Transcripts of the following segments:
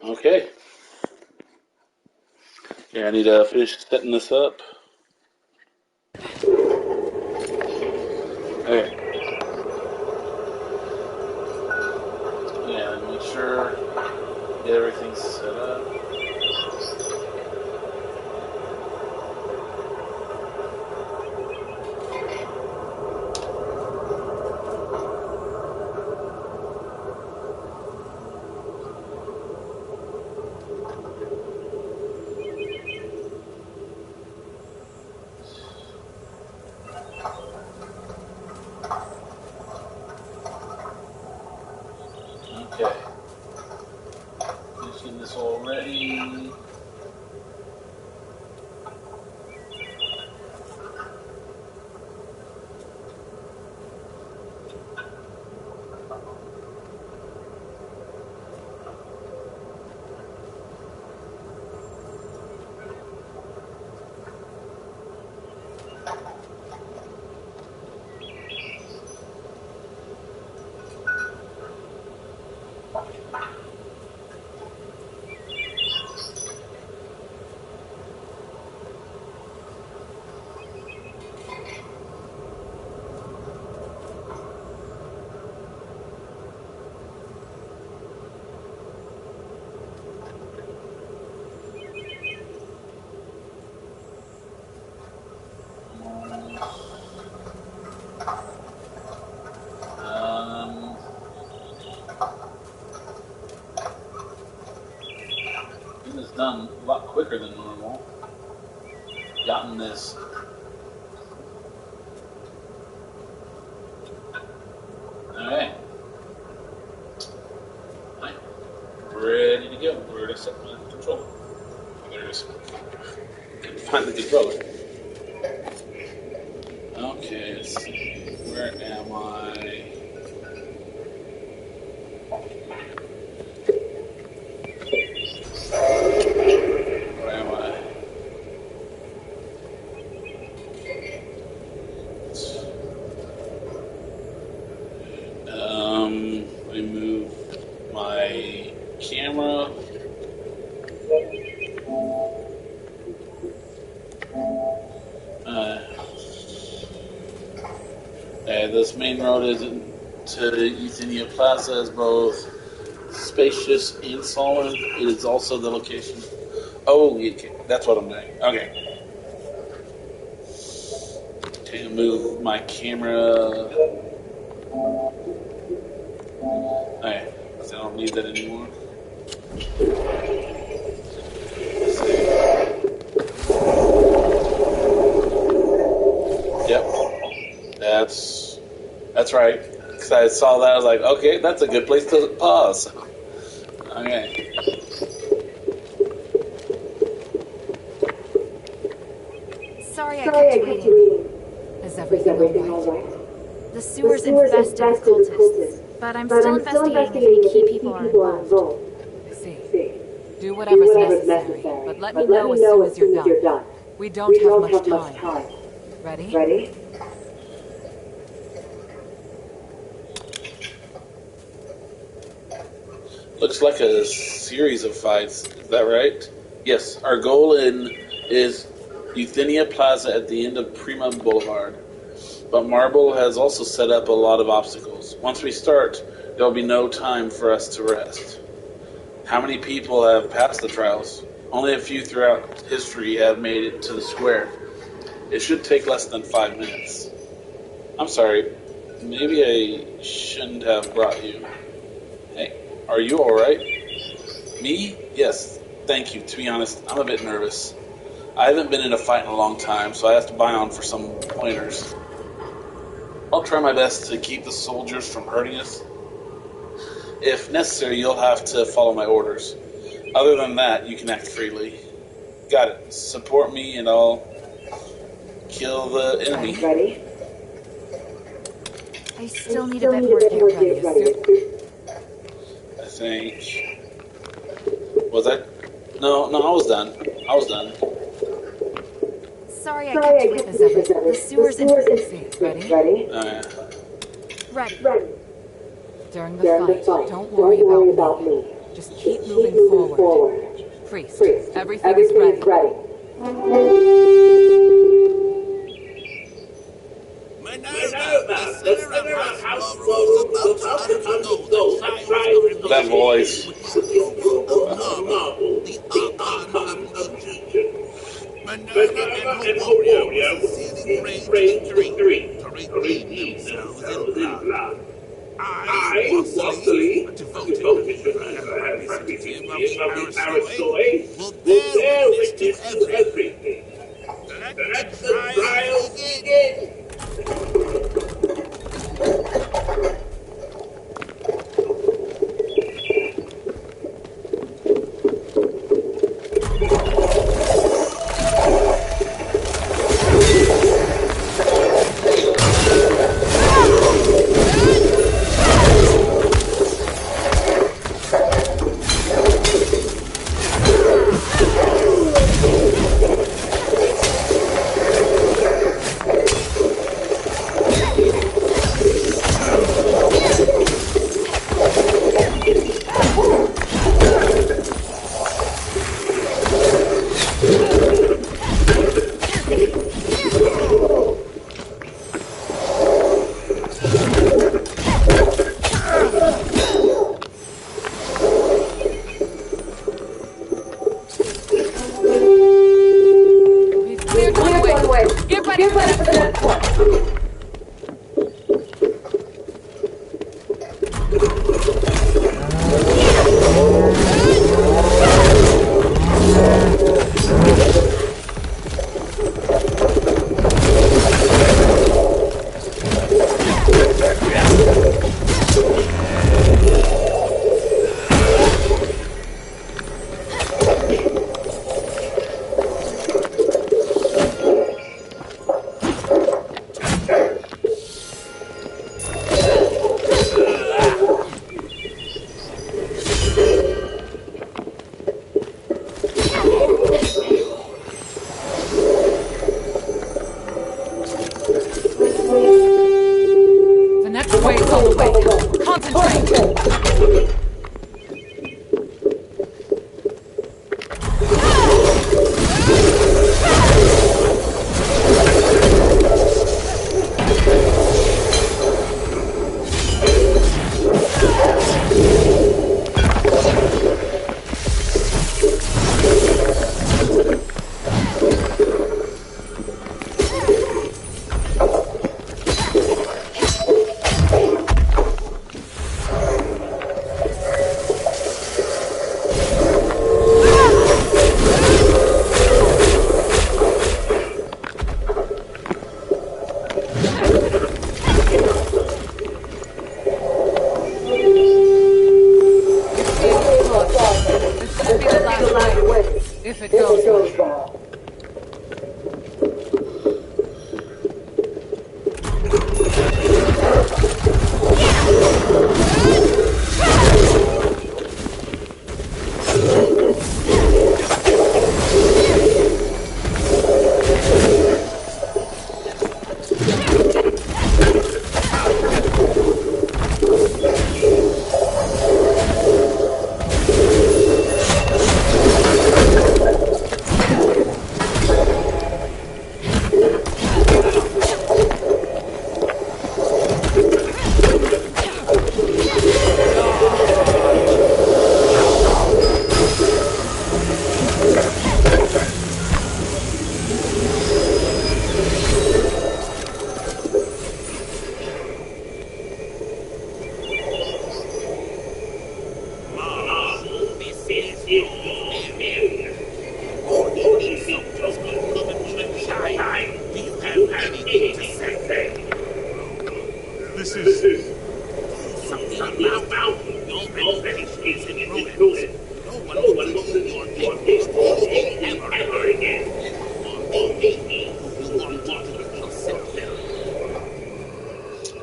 Okay. Yeah, I need to finish setting this up. Okay. Yeah, make sure get everything set up. Okay. Just getting this all ready. Um, Getting this done a lot quicker than normal. Gotten this. Alright. Alright. Ready to go. Where did I set my controller? There it is. Couldn't find the controller. Okay, let's see. Where am I? Where am I? Let me move my camera. This main road is to Euthenia Plaza is both spacious and solemn. It is also the location. Oh, okay. That's what I'm doing. Okay. Okay, move my camera. Okay, I don't need that anymore. Let's see. Yep. That's right. Because I saw that, I was like, okay, that's a good place to pause. Okay. Sorry I kept you waiting. Is everything all right? The sewer's infested with cultists, but I'm still investigating if any key people are involved. I see. Do whatever's necessary, but let me know as soon as you're done. We don't have much time. Ready? Looks like a series of fights. Is that right? Yes. Our goal is Euthenia Plaza at the end of Prima Boulevard. But Marble has also set up a lot of obstacles. Once we start, there will be no time for us to rest. How many people have passed the trials? Only a few throughout history have made it to the square. It should take less than 5 minutes. I'm sorry. Maybe I shouldn't have brought you. Hey, are you alright? Me? Yes. Thank you. To be honest, I'm a bit nervous. I haven't been in a fight in a long time, so I asked Bion for some pointers. I'll try my best to keep the soldiers from hurting us. If necessary, you'll have to follow my orders. Other than that, you can act freely. Got it. Support me and I'll kill the enemy. Ready? I still need a bit more to get ready. I think... Was that... No, I was done. Sorry I kept you waiting. The sewer's infested. Ready? Ready. During the fight, don't worry about me. Just keep moving forward. Priest, everything is ready. Minerva, the center of House Flora is about to undergo the trials of That voice. of marble, the archon of Egypt. Minerva and her warrior will sincerely pray to the three to redeem themselves in blood. I, Wassily, a devoted representative of the Aristoi, will bear witness to everything. Let the trials begin. If it goes well.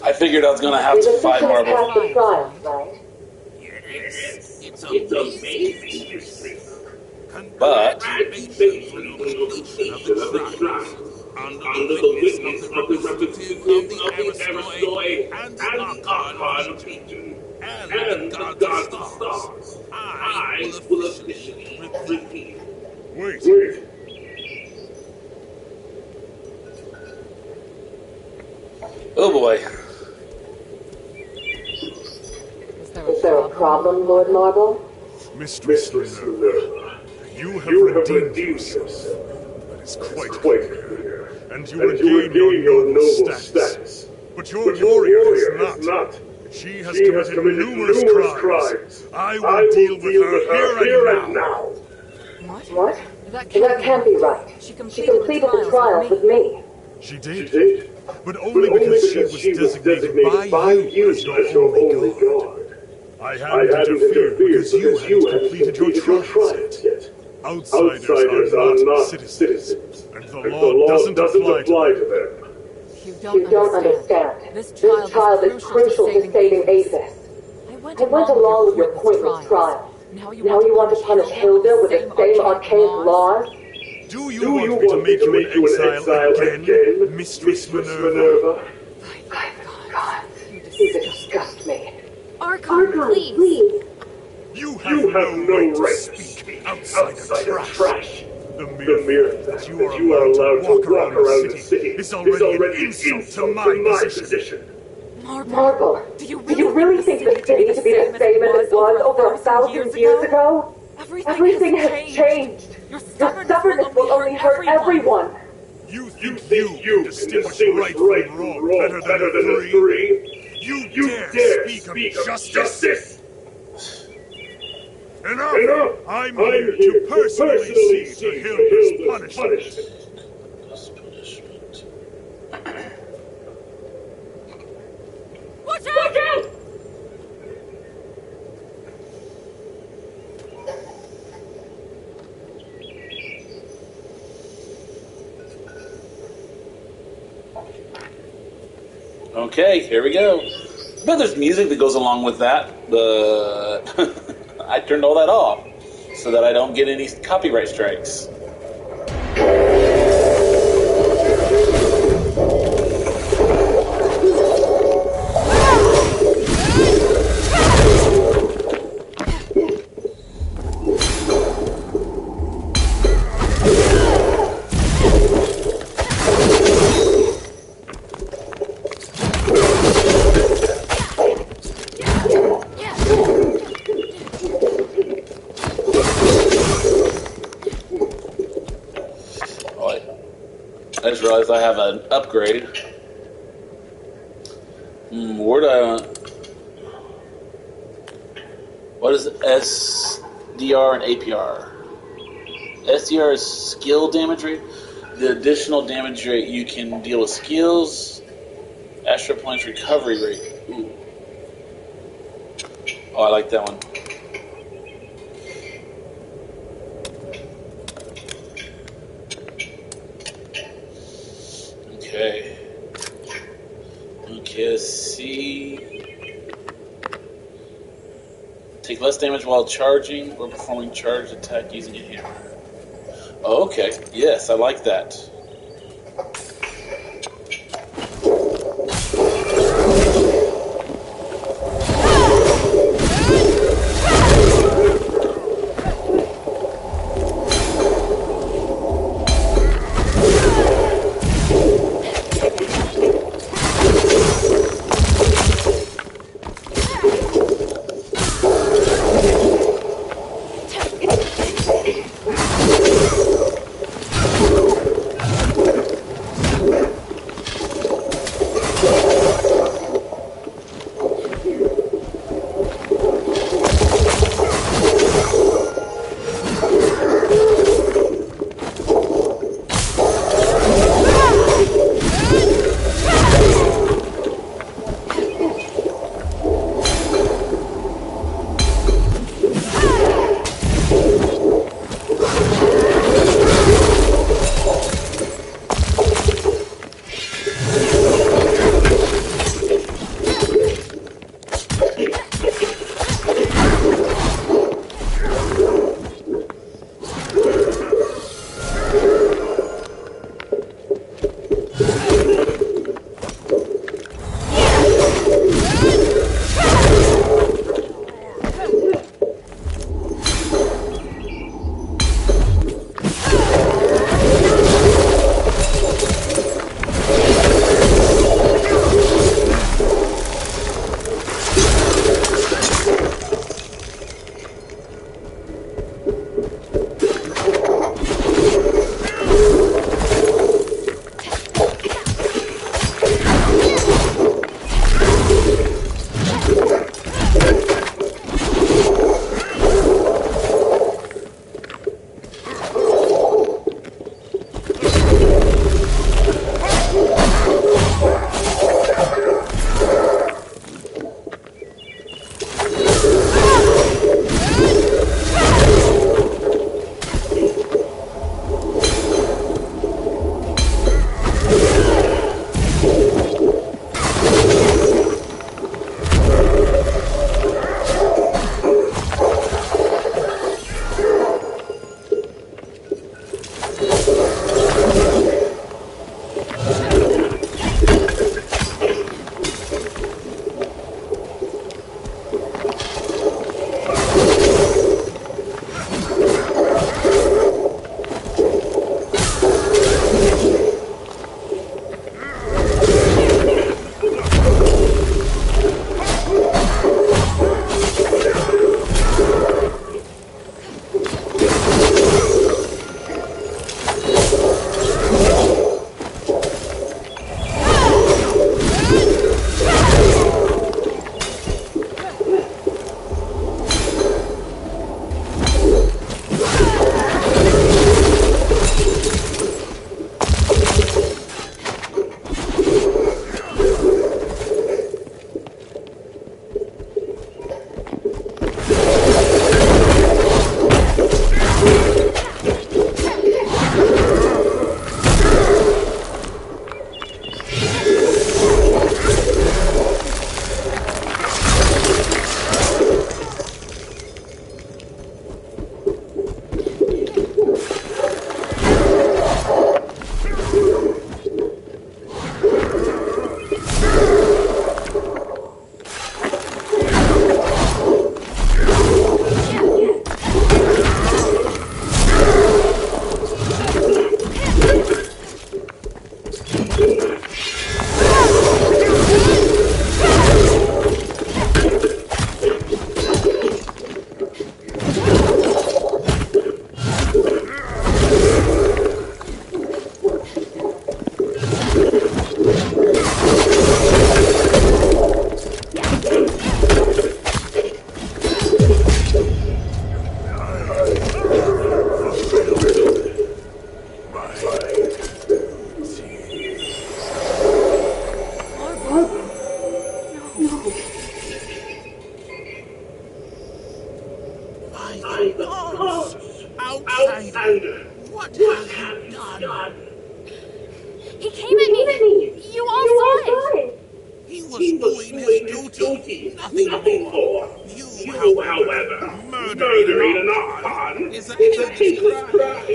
I figured I was going to have to fight Marble. Yes, it's amazing. But Congratulations on your completion of the trials. Under the witness of the representative of the Aristoi and the Archon of Egypt, and the God of Stars, I, will officially repeat. Wait. Oh boy. Is there a problem, Lord Marble? Mistress Minerva, you have redeemed yourself. That is quite clear. And you regain your noble status. But your warrior has not. She has committed numerous crimes. I will deal with her here and now. What? That can't be right. She completed the trials with me. She did? But only because she was designated by you as your only god. I hadn't interfered because you hadn't completed your trials yet. Outsiders are not citizens, and the law doesn't apply to them. You don't understand. This child is crucial to saving Aethys. I went along with your pointless trial. Now you want to punish Hilda with the same archaic laws? Do you want me to make you an exile again, Mistress Minerva? My God, you disgust me. Archon, please. You have no right to speak outside of trash. The mere fact that you are allowed to walk around the city is already an insult to my position. Marble, do you really think the city to be the same as it was over 1,000 years ago? Everything has changed. Your stubbornness will only hurt everyone. You think you distinguish right from wrong better than the three? You dare speak of justice? Enough! I'm here to personally see to Hilda's punishment. Watch out! Okay, here we go. But there's music that goes along with that, but I turned all that off so that I don't get any copyright strikes. I just realized I have an upgrade. Where do I... What is SDR and APR? SDR is skill damage rate. The additional damage rate you can deal with skills. Astral Plane's recovery rate. Ooh. Oh, I like that one. Okay, let's see. Take less damage while charging or performing charged attack using a hammer. Oh, okay, yes, I like that. Outsider, what have you done? He came at me! You all saw it! He was doing his duty, nothing more. You, however, murdering an Archon is a heinous crime.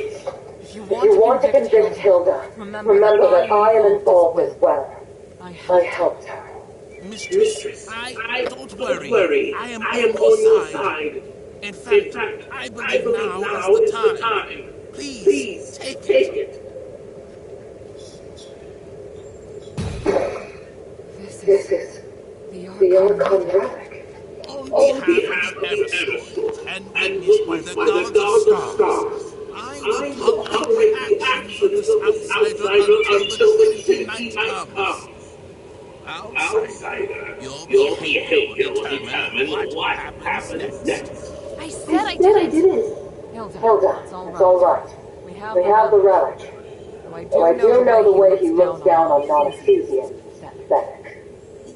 If If you want to convict Hilda, remember that I am involved as well. I helped her. Mistress, don't worry. I am on your side. In fact, I believe now is the time. Please, take it. This is the Archon relic. On behalf of the Everswords and witnessed by the gods of stars, I will tolerate the actions of this outsider until the Trinity night comes. Outsider, you'll be able to determine what happens next. I said I didn't! Hilda, it's all right. We have the relic. Though I do know the way he looks down on non-Ephesians. Pathetic.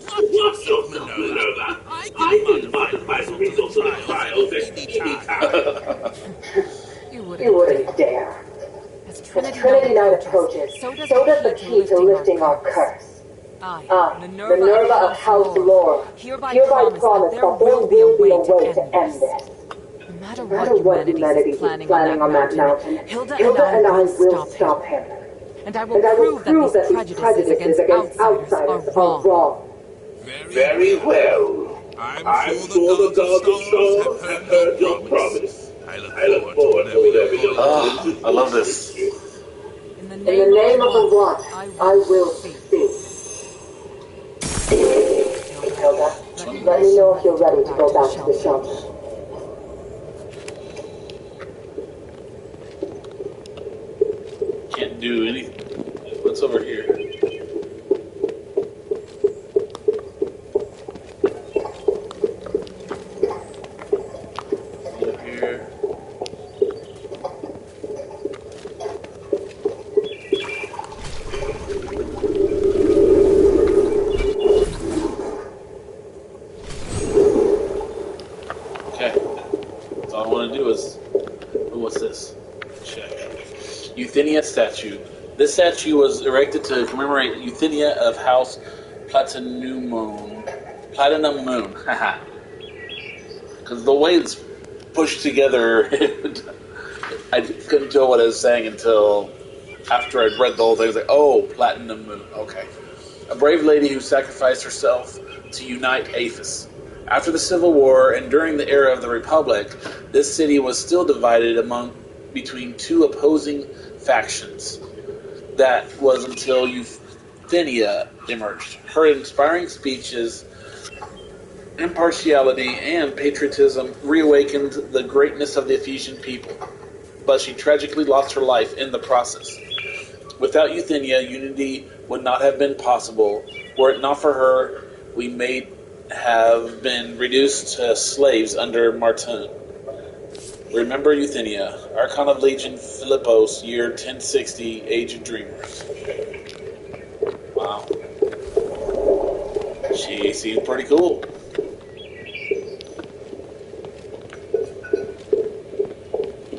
What's up, Minerva? I can modify the results of the trials at any time. You wouldn't dare. As Trinity Night approaches, so does the key to lifting our curse. I, Minerva of House Laura, hereby promise that there will be a way to end this. No matter what humanity is planning on that mountain, Hilda and I will stop him. And I will prove that these prejudices against outsiders are wrong. Very well. I'm sure the gods of stars have heard your promise. I look forward to whatever you're I love this. In the name of the One, I will speak. Hilda, let me know if you're ready to go back to the shelter. Can't do anything. What's over here? Over here. Okay. That's all I want to do is. What's this? Check. Euthenia statue. This statue was erected to commemorate Euthenia of House Platinum Moon. Haha. Because the way it's pushed together, I couldn't tell what I was saying until after I'd read the whole thing. I was like, oh, Platinum Moon. Okay. A brave lady who sacrificed herself to unite Athos. After the Civil War and during the era of the Republic, this city was still divided between two opposing factions. That was until Euthenia emerged. Her inspiring speeches, impartiality, and patriotism reawakened the greatness of the Ephesian people, but she tragically lost her life in the process. Without Euthenia, unity would not have been possible. Were it not for her, we may have been reduced to slaves under Martin. Remember Euthenia, Archon of Legion Philippos, year 1060, Age of Dreamers. Wow. She seemed pretty cool.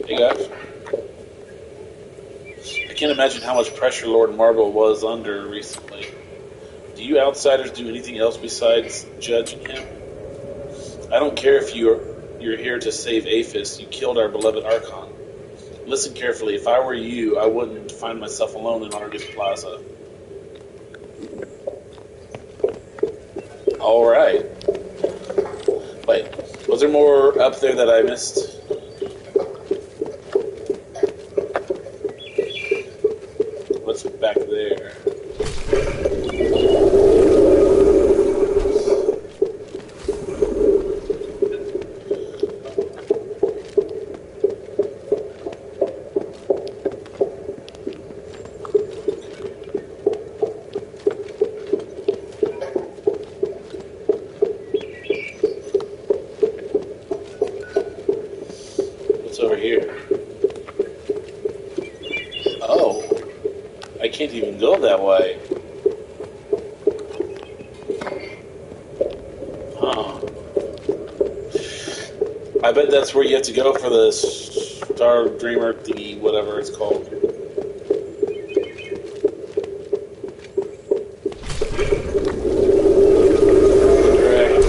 Hey guys. I can't imagine how much pressure Lord Marble was under recently. Do you outsiders do anything else besides judging him? I don't care if you're here to save Aphis. You killed our beloved Archon. Listen carefully. If I were you, I wouldn't find myself alone in Argus Plaza. Alright. Wait, was there more up there that I missed? What's back there? Over here. Oh, I can't even go that way. Huh. I bet that's where you have to go for the Star Dreamer thingy, whatever it's called. Direct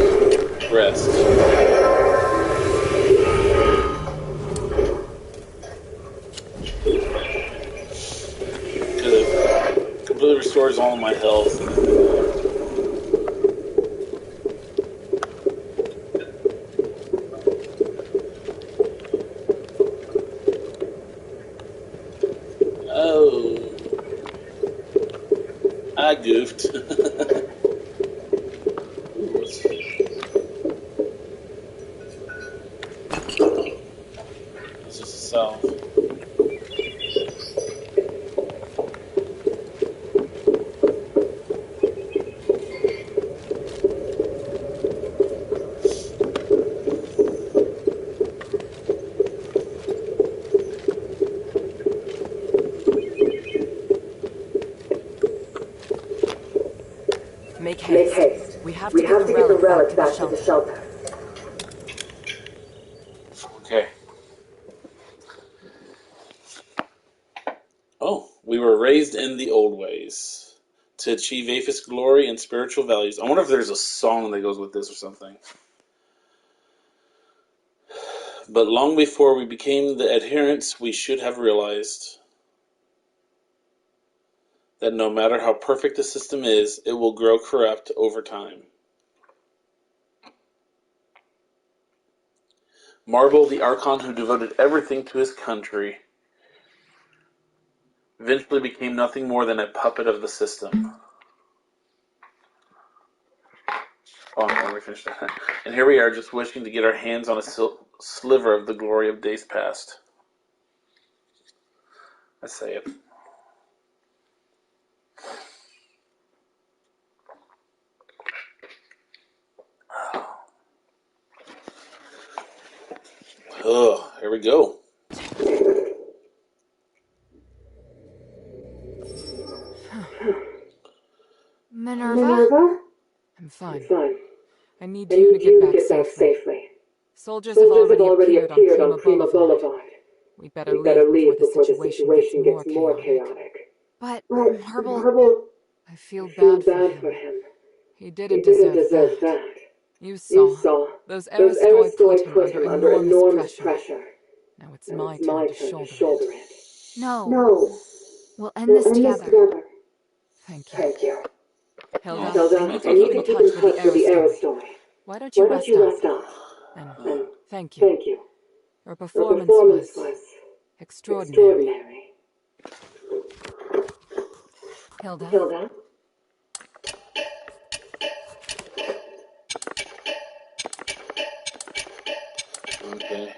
rest. Because it completely restores all of my health. Oh, I goofed. It's just a south. Make Make haste. haste. We have We to have get to the get the relic relic back to the back to the shelter. shelter. Okay. Oh, we were raised in the old ways to achieve Aphis glory and spiritual values. I wonder if there's a song that goes with this or something. But long before we became the adherents, we should have realized that no matter how perfect the system is, it will grow corrupt over time. Marble, the Archon who devoted everything to his country, eventually became nothing more than a puppet of the system. Oh, no, we finished that. And here we are, just wishing to get our hands on a sliver of the glory of days past. I say it. Oh, here we go. Minerva? I'm fine. Fine. I need I you to need get you to back get back safely. safely. Soldiers have Soldiers have already already appeared on appeared Prima on Prima Boulevard. Boulevard. We We better leave before before the the situation gets more chaotic. But But Marble... Marble, I I feel feel bad for bad for him. him. He He didn't didn't deserve deserve that. that. You You saw. saw. Those Those Aristoi put Aristoi him put him under under enormous pressure. pressure. Now it's Now my it's my turn to turn to shoulder shoulder it. it. No. No. We'll end We'll this end this together. together. Thank you. Thank you. Hilda, Hilda, I need to I keep need to in keep touch in with the touch with the Aristoi. Aristoi. Why don't you Why don't rest you up? rest up? And And thank you. thank you. Your Your performance performance was was extraordinary. Hilda? Hilda? Okay.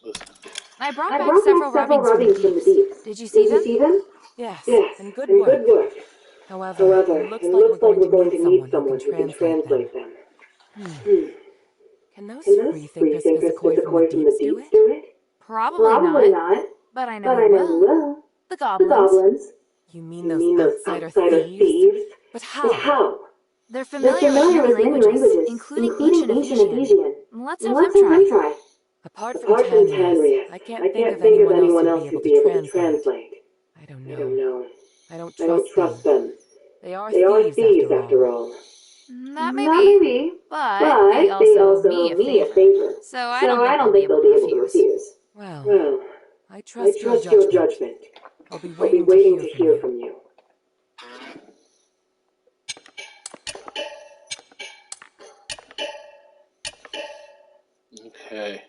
Listen. I brought I back brought several back several rubbings from the rubbings from the deeps. deeps. Did you see them? Yes, Yes, and good and work. good work. However, However, it looks it like looks like we're going to need someone someone who can translate them. Can those Can those free free thinkers thinkers physically from the deeps do it? Probably Probably not. not, But I know but I who know who will. will. The The goblins. goblins. You mean You those mean those outsider outsider thieves? thieves? But But how? how? They're They're familiar with familiar many with many languages, languages, including including ancient ancient Ephesian. Ephesian. Let's have Let's them have them try. try. Apart from Apart from Tanrius, Tanrius, I I can't can't think of anyone else who'd be able to translate. I don't I don't know. know. I don't I don't trust trust them. them. They are They are thieves thieves after after all. all. That may That be. may be, But they but they also owe also me owe a me a favor. favor. So I So don't I think don't they'll think they'll be able to refuse. refuse. Well, Well, I I trust your trust your judgment. judgment. I'll be I'll be waiting waiting to hear from you. Okay.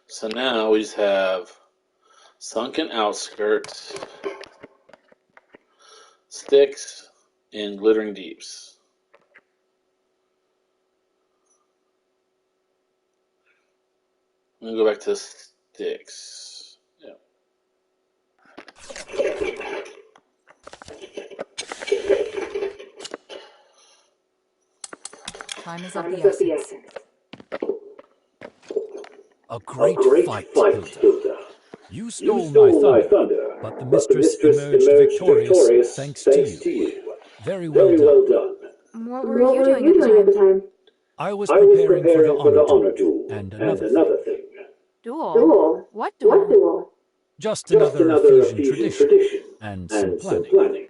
So now we just have Sunken Outskirts, Sticks, and Glittering Deeps. I'm going to go back to Sticks. Yeah. Time is of Time the is of the essence. essence. A great fight, Hilda. You You stole my stole my thunder, thunder, but the but the mistress mistress emerged emerged victorious victorious thanks to thanks to you. you. Very well Very well done. done. What were What you were doing you at the doing at the time? time? I was I was preparing for the honor duel, duel, and and another another thing. thing. Duel? What What duel? duel? Just Just another another Ephesian tradition, and some planning.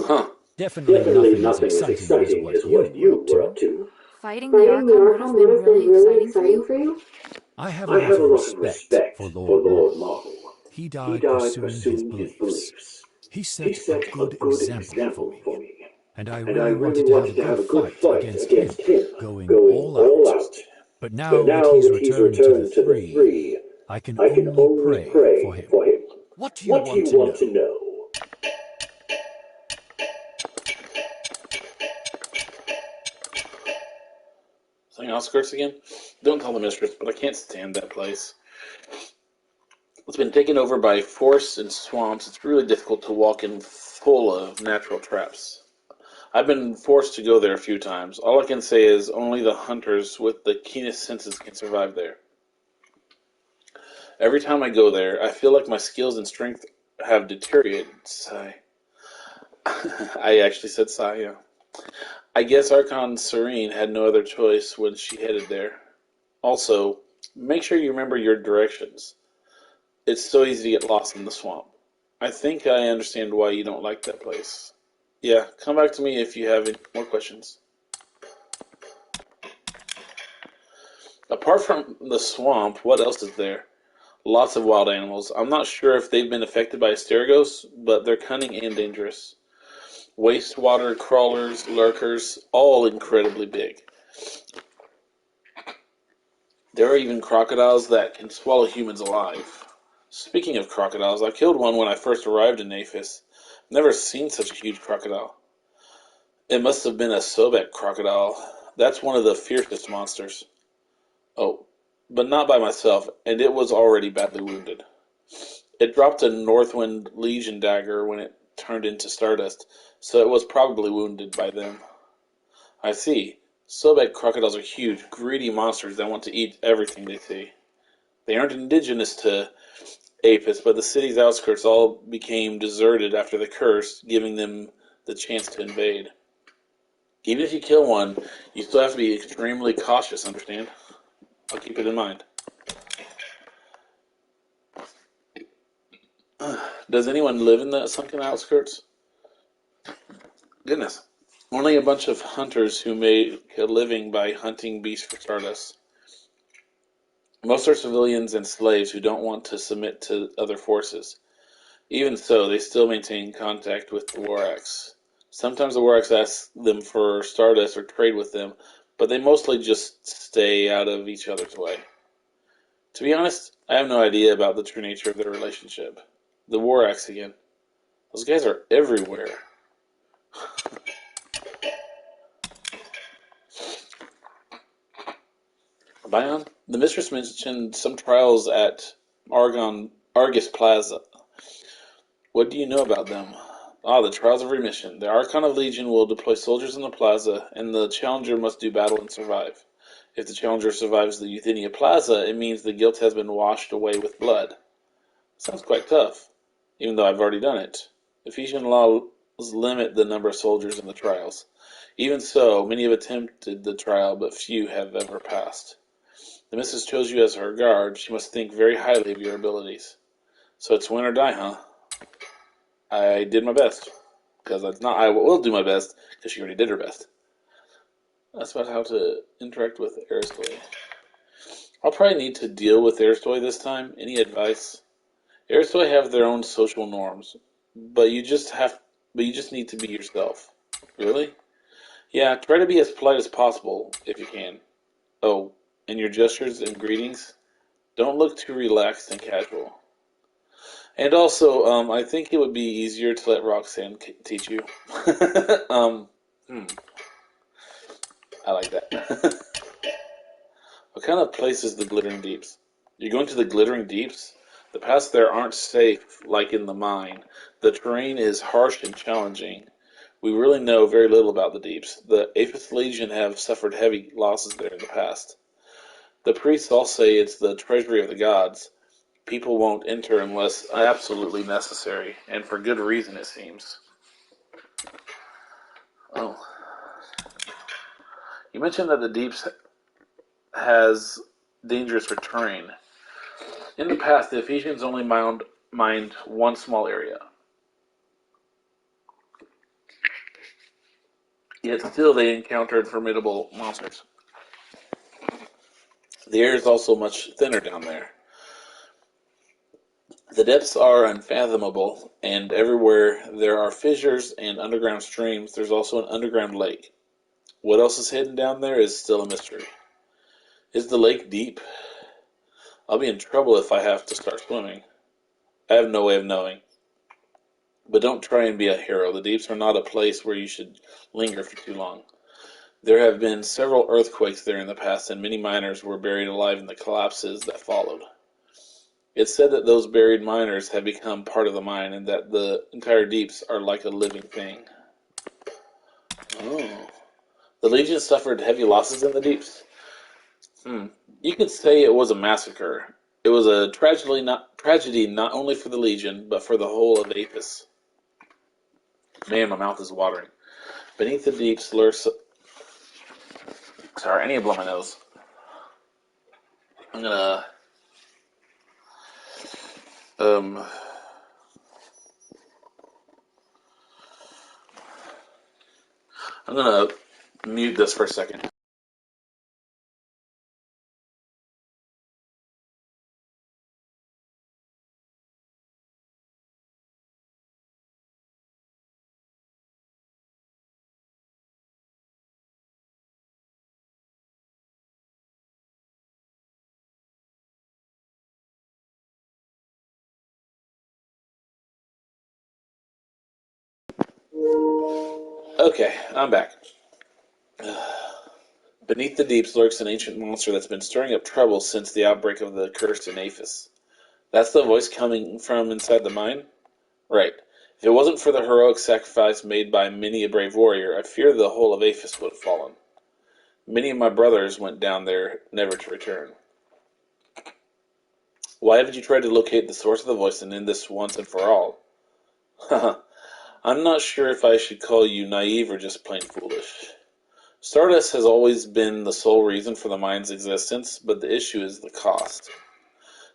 Huh. Definitely nothing as exciting as what you were up to. Fighting the Fighting the Archon would have Archon would been have been really really exciting for exciting you? for you? I have a I lot have a of lot of respect for respect for Lord Lord Marvel. Marvel. He He died died pursuing his pursuing his beliefs. beliefs. He He set a set a good good example for example me. for me. And I And I really really wanted to have a wanted to good have a good fight fight against him, against him, going going all all out. out. But But now that now he's that he's returned to the returned to the three, three, I can I can only only pray for pray him. for him. What do you What do want you to want to know? know? Saying outskirts again? Don't call the mistress, but I can't stand that place. It's been taken over by forests and swamps. It's really difficult to walk in full of natural traps. I've been forced to go there a few times. All I can say is only the hunters with the keenest senses can survive there. Every time I go there, I feel like my skills and strength have deteriorated. Sigh. I actually said sigh, yeah. I guess Archon Serene had no other choice when she headed there. Also, make sure you remember your directions. It's so easy to get lost in the swamp. I think I understand why you don't like that place. Yeah, come back to me if you have any more questions. Apart from the swamp, what else is there? Lots of wild animals. I'm not sure if they've been affected by Asterigos, but they're cunning and dangerous. Wastewater crawlers, lurkers, all incredibly big. There are even crocodiles that can swallow humans alive. Speaking of crocodiles, I killed one when I first arrived in Aphis. Never seen such a huge crocodile. It must have been a Sobek crocodile. That's one of the fiercest monsters. Oh, but not by myself, and it was already badly wounded. It dropped a Northwind Legion dagger when it turned into Stardust, so it was probably wounded by them. I see. Sobek crocodiles are huge, greedy monsters that want to eat everything they see. They aren't indigenous to Apis, but the city's outskirts all became deserted after the curse, giving them the chance to invade. Even if you kill one, you still have to be extremely cautious, understand? I'll keep it in mind. Does anyone live in the sunken outskirts? Goodness. Only a bunch of hunters who make a living by hunting beasts for Stardust. Most are civilians and slaves who don't want to submit to other forces. Even so, they still maintain contact with the Warax. Sometimes the Warax ask them for Stardust or trade with them, but they mostly just stay out of each other's way. To be honest, I have no idea about the true nature of their relationship. The Warax again. Those guys are everywhere. Bion, the mistress mentioned some trials at Argus Plaza. What do you know about them? Ah, the trials of remission. The Archon of Legion will deploy soldiers in the plaza, and the challenger must do battle and survive. If the challenger survives the Euthenia Plaza, it means the guilt has been washed away with blood. Sounds quite tough, even though I've already done it. Ephesian laws limit the number of soldiers in the trials. Even so, many have attempted the trial, but few have ever passed. The missus chose you as her guard. She must think very highly of your abilities. So it's win or die, huh? I did my best. Because it's not, I will do my best, because she already did her best. That's about how to interact with Aristoi. I'll probably need to deal with Aristoi this time. Any advice? Aristoi have their own social norms, but you just need to be yourself. Really? Yeah, try to be as polite as possible, if you can. Oh, and your gestures and greetings? Don't look too relaxed and casual. And also, I think it would be easier to let Roxanne teach you. um, hmm, I like that. What kind of place is the Glittering Deeps? You're going to the Glittering Deeps? The paths there aren't safe like in the mine. The terrain is harsh and challenging. We really know very little about the Deeps. The Aphis Legion have suffered heavy losses there in the past. The priests all say it's the treasury of the gods. People won't enter unless absolutely necessary, and for good reason, it seems. Oh. You mentioned that the Deeps has dangerous terrain. In the past, the Ephesians only mined one small area. Yet still they encountered formidable monsters. The air is also much thinner down there. The depths are unfathomable, and everywhere there are fissures and underground streams, there's also an underground lake. What else is hidden down there is still a mystery. Is the lake deep? I'll be in trouble if I have to start swimming. I have no way of knowing. But don't try and be a hero. The deeps are not a place where you should linger for too long. There have been several earthquakes there in the past, and many miners were buried alive in the collapses that followed. It's said that those buried miners have become part of the mine, and that the entire deeps are like a living thing. Oh. The Legion suffered heavy losses in the deeps. You could say it was a massacre. It was a tragedy not only for the Legion, but for the whole of Apis. Man, my mouth is watering. Beneath the deeps lurks... Sorry, I need to blow my nose. I'm gonna... I'm gonna mute this for a second. Okay, I'm back. Beneath the deeps lurks an ancient monster that's been stirring up trouble since the outbreak of the curse in Apis. That's the voice coming from inside the mine? Right. If it wasn't for the heroic sacrifice made by many a brave warrior, I fear the whole of Apis would have fallen. Many of my brothers went down there, never to return. Why haven't you tried to locate the source of the voice and end this once and for all? I'm not sure if I should call you naive or just plain foolish. Stardust has always been the sole reason for the mine's existence, but the issue is the cost.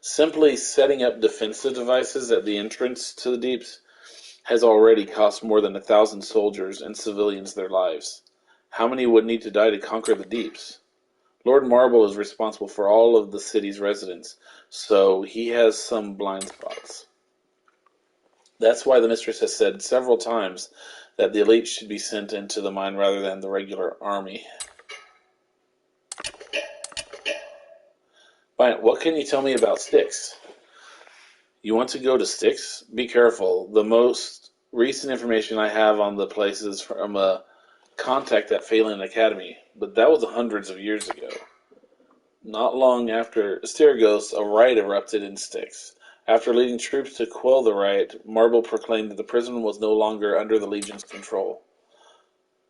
Simply setting up defensive devices at the entrance to the deeps has already cost more than 1,000 soldiers and civilians their lives. How many would need to die to conquer the deeps? Lord Marble is responsible for all of the city's residents, so he has some blind spots. That's why the mistress has said several times that the elite should be sent into the mine rather than the regular army. Fine, what can you tell me about Styx? You want to go to Styx? Be careful. The most recent information I have on the place is from a contact at Phelan Academy, but that was hundreds of years ago. Not long after Asterigos, a riot erupted in Styx. After leading troops to quell the riot, Marble proclaimed that the prison was no longer under the Legion's control.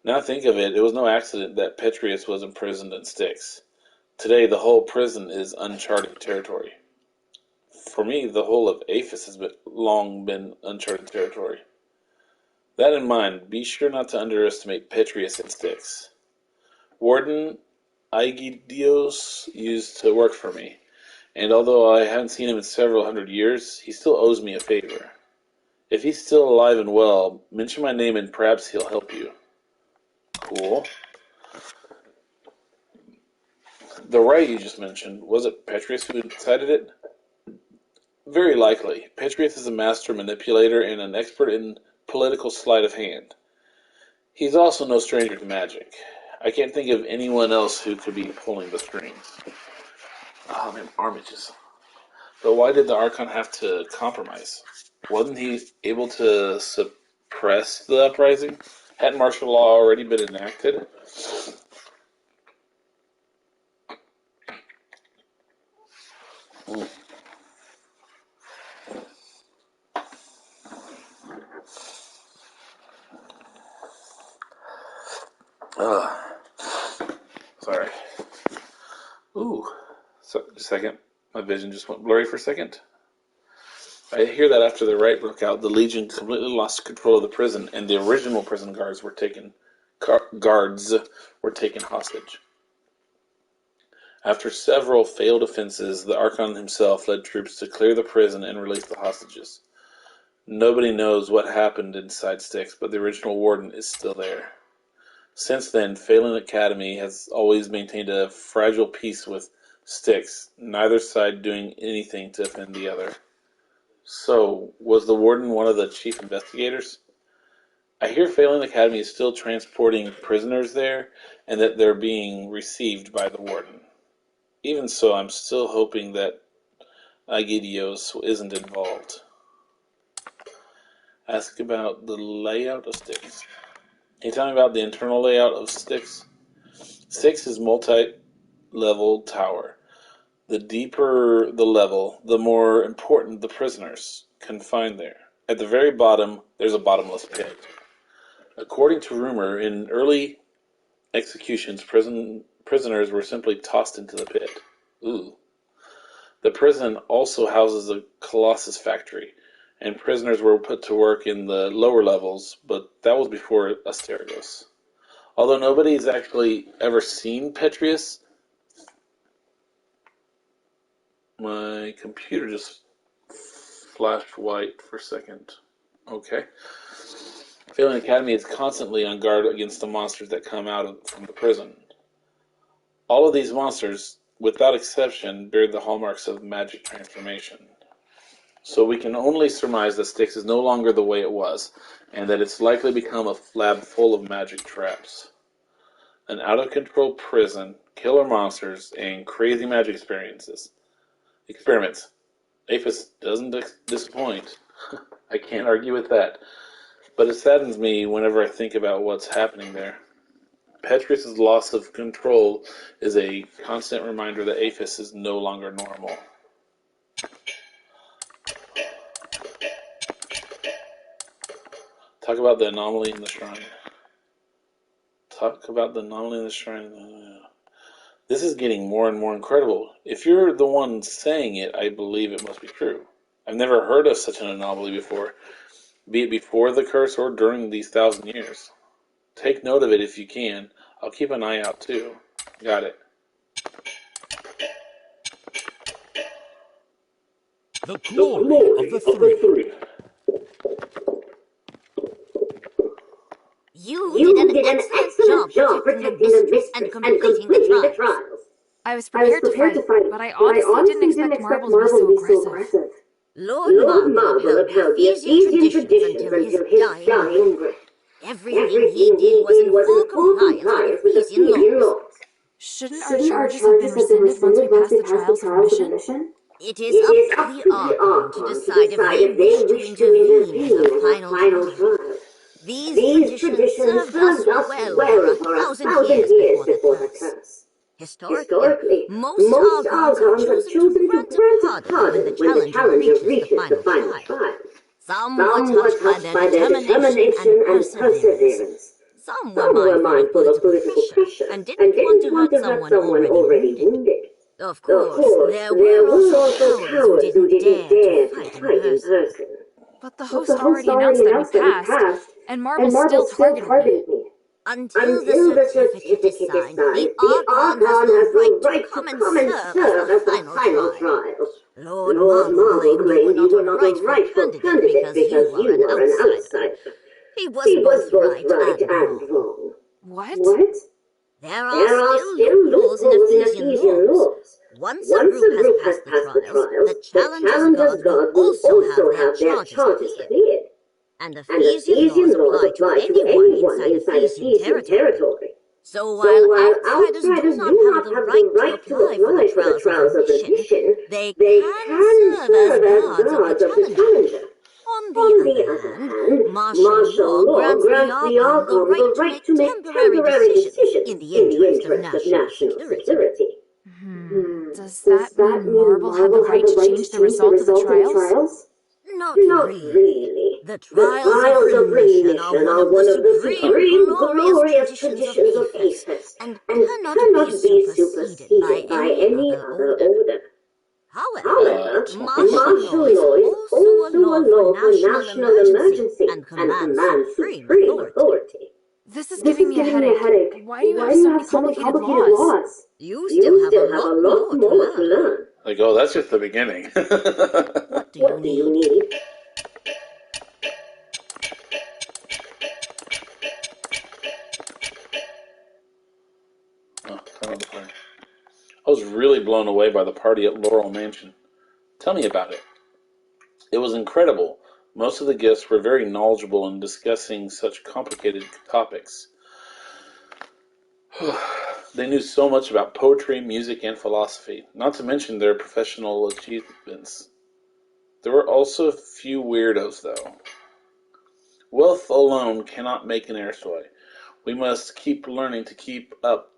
Now think of it, it was no accident that Petrius was imprisoned in Styx. Today, the whole prison is uncharted territory. For me, the whole of Apis has long been uncharted territory. That in mind, be sure not to underestimate Petrius and Styx. Warden Aegidios used to work for me, and although I haven't seen him in several hundred years, he still owes me a favor. If he's still alive and well, mention my name and perhaps he'll help you. Cool. The riot you just mentioned, was it Petrius who incited it? Very likely. Petrius is a master manipulator and an expert in political sleight of hand. He's also no stranger to magic. I can't think of anyone else who could be pulling the strings. Oh, man, arm itches. But why did the Archon have to compromise? Wasn't he able to suppress the uprising? Hadn't martial law already been enacted? Sorry. Ooh. So, a second. My vision just went blurry for a second. I hear that after the riot broke out, the Legion completely lost control of the prison, and the original prison guards were taken hostage. After several failed offenses, the Archon himself led troops to clear the prison and release the hostages. Nobody knows what happened inside Styx, but the original warden is still there. Since then, Phelan Academy has always maintained a fragile peace with Styx, neither side doing anything to offend the other. So, was the warden one of the chief investigators? I hear Phelan Academy is still transporting prisoners there, and that they're being received by the warden. Even so, I'm still hoping that Agidios isn't involved. Ask about the layout of Styx. Can you tell me about the internal layout of Styx? Styx is multi-level tower. The deeper the level, the more important the prisoners confined there. At the very bottom, there's a bottomless pit. According to rumor, in early executions, prisoners were simply tossed into the pit. Ooh. The prison also houses a Colossus factory, and prisoners were put to work in the lower levels, but that was before Asterigos. Although nobody's actually ever seen Petrius, my computer just flashed white for a second. Okay. Phelan Academy is constantly on guard against the monsters that come out from the prison. All of these monsters, without exception, bear the hallmarks of magic transformation. So we can only surmise that Styx is no longer the way it was, and that it's likely become a lab full of magic traps. An out-of-control prison, killer monsters, and crazy magic experiments. Aphis doesn't disappoint. I can't argue with that. But it saddens me whenever I think about what's happening there. Petrius' loss of control is a constant reminder that Aphis is no longer normal. Talk about the anomaly in the shrine. This is getting more and more incredible. If you're the one saying it, I believe it must be true. I've never heard of such an anomaly before, be it before the curse or during these 1,000 years. Take note of it if you can. I'll keep an eye out too. Got it. The glory of the three. You did an excellent job protecting the mistress and completing the trials. I was prepared to fight, but I honestly didn't expect Marble to be so aggressive. Lord Marble upheld the Ephesian traditions until his dying breath. Everything he did was in full compliance with the Ephesian laws. Shouldn't our charges have been rescinded once we passed the trials of the mission? It is up to the Archon to decide if they wish to intervene in the final trials. These traditions served us well for 1,000 years before the curse. Historically, most Archons have chosen to grant a pardon when the challenger reaches the final trial. Some were touched by their determination and perseverance. Some were mindful of political pressure and didn't want to hurt someone already wounded. Of course, there were also cowards who didn't dare to fight in person. But the host already announced that we passed, and Marble still targeted me. Until the certificate is signed, the Archon has the right to come and serve as the final trials. Lord Marble claimed you were not a rightful candidate because you were an outsider. He was both right and wrong. What? There are still loopholes in Ephesian laws. Once a group has passed the trials, the challenger's guard will also have their charges cleared. And Ephesian laws apply to anyone inside Ephesian territory. So while outsiders do not have the right to apply for the trials of the mission, they can serve as guards of the challenger. On the other hand, martial law grants the Archon the right to make temporary decisions in the interest of national security. Does that mean Marble had the right to change the result of the trials? Not really. The trials of remission are one of the supreme glorious traditions of Aphis, and cannot be superseded by any other order. However, Martial martial law is also a law for national emergency and commands supreme authority. This is giving me a headache. Why do you have so many complicated laws? You still have a lot more to learn. Like, oh, that's just the beginning. What do you need? Oh, turn on the fire. I was really blown away by the party at Laurel Mansion. Tell me about it. It was incredible. Most of the guests were very knowledgeable in discussing such complicated topics. They knew so much about poetry, music, and philosophy, not to mention their professional achievements. There were also a few weirdos, though. Wealth alone cannot make an Airsoy. We must keep learning to keep up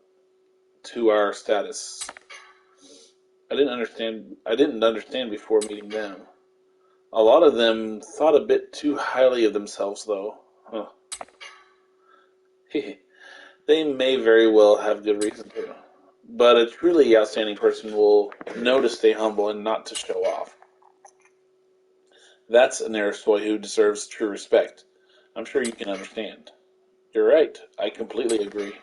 to our status. I didn't understand before meeting them. A lot of them thought a bit too highly of themselves, though. Huh. They may very well have good reason to. But a truly outstanding person will know to stay humble and not to show off. That's an Airsoy who deserves true respect. I'm sure you can understand. You're right. I completely agree.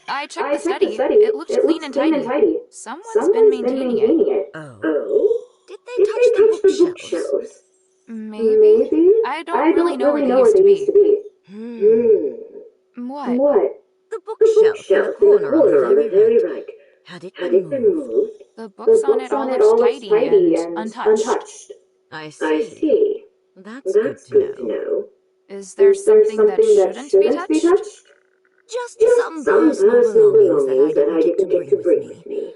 I checked the study. It looks clean and tidy. Someone's been maintaining it. Oh? Did they touch the bookshelves? Maybe? I don't really know where they used to be. What? The bookshelf in the corner on the very right. Had it been moved? The books on it all look tidy and untouched. I see. That's good to know. Is there something that shouldn't be touched? Just some personal belongings that I didn't get to bring with me.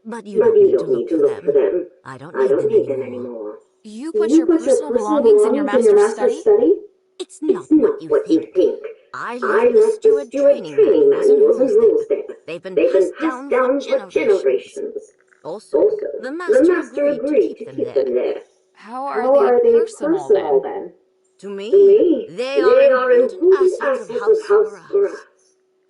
But you don't need to look for them. I don't need them anymore. You put your personal belongings in your master's study? It's not what you think. I left the steward training manuals and rules there. They've been passed down for generations. Also, the master agreed to keep them there. How are they personal then? To me, they are important assets of House Grass.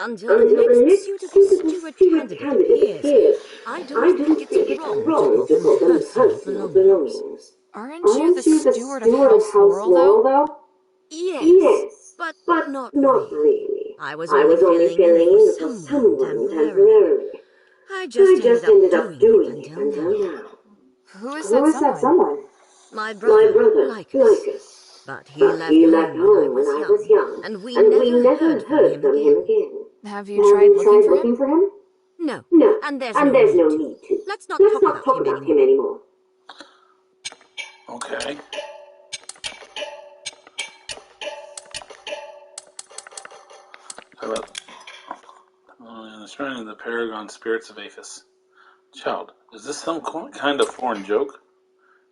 Until the next suitable steward candidate appears, I don't think it's wrong to call them personal belongings. Aren't you the steward of House Laurel, though? Yes, but not really. I was only filling in for someone temporarily. I just ended up doing it until now. Who is that someone? My brother, Lycus. But he left home when I was young, and we never heard from him again. Have you tried looking for him? No, and there's no need to. Let's not talk about him anymore. Okay. How about the shrine of the Paragon Spirits of Aphis? Child, is this some kind of foreign joke?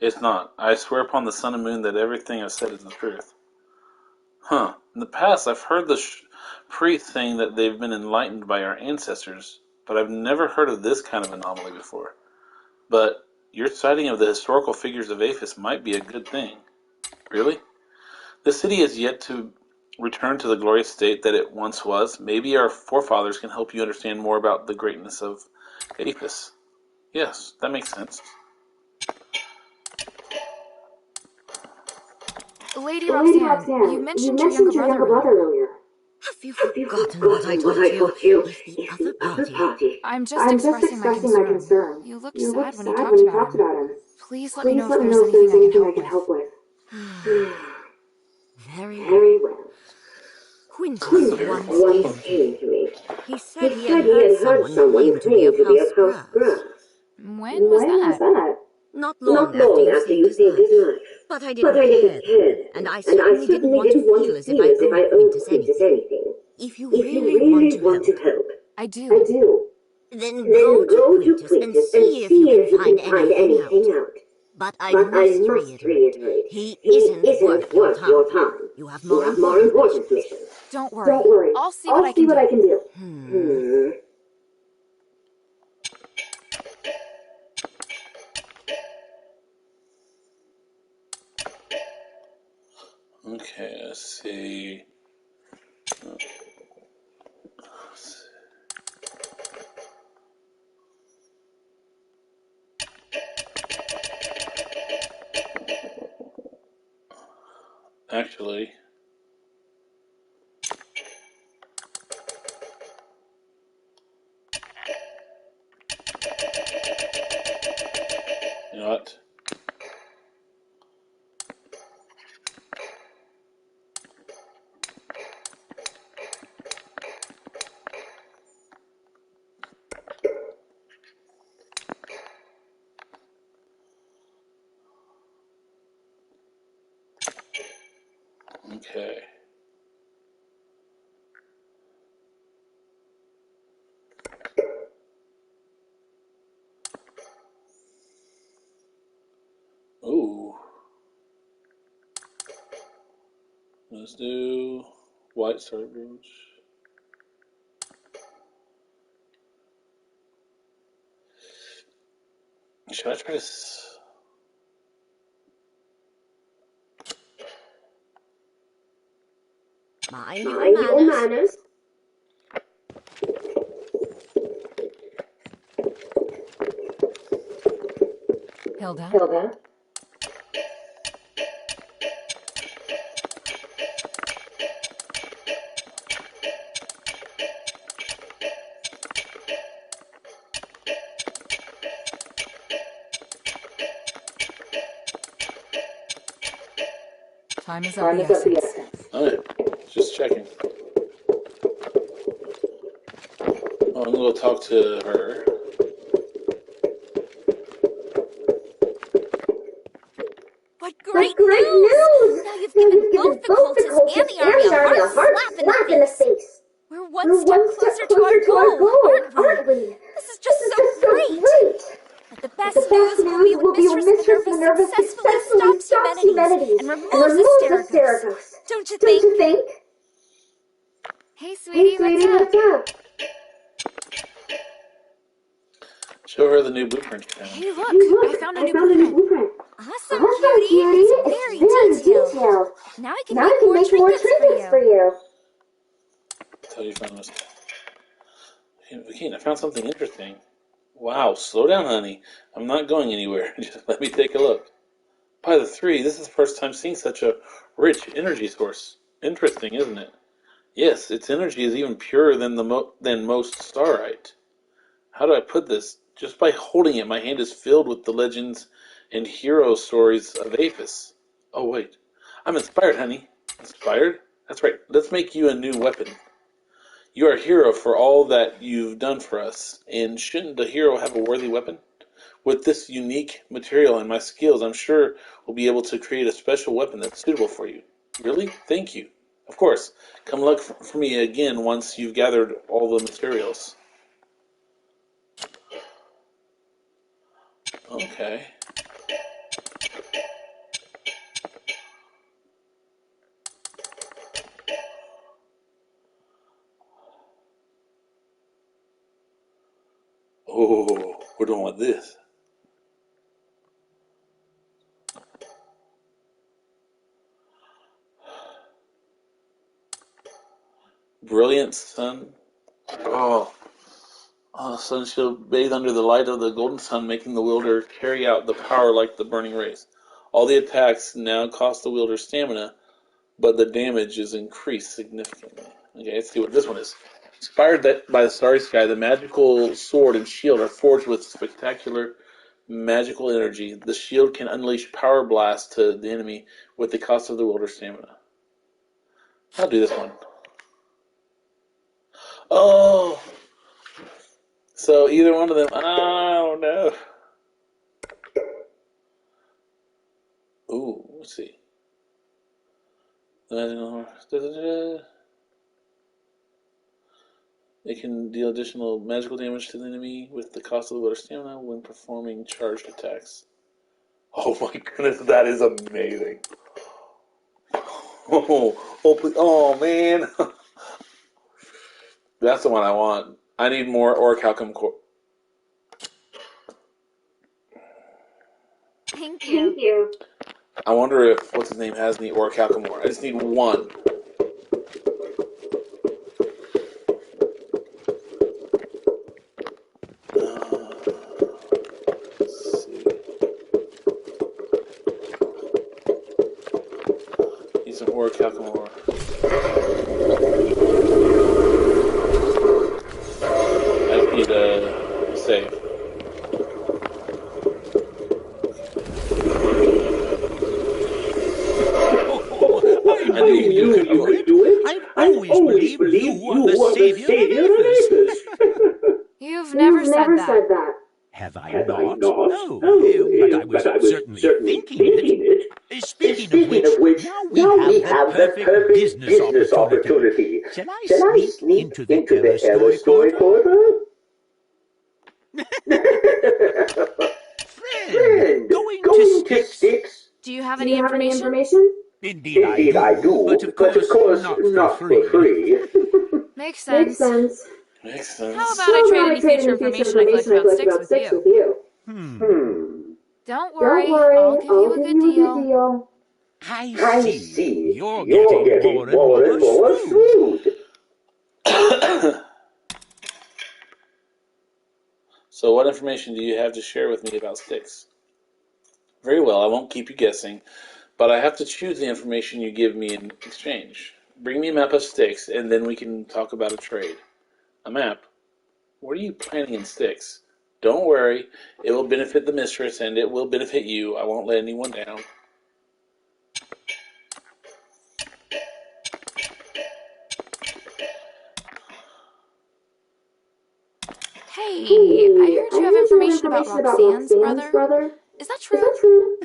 It's not. I swear upon the sun and moon that everything I've said is the truth. Huh. In the past, I've heard the priests saying that they've been enlightened by our ancestors, but I've never heard of this kind of anomaly before. But your citing of the historical figures of Aphis might be a good thing. Really? The city has yet to return to the glorious state that it once was. Maybe our forefathers can help you understand more about the greatness of Aphis. Yes, that makes sense. Lady Roxanne, you mentioned your younger brother earlier. Have you forgotten what I told you? He's the other party. I'm just expressing my concern. You looked sad when you talked about him. Please let me know if there's anything I can help with. Very well. Quintus once came to me. He said he had heard someone claim to be of House Grass. When was that? Not long after you saved his life. But I didn't care, and I certainly didn't want to feel as if I owed Quintus anything. If you really want to help, I do. Then go to Quintus and see if you can find anything out. But I must reiterate, he isn't worth your time. You have more important missions. Don't worry. I'll see what I can do. Okay, let's see. Actually. You know what? Okay. Ooh. Let's do white sword brooch. Should I try this? Mind your manners. Hilda? Time is of the essence. Alright, just checking. Oh, I'm gonna go talk to her. What great news! Now you've given both the cultists and the army a hard slap in the face. We're one step closer to our goal, aren't we? This is just so great! But the best news will be when Mistress Minerva successfully stops Humanities and removes Asterigos. Don't you think? Hey, sweetie, what's up? Show her the new blueprint you found. Hey, look, I found a new blueprint. Awesome, cutie! It's very detailed. Now I can make more trinkets for you. Tell you found this. Keen, I found something interesting. Wow, slow down, honey. I'm not going anywhere. Just let me take a look. By the three, this is the first time seeing such a rich energy source. Interesting, isn't it? Yes, its energy is even purer than than most starite. How do I put this? Just by holding it, my hand is filled with the legends and hero stories of Apis. Oh, wait. I'm inspired, honey. Inspired? That's right. Let's make you a new weapon. You are a hero for all that you've done for us, and shouldn't a hero have a worthy weapon? With this unique material and my skills, I'm sure we'll be able to create a special weapon that's suitable for you. Really? Thank you. Of course, come look for me again once you've gathered all the materials. Okay. Oh, we're doing with this. Brilliant sun. Oh, sun shall bathe under the light of the golden sun, making the wielder carry out the power like the burning rays. All the attacks now cost the wielder stamina, but the damage is increased significantly. Okay, let's see what this one is. Inspired by the starry sky, the magical sword and shield are forged with spectacular magical energy. The shield can unleash power blasts to the enemy with the cost of the wielder stamina. I'll do this one. Oh! So either one of them. Oh, no. Ooh, let's see. It can deal additional magical damage to the enemy with the cost of the water stamina when performing charged attacks. Oh my goodness, that is amazing. Oh man. That's the one I want. I need more orichalcum core. Thank you. I wonder if what's his name has any orichalcum ore. I just need one. Let's see. Need some or Calcamore. I just need a save. I knew you could do it. I've always believed you were the savior of Aethys. You've never said that. Have I not? No, but I was certainly thinking it. Speaking of which, now we have the perfect business opportunity. Shall I sneak into the error story corridor? Friend, going to Styx. Do you have any information? Indeed I do, but of course not for free. Makes sense. Makes sense. How about I trade any future information I collect about Styx with you? Don't worry, I'll give you a good deal. I see. You're getting more and more shrewd. So what information do you have to share with me about Styx? Very well, I won't keep you guessing, but I have to choose the information you give me in exchange. Bring me a map of Styx, and then we can talk about a trade. A map? What are you planning in Styx? Don't worry, it will benefit the mistress, and it will benefit you. I won't let anyone down. Hey, I heard you have information about Roxanne's brother. Is that true?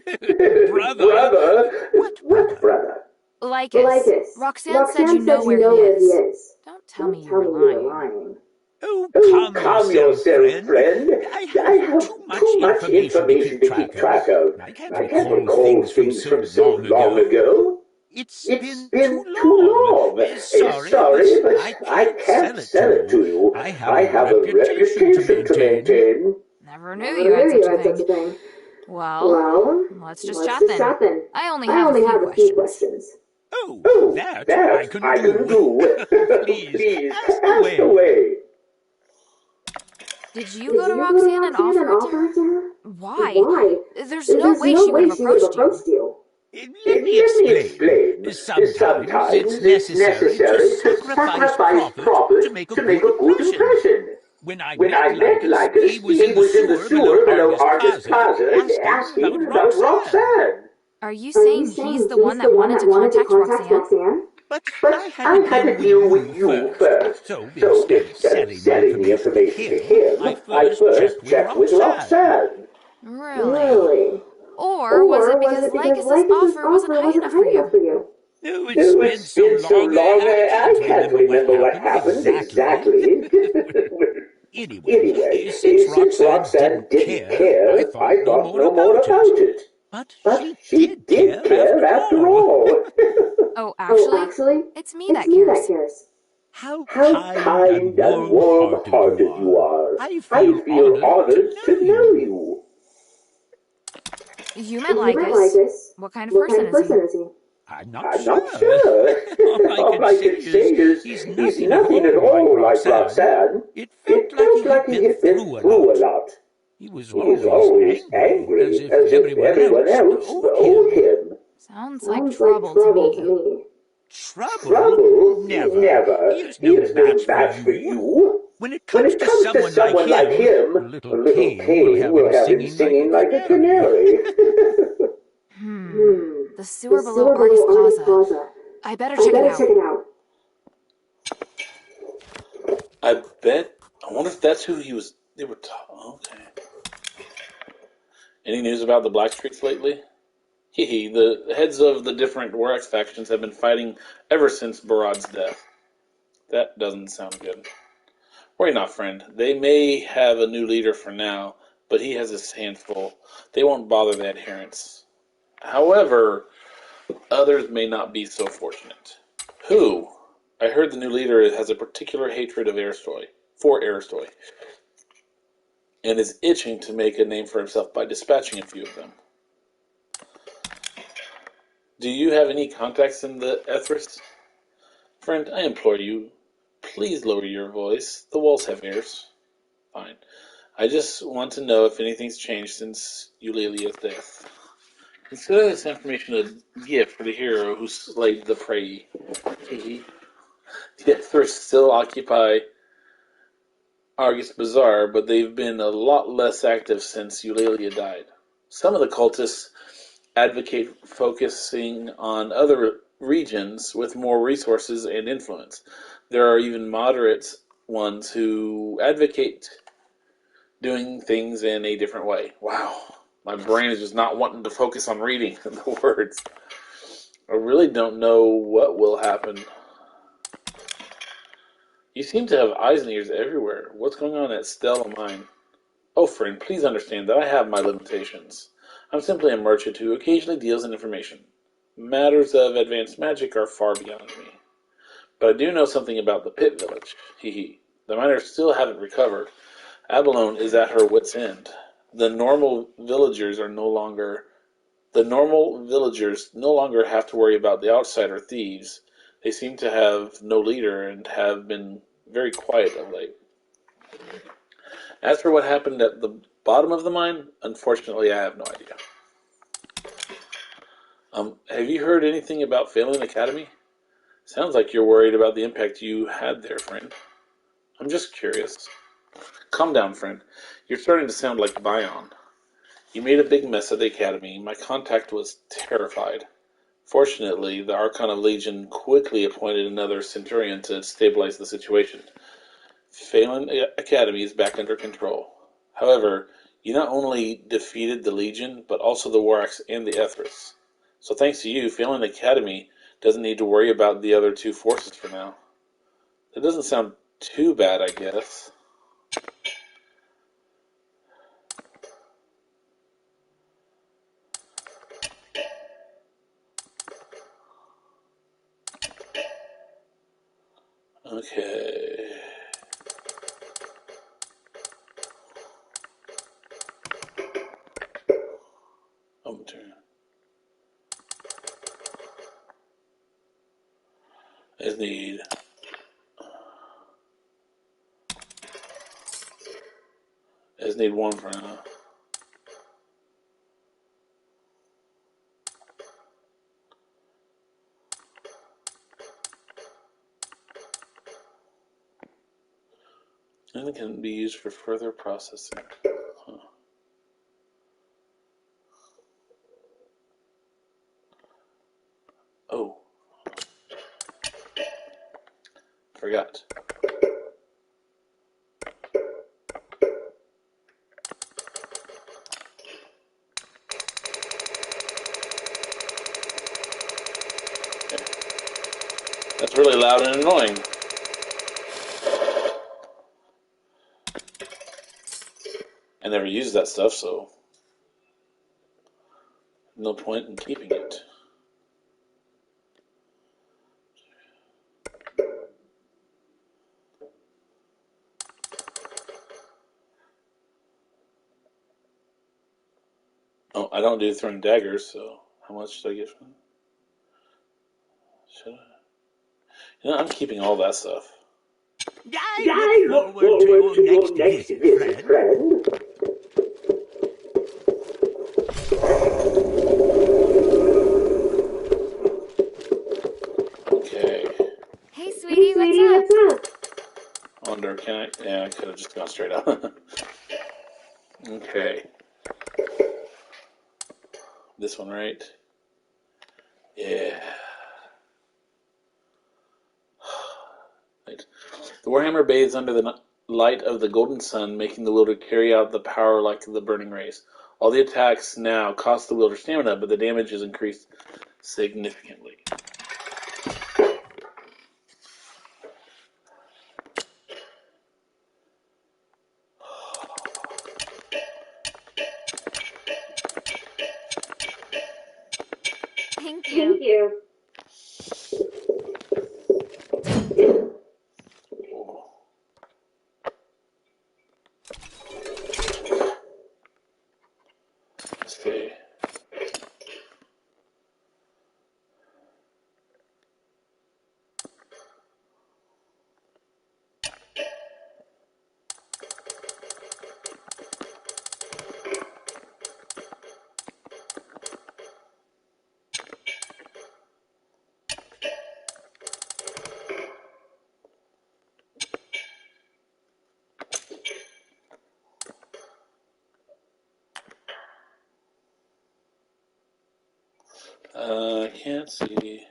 Brother? What brother? Lycus. Roxanne said you know where he is. Don't tell me you were lying. Oh, calm yourself, friend. I have too much information to keep track of. I can't recall things from so long ago. It's been too long. Sorry, but I can't sell it to you. I have a reputation to maintain. Never knew you had such a thing. Well, let's just chat then. I only have a few questions. Oh, that I can do. Please, ask away. Did you go to Roxanne and offer it to her? Why? There's no way she would have approached you. Let me explain. Sometimes it's necessary to sacrifice profit to make a good impression. When I met Lycus, he was in the sewer below Argus Plaza asking about Roxanne. Are you saying he's the one that wanted to contact Roxanne? But I had to deal with you first. So instead of selling the information to him, I first checked with Roxanne. Really? Or was it because Lycus's offer wasn't high enough for you? No, it's been so long, I can't remember what happened exactly. Anyway, since Roxanne didn't care, I thought no more about it. But she did care after all. Oh, actually, it's me that cares. How kind and warm-hearted you are. I feel honored to know you. You met Lycus. What kind of person is he? I'm not sure. All I can say is he's nothing at all like Roxanne. It felt like he had been through a lot. He was always angry, as if everyone else owed him. Sounds like trouble to me. Trouble? Never. He is no match for you. When it comes to someone like him, a little Cain will have him singing like a canary. The sewer below Argus Plaza. I better check it out. I wonder if that's who they were talking. Okay. Any news about the Black Streaks lately? Hehe, the heads of the different Warx factions have been fighting ever since Barad's death. That doesn't sound good. Worry not, friend. They may have a new leader for now, but he has his hands full. They won't bother the adherents. However, others may not be so fortunate. Who? I heard the new leader has a particular hatred of Aristoy, and is itching to make a name for himself by dispatching a few of them. Do you have any contacts in the Ethris? Friend, I implore you, please lower your voice. The walls have ears. Fine. I just want to know if anything's changed since Eulalia's death. Consider this information a gift for the hero who slayed the prey. The Ethers still occupy Argus Bazaar, but they've been a lot less active since Eulalia died. Some of the cultists advocate focusing on other regions with more resources and influence. There are even moderate ones who advocate doing things in a different way. Wow, my brain is just not wanting to focus on reading the words. I really don't know what will happen. You seem to have eyes and ears everywhere. What's going on at Stella Mine? Oh, friend, please understand that I have my limitations. I'm simply a merchant who occasionally deals in information. Matters of advanced magic are far beyond me. But I do know something about the Pit Village. Hee hee. The miners still haven't recovered. Abalone is at her wit's end. The normal villagers no longer have to worry about the outsider thieves. They seem to have no leader and have been very quiet of late. As for what happened at the bottom of the mine, unfortunately I have no idea. Have you heard anything about Phelan Academy? Sounds like you're worried about the impact you had there, friend. I'm just curious. Calm down, friend. You're starting to sound like Bion. You made a big mess at the Academy. My contact was terrified. Fortunately, the Archon of Legion quickly appointed another Centurion to stabilize the situation. Phelan Academy is back under control. However, you not only defeated the Legion, but also the Waraks and the Ethers. So thanks to you, Phelan Academy doesn't need to worry about the other two forces for now. That doesn't sound too bad, I guess. Okay. Turn. I just need one for now. And it can be used for further processing. Huh. Oh. Forgot. Okay. That's really loud and annoying. I never used that stuff, so no point in keeping it. Oh, I don't do throwing daggers, so how much should I get from them? Should I? You know, I'm keeping all that stuff. I look forward to your next visit, friend. Okay. Hey, sweetie, what's up? I wonder, can I? Yeah, I could have just gone straight up. Okay. This one, right? Yeah. Right. The Warhammer bathes under the light of the golden sun, making the wielder carry out the power like the burning rays. All the attacks now cost the wielder stamina, but the damage is increased significantly. Thank Thank you. you. Let's see. I can't see.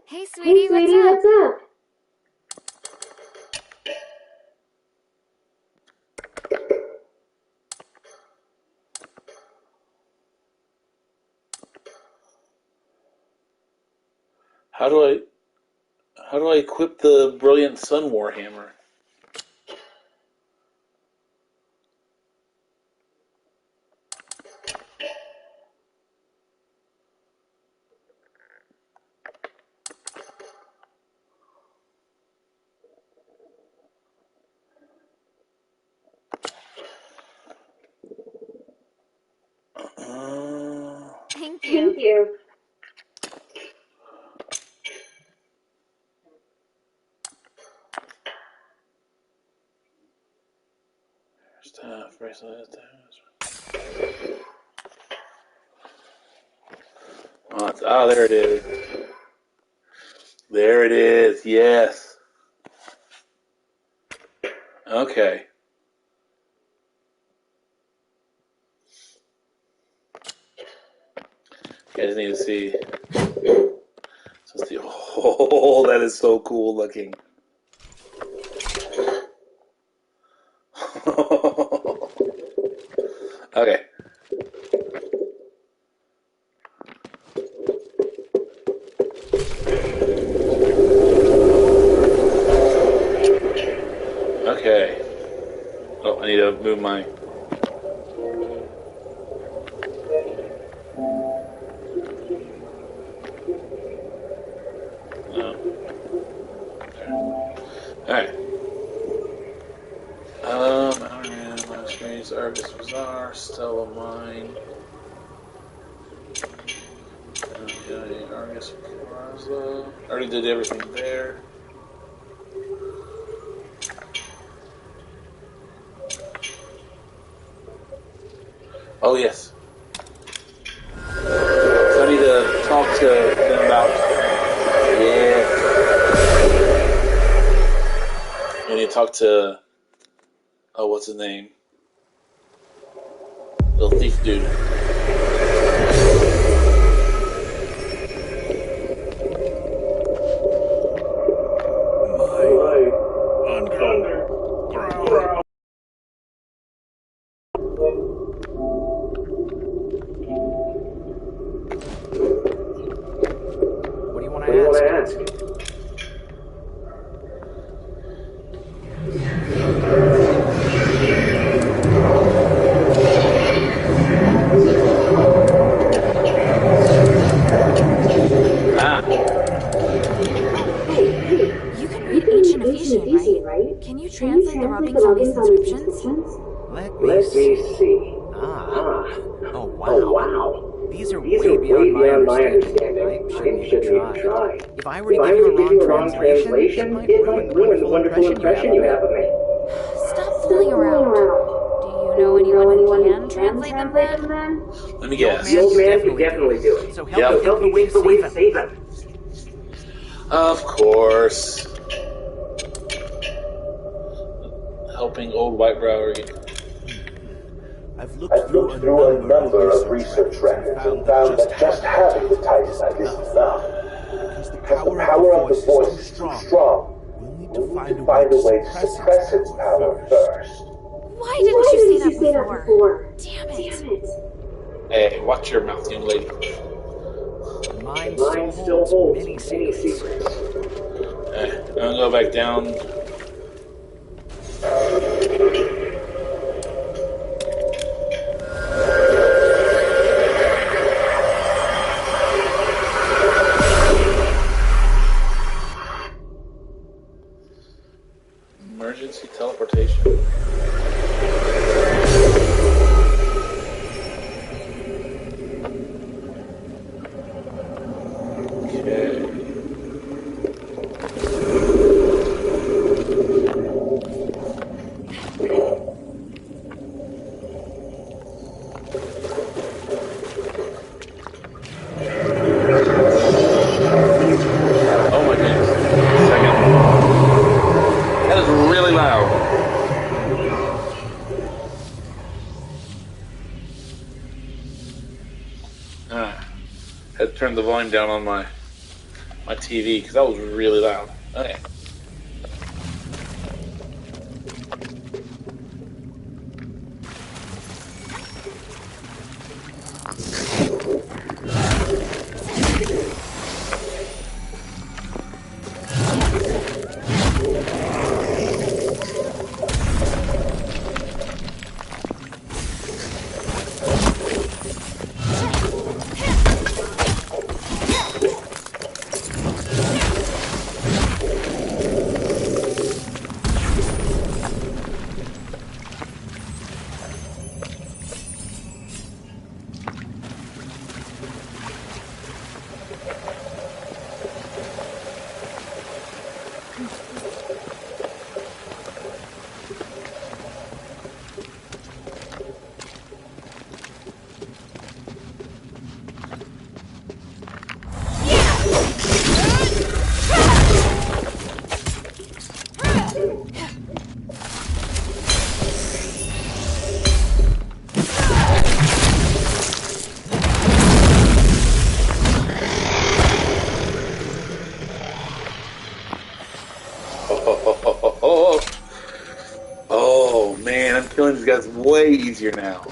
Hey, sweetie, what's up? How do I equip the Brilliant Sun Warhammer? Thank you. Thank you. Staff, bracelet, there it is. There it is, yes. Okay. I just need to see. Oh, that is so cool looking. Okay. Okay. Oh, I need to move my... No. Alright. Last race, Argus Bazaar, Stella Mine. Okay, Argus Plaza. Already did everything there. Oh, yes. So I need to talk to them about... Yeah. I need to talk to... Oh, what's his name? Little thief dude. Underground. What do you want to ask? You can read ancient Ephesian, right? Can you translate the rubbings on these inscriptions? Let me see. Oh, wow. These are way beyond my understanding. I shouldn't even try. If I were to give you a wrong translation, it might ruin the wonderful impression you have of me. Stop fooling around. Do you know anyone who can translate them then? Let me guess. The old man can definitely do it. So help me wait for way to save him. Of course. Helping old Whitebrow again. I've looked through a number of research records and found that just having the Titan Knight isn't enough. Because the power of the voice is too strong. We'll need to find a way to suppress its power first. Why didn't you say that before? Damn it. Hey, watch your mouth, young lady. Mine still holds many secrets. I'm gonna go back down. Emergency teleportation. Okay. volume down on my TV because that was really loud. Okay. Oh man, I'm killing these guys way easier now.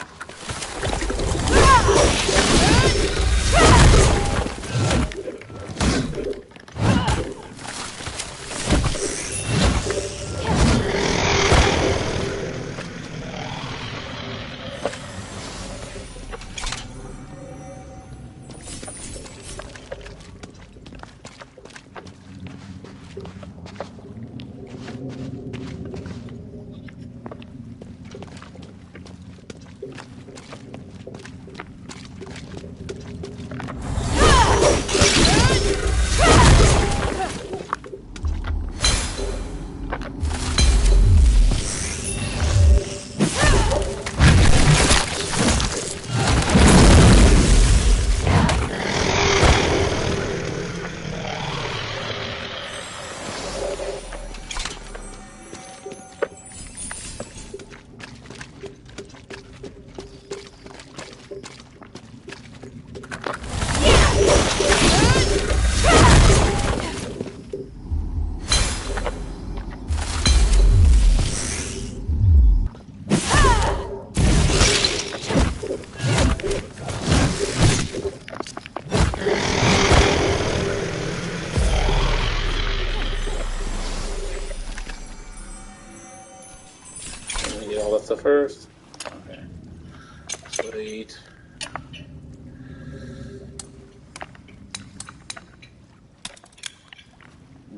That's the first. Okay. Sweet.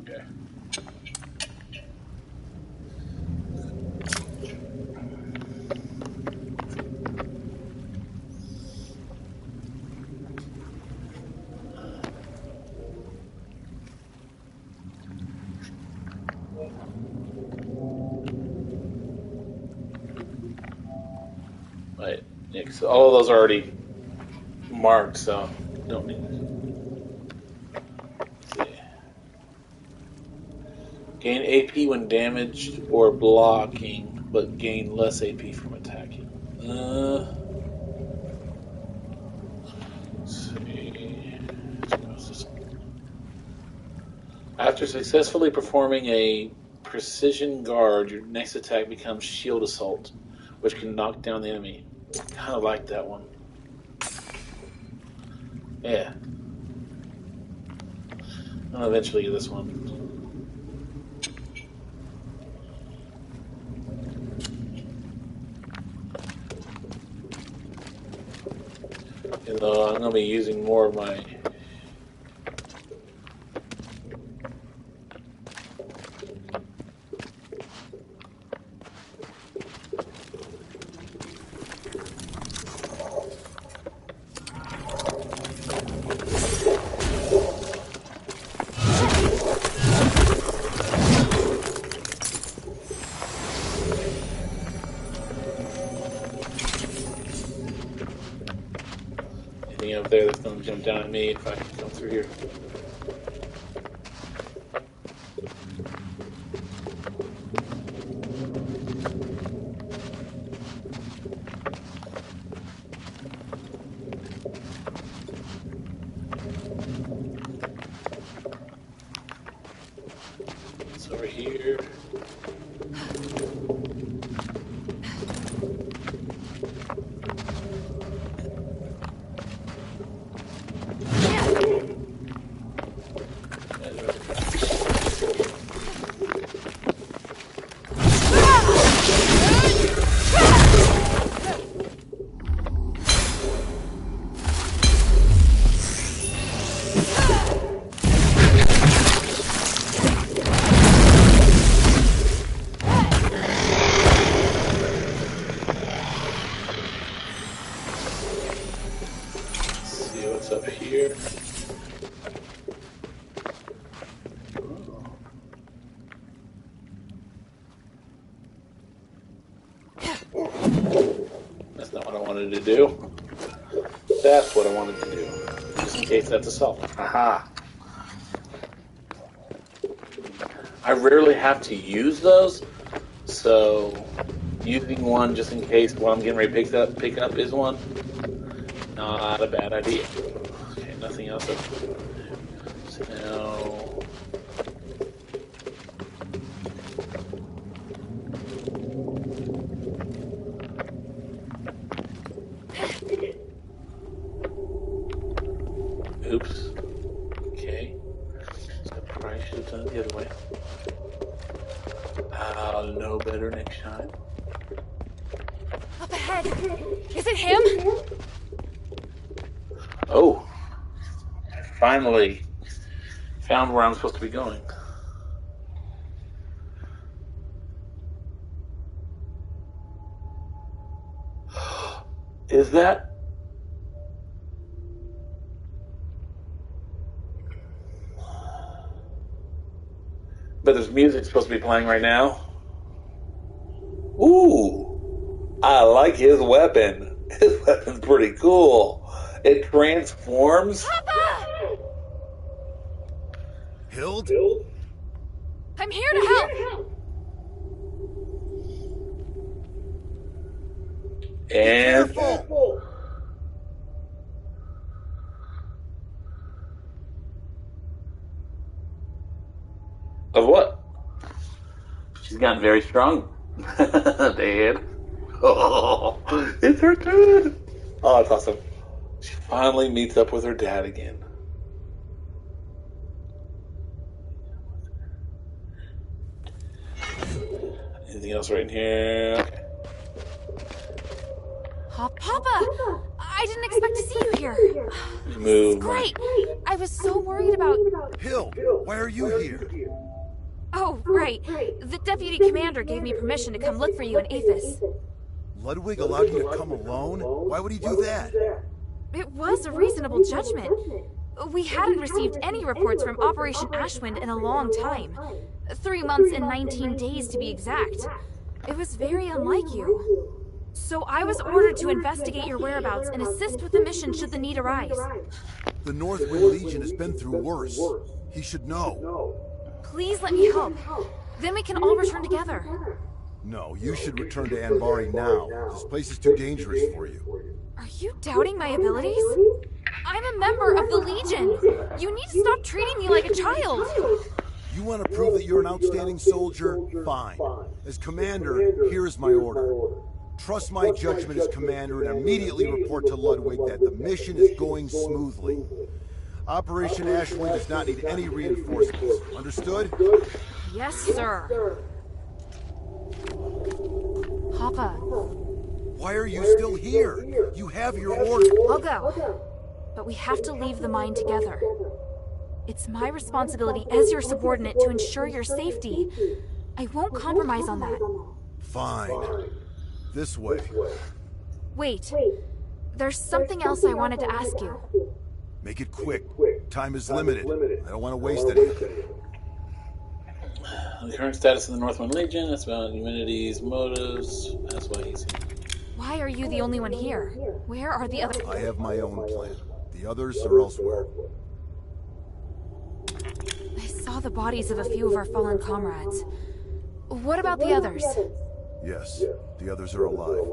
Okay. Right. Yeah, 'cause all of those are already marked, so don't need. Let's see. Gain AP when damaged or blocking, but gain less AP from attacking. Let's see. After successfully performing a precision guard, your next attack becomes shield assault, which can knock down the enemy. Kind of like that one. Yeah. I'll eventually get this one. I'm going to be using more of my... anything up there that's going to jump down at me if I can come through here. here. That's not what I wanted to do. That's what I wanted to do. Just in case that's assault. Aha. I rarely have to use those, so using one just in case what I'm getting ready to pick up is one. Not a bad idea. Okay, nothing else. So now... Oops. Okay. So I probably should have done it the other way. I'll know better next time. Up ahead! Is it him? Oh! Finally found where I'm supposed to be going. Is that... But there's music supposed to be playing right now. Ooh! I like his weapon. His weapon's pretty cool. It transforms. Papa! Hild? I'm here to help! And... Careful! Of what? She's gotten very strong. Dad. Oh, it's her turn. Oh, that's awesome. She finally meets up with her dad again. Anything else right in here? Okay. Oh, Papa! I didn't expect to see you here. Move. Great! I was so worried about... Hild, why are you here? Oh, right. The deputy commander gave me permission to come look for you in Athos. Ludwig allowed you to come alone? Why would he do that? It was a reasonable judgment. We hadn't received any reports from Operation Ashwind in a long time. 3 months and 19 days to be exact. It was very unlike you. So I was ordered to investigate your whereabouts and assist with the mission should the need arise. The Northwind Legion has been through worse. He should know. Please let me help. Then we can all return together. No, you should return to Anbari now. This place is too dangerous for you. Are you doubting my abilities? I'm a member of the Legion. You need to stop treating me like a child. You want to prove that you're an outstanding soldier? Fine. As commander, here is my order. Trust my judgment as commander and immediately report to Ludwig that the mission is going smoothly. Operation Ashwind does not need any reinforcements. Understood? Yes, sir. Papa. Why are you still here? You have your order. I'll go. But we have to leave the mine together. It's my responsibility as your subordinate to ensure your safety. I won't compromise on that. Fine. This way. Wait. There's something else I wanted to ask you. Make it quick. Time is limited. I don't want to waste any. The current status of the Northwind Legion, that's about humanity's motives. That's why he's here. Why are you the only one here? Where are the others? I have my own plan. The others are elsewhere. I saw the bodies of a few of our fallen comrades. What about the others? Yes, the others are alive.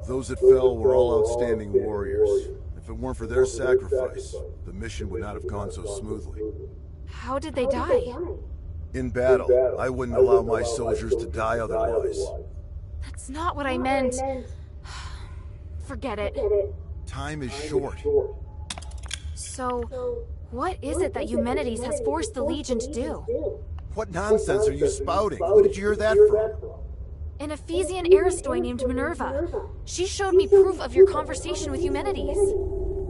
Those that fell were all outstanding warriors. If it weren't for their sacrifice, the mission would not have gone so smoothly. How did they die? In battle, I wouldn't allow my soldiers to die otherwise. That's not what I meant. Forget it. Time is short. So, what is it that Eumenides has forced the Legion to do? What nonsense are you spouting? Who did you hear that from? An Ephesian Aristoi named Minerva. She showed me proof of your conversation with Eumenides.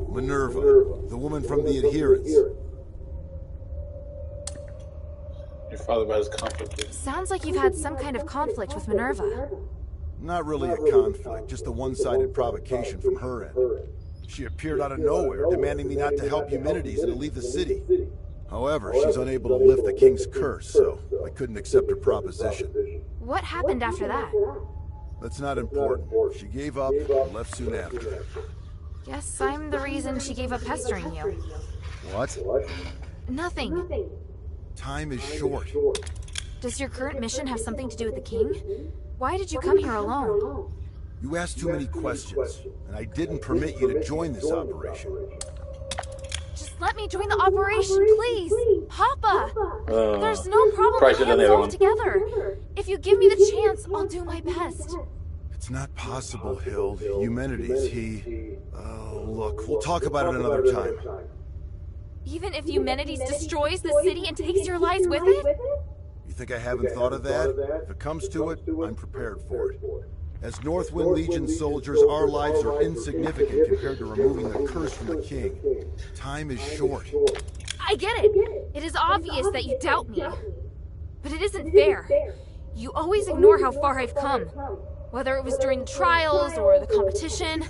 Minerva, the woman from the adherents. Your father has conflict. Sounds like you've had some kind of conflict with Minerva. Not really a conflict, just a one-sided provocation from her end. She appeared out of nowhere, demanding me not to help Eumenides and to leave the city. However, she's unable to lift the king's curse, so I couldn't accept her proposition. What happened after that? That's not important. She gave up and left soon after. Guess I'm the reason she gave up pestering you. What? Nothing. Time is short. Does your current mission have something to do with the king? Why did you come here alone? You asked too many questions, and I didn't permit you to join this operation. Just let me join the operation, please! Papa! There's no problem with getting all together. If you give me the chance, I'll do my best. It's not possible, Hild. Eumenides, he... Oh, look, we'll talk about it another time. Even if Eumenides destroys the city and takes your lives with it? You think I haven't thought of that? If it comes to it, I'm prepared for it. As Northwind Legion soldiers, our lives are insignificant compared to removing the curse from the king. Time is short. I get it. It is obvious that you doubt me. But it isn't fair. You always ignore how far I've come. Whether it was during the trials or the competition,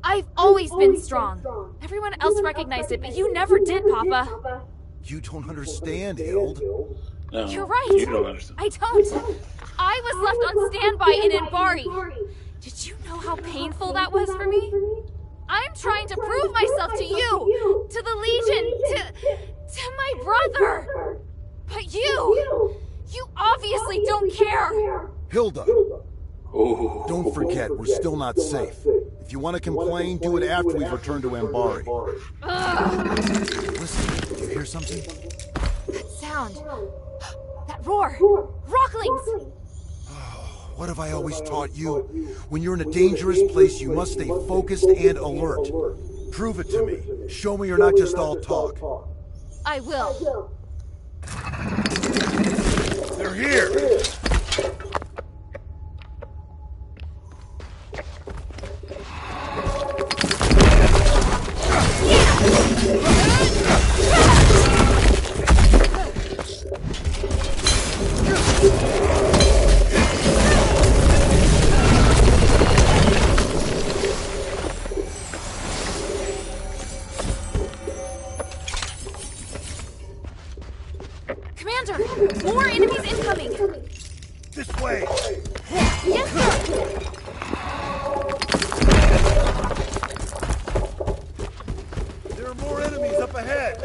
I've always been strong. Everyone else recognized it, but you never did, Papa. You don't understand, Hild. No, you're right. You don't understand. I don't. I was left on standby in Anbari. Did you know how painful that was for me? I'm trying to prove myself to you, to the Legion, to my brother. But you obviously don't care. Hilda. Don't forget, we're still not safe. If you want to complain, do it after we've returned to Anbari. Listen, do you hear something? That sound. That roar. Rocklings. What have I always taught you? When you're in a dangerous place, you must stay focused and alert. Prove it to me. Show me you're not just all talk. I will. They're here! Commander! More enemies incoming! This way! Yes, sir! There are more enemies up ahead!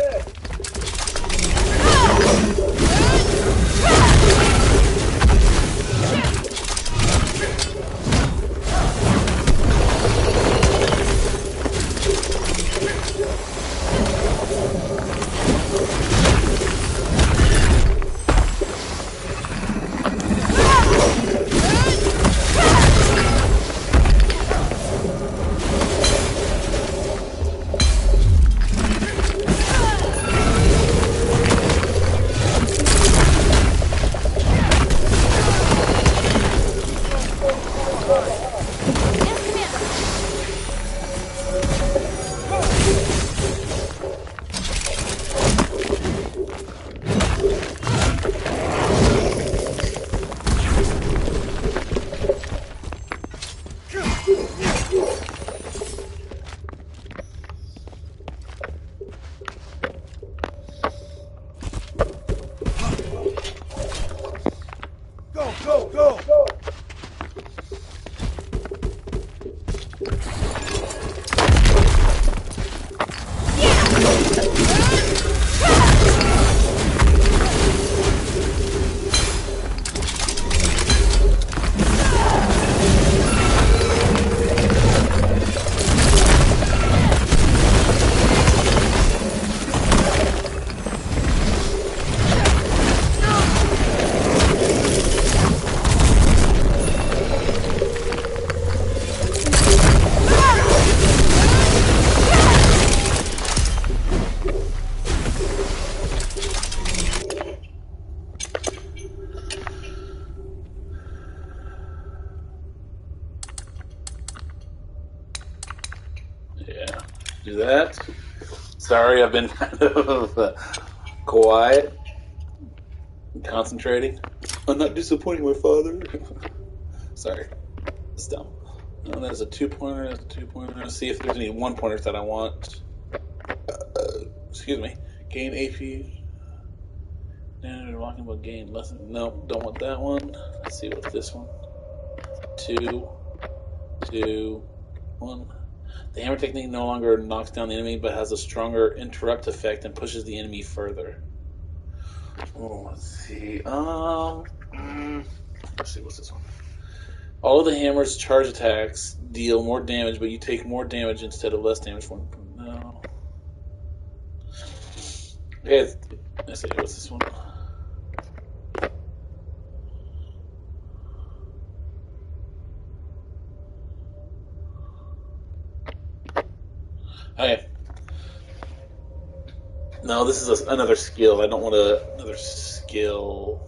that. Sorry, I've been kind of quiet and concentrating. I'm not disappointing my father. Sorry. It's dumb. No, that's a 2-pointer. That's a 2-pointer. Let's see if there's any 1-pointers that I want. Excuse me. Gain AP. We're talking about gain lesson. No, don't want that one. Let's see what's this one. 2, 2, 1. The hammer technique no longer knocks down the enemy, but has a stronger interrupt effect and pushes the enemy further. Oh, let's see. Let's see, what's this one? All of the hammer's charge attacks deal more damage, but you take more damage instead of less damage. No. Okay, let's see, what's this one? Okay. No, this is another skill. I don't want another skill.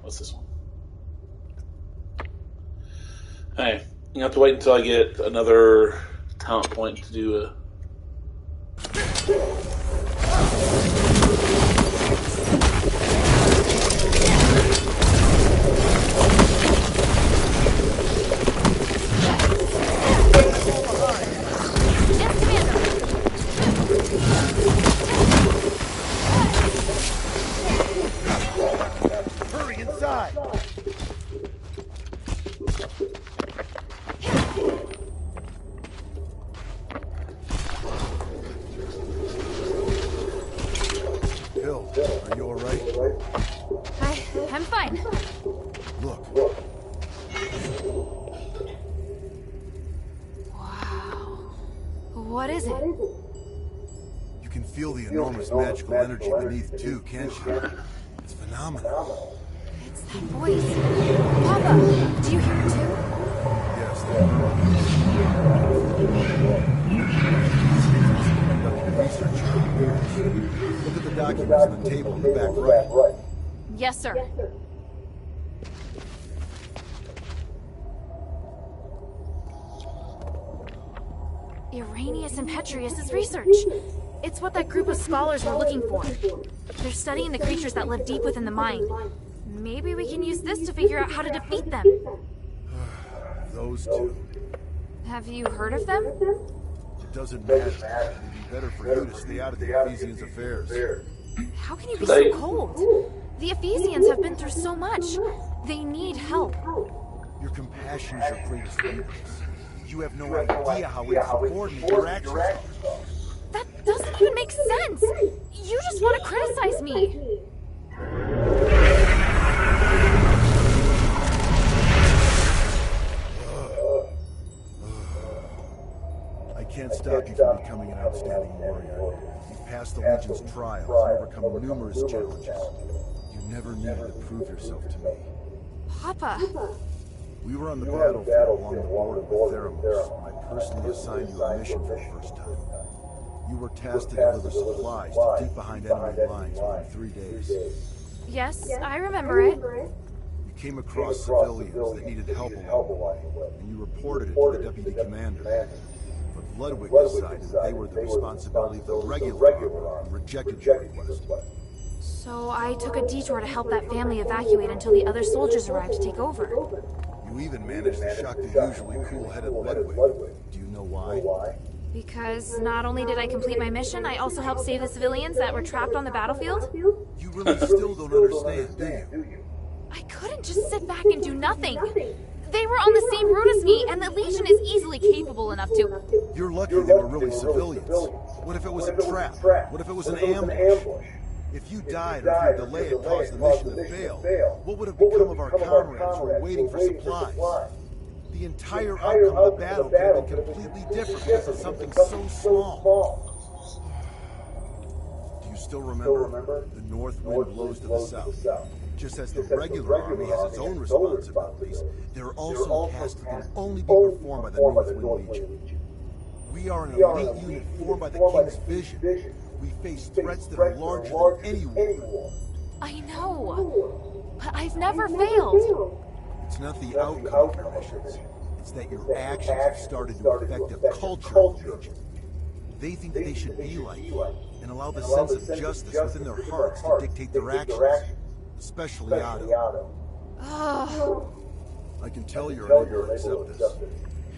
What's this one? Okay. You have to wait until I get another talent point to do a... I'm fine. Look. Wow. What is it? You can feel the enormous magical energy beneath, too, can't you? It's phenomenal. It's that voice. Papa, do you hear it, too? Yes, Look at the documents on the table in the back right. Yes, sir. Irenaeus and Petrius' research. It's what that group of scholars were looking for. They're studying the creatures that live deep within the mind. Maybe we can use this to figure out how to defeat them. Those two. Have you heard of them? It doesn't matter. It'd be better for you to stay out of the Ephesians' affairs. How can you be so cold? The Ephesians have been through so much. They need help. Your compassion is your greatest weakness. You have no idea how insubordinate your actions are. That doesn't even make sense. You just want to criticize me. I can't stop you from becoming an outstanding warrior. You've passed the Legion's trials and overcome numerous challenges. You never needed to prove yourself to me. Papa. We were on the battlefield along the border with Asterigos when I personally assigned you a mission for the first time. You were tasked to deliver supplies to deep behind enemy lines within 3 days. Yes, I remember it. You came across civilians that needed help along the way, and you reported it to the deputy commander. But Ludwig decided that they were the responsibility of the regular army and rejected your request. So I took a detour to help that family evacuate until the other soldiers arrived to take over. You even managed to shock the usually cool-headed Ludwig. Do you know why? Because not only did I complete my mission, I also helped save the civilians that were trapped on the battlefield. You really still don't understand, do you? I couldn't just sit back and do nothing. They were on the same route as me, and the Legion is easily capable enough to... You're lucky they were really civilians. What if it was a trap? What if it was an ambush? If you died or if your delay had caused the mission to fail, what would have become of our comrades who were waiting for supplies? The entire outcome of the battle could have been completely different because of something so small. Do you still remember? The north wind blows to the south. Just as the regular army has its own responsibilities, there are also tasks that can only be performed by the North Wind Legion. We are an elite unit formed by the King's vision. We face threats that are larger than any war. I know, but I've never failed. It's not the outcome of your missions. It's that your actions have started to affect the culture of the Legion. They think that they should be like you and allow the sense of justice within their hearts to dictate their actions, especially Otto. I can tell you're unable to accept this.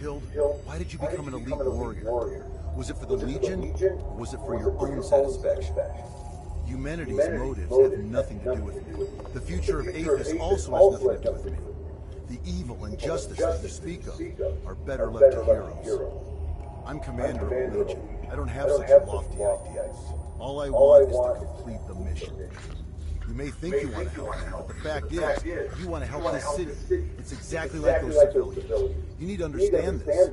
Hild, why did you become an elite warrior? Was it for the Legion, or was it for your own satisfaction? Humanity's motives have nothing to do with me. The future of Aethys also has nothing to do with me. The evil and justice that you speak of are better left to heroes. I'm commander of the Legion. I don't have such lofty ideas. All I want is to complete the mission. You may think you want to help me, but the fact is, you want to help this city. It's exactly like those civilians. You need to understand this.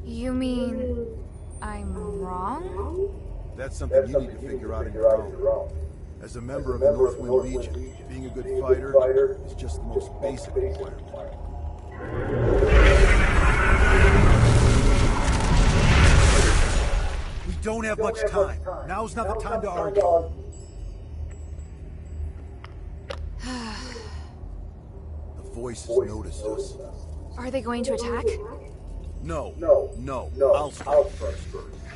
You mean I'm wrong? That's something you need to figure out on your own. As a member of the Northwind Legion, being a good fighter is just the most basic requirement. We don't have much time. Now's not the time to argue. The voices noticed us. Are they going to attack? No. I'll strike first.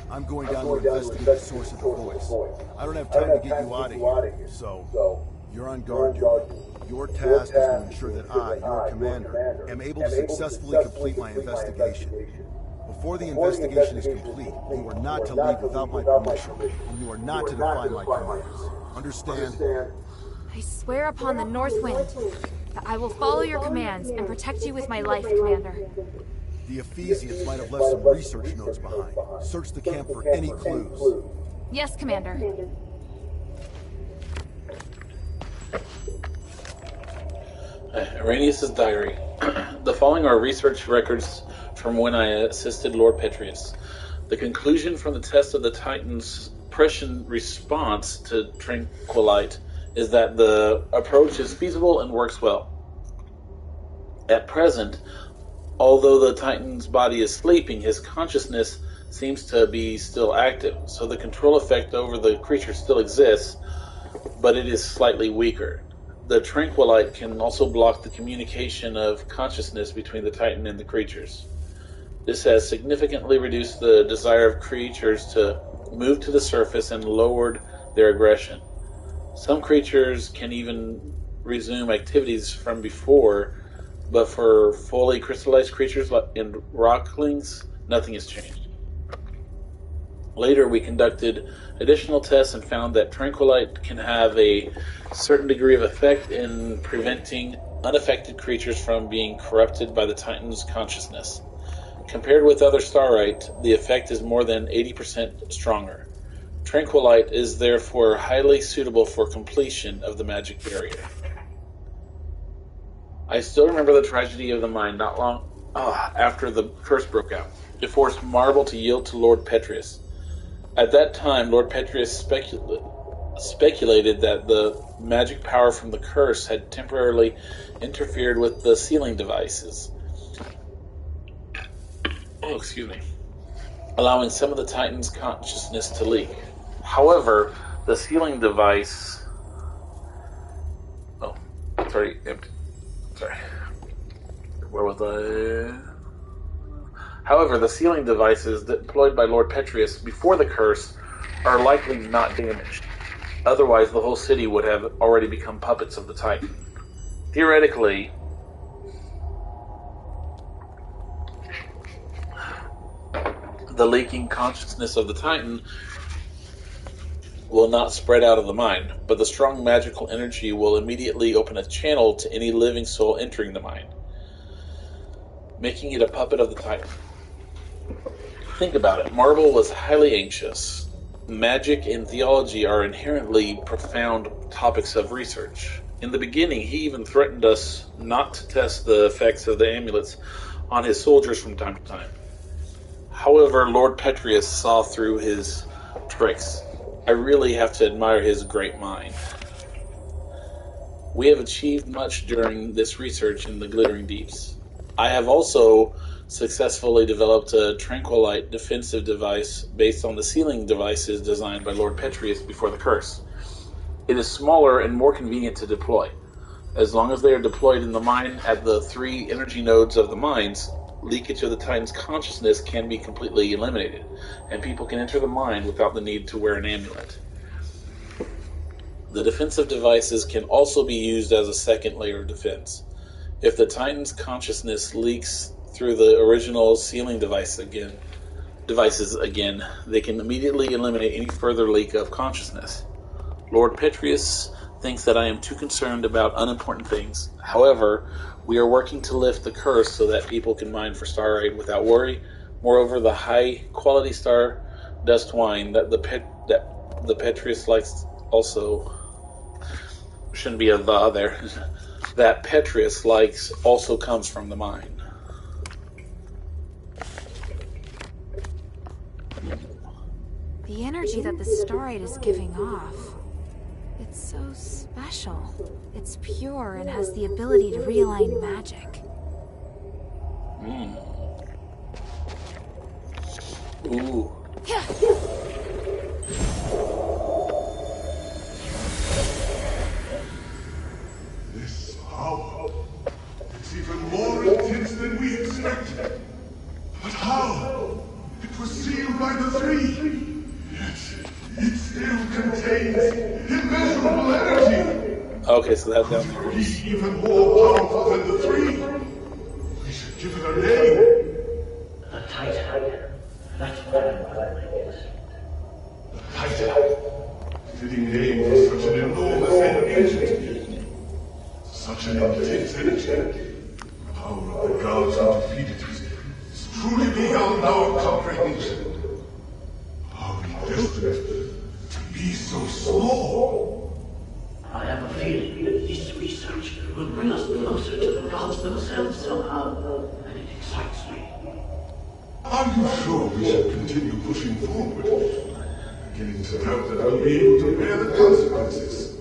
I'm going down to investigate the source of the voice. I don't have time to get you out of here, so you're on guard duty. Your task is to ensure that I, your commander, am able to successfully complete my investigation. Before the investigation is complete, you are not to leave without my permission, and you are not to defy my commands. Understand? I swear upon the Northwind that I will follow your commands and protect you with my life, Commander. The Ephesians might have left some research notes behind. Search the camp for any clues. Yes, Commander. Arrhenius' diary. The following are research records from when I assisted Lord Petrius. The conclusion from the test of the Titan's pression response to Tranquilite is that the approach is feasible and works well. At present, although the Titan's body is sleeping, his consciousness seems to be still active, so the control effect over the creature still exists, but it is slightly weaker. The Tranquilite can also block the communication of consciousness between the Titan and the creatures. This has significantly reduced the desire of creatures to move to the surface and lowered their aggression. Some creatures can even resume activities from before, but for fully crystallized creatures and rocklings, nothing has changed. Later, we conducted additional tests and found that Tranquilite can have a certain degree of effect in preventing unaffected creatures from being corrupted by the Titan's consciousness. Compared with other Starite, the effect is more than 80% stronger. Tranquilite is therefore highly suitable for completion of the magic barrier. I still remember the tragedy of the mine not long after the curse broke out. It forced Marble to yield to Lord Petrius. At that time, Lord Petrius speculated that the magic power from the curse had temporarily interfered with the sealing devices. Allowing some of the Titan's consciousness to leak. However, the sealing device... Where was I? However, the sealing devices deployed by Lord Petrius before the curse are likely not damaged. Otherwise, the whole city would have already become puppets of the Titan. Theoretically, the leaking consciousness of the Titan will not spread out of the mind, but the strong magical energy will immediately open a channel to any living soul entering the mind, making it a puppet of the Titan. Think about it. Marble was highly anxious. Magic and theology are inherently profound topics of research. In the beginning, he even threatened us not to test the effects of the amulets on his soldiers from time to time. However, Lord Petrius saw through his tricks. I really have to admire his great mind. We have achieved much during this research in the Glittering Deeps. I have also successfully developed a Tranquilite defensive device based on the sealing devices designed by Lord Petrius before the curse. It is smaller and more convenient to deploy. As long as they are deployed in the mine at the 3 energy nodes of the mines, leakage of the Titan's consciousness can be completely eliminated, and people can enter the mine without the need to wear an amulet. The defensive devices can also be used as a second layer of defense. If the Titan's consciousness leaks through the original sealing devices again, they can immediately eliminate any further leak of consciousness. Lord Petrius thinks that I am too concerned about unimportant things. However, we are working to lift the curse so that people can mine for Starlight without worry. Moreover, the high-quality Stardust wine that the Petrius likes also... shouldn't be a "the" there. That Petrius likes also comes from the mine. The energy that the Starlight is giving off. It's so special. It's pure and has the ability to realign magic. Ooh. This power, it's even more intense than we expected. But how? It was sealed by the three. Yet, it still contains immeasurable energy. Okay, so that down there is... Be even more powerful than the three. We should give it a name. The Titan. That's what I'm The Titan. Fitting name for such an enormous and ancient being. Such an intense energy. The power of the gods who defeated it is truly beyond our comprehension. Are we destined to be so small? I have a feeling that this research will bring us closer to the gods themselves somehow, and it excites me. Are you sure we should continue pushing forward? Beginning to doubt that we'll be able to bear the consequences.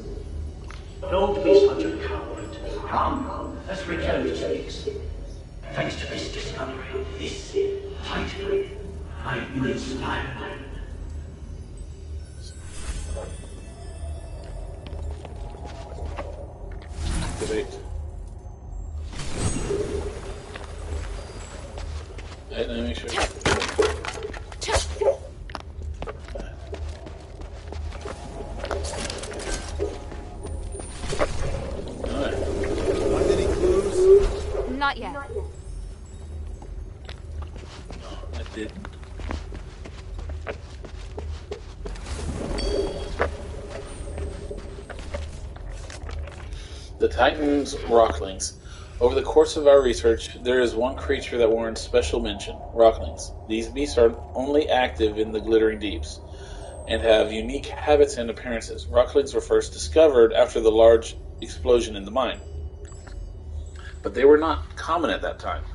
Don't be such a coward. Come, let's return to space. Thanks to this discovery, this Titan, I've been inspired. Activate. Let me make sure. Find any clues? Not yet. I didn't. The Titan's Rocklings. Over the course of our research, there is one creature that warrants special mention, Rocklings. These beasts are only active in the glittering deeps, and have unique habits and appearances. Rocklings were first discovered after the large explosion in the mine, but they were not common at that time,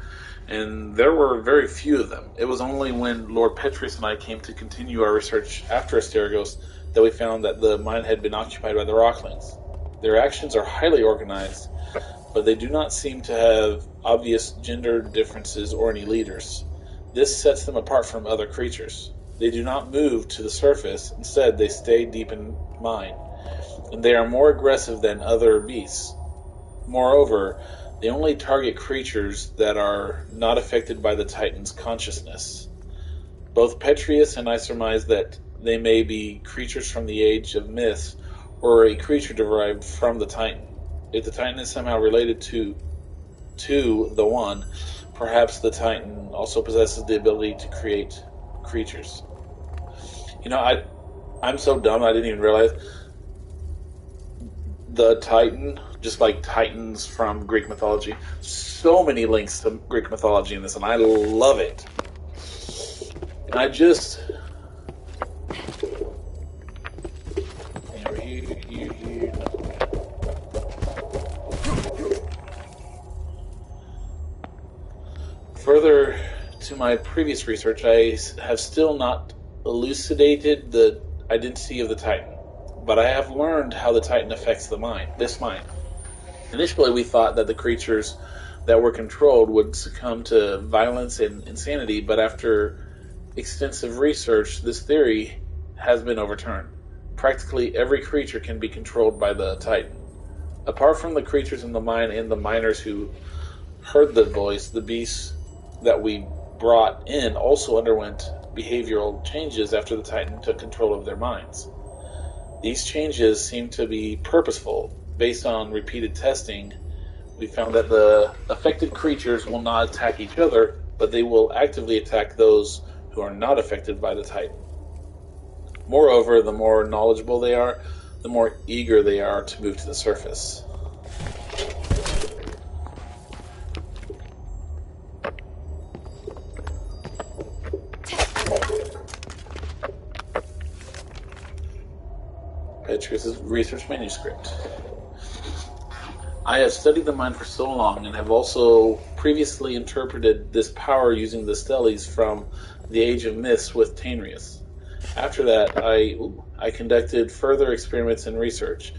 and there were very few of them. It was only when Lord Petrius and I came to continue our research after Asterigos that we found that the mine had been occupied by the Rocklings. Their actions are highly organized, but they do not seem to have obvious gender differences or any leaders. This sets them apart from other creatures. They do not move to the surface. Instead, they stay deep in mine, and they are more aggressive than other beasts. Moreover, they only target creatures that are not affected by the Titan's consciousness. Both Petrius and I surmise that they may be creatures from the age of myths, or a creature derived from the Titan. If the Titan is somehow related to the One, perhaps the Titan also possesses the ability to create creatures. You know, I'm so dumb I didn't even realize the Titan, just like Titans from Greek mythology, so many links to Greek mythology in this, and I love it. And I just... Further to my previous research, I have still not elucidated the identity of the Titan, but I have learned how the Titan affects this mine. Initially, we thought that the creatures that were controlled would succumb to violence and insanity, but after extensive research, this theory has been overturned. Practically every creature can be controlled by the Titan. Apart from the creatures in the mine and the miners who heard the voice, the beasts that we brought in also underwent behavioral changes after the Titan took control of their minds. These changes seem to be purposeful. Based on repeated testing, we found that the affected creatures will not attack each other, but they will actively attack those who are not affected by the Titan. Moreover, the more knowledgeable they are, the more eager they are to move to the surface. Petrus's research manuscript. I have studied the mind for so long and have also previously interpreted this power using the steles from the Age of Myths with Tainrius. After that, I conducted further experiments and research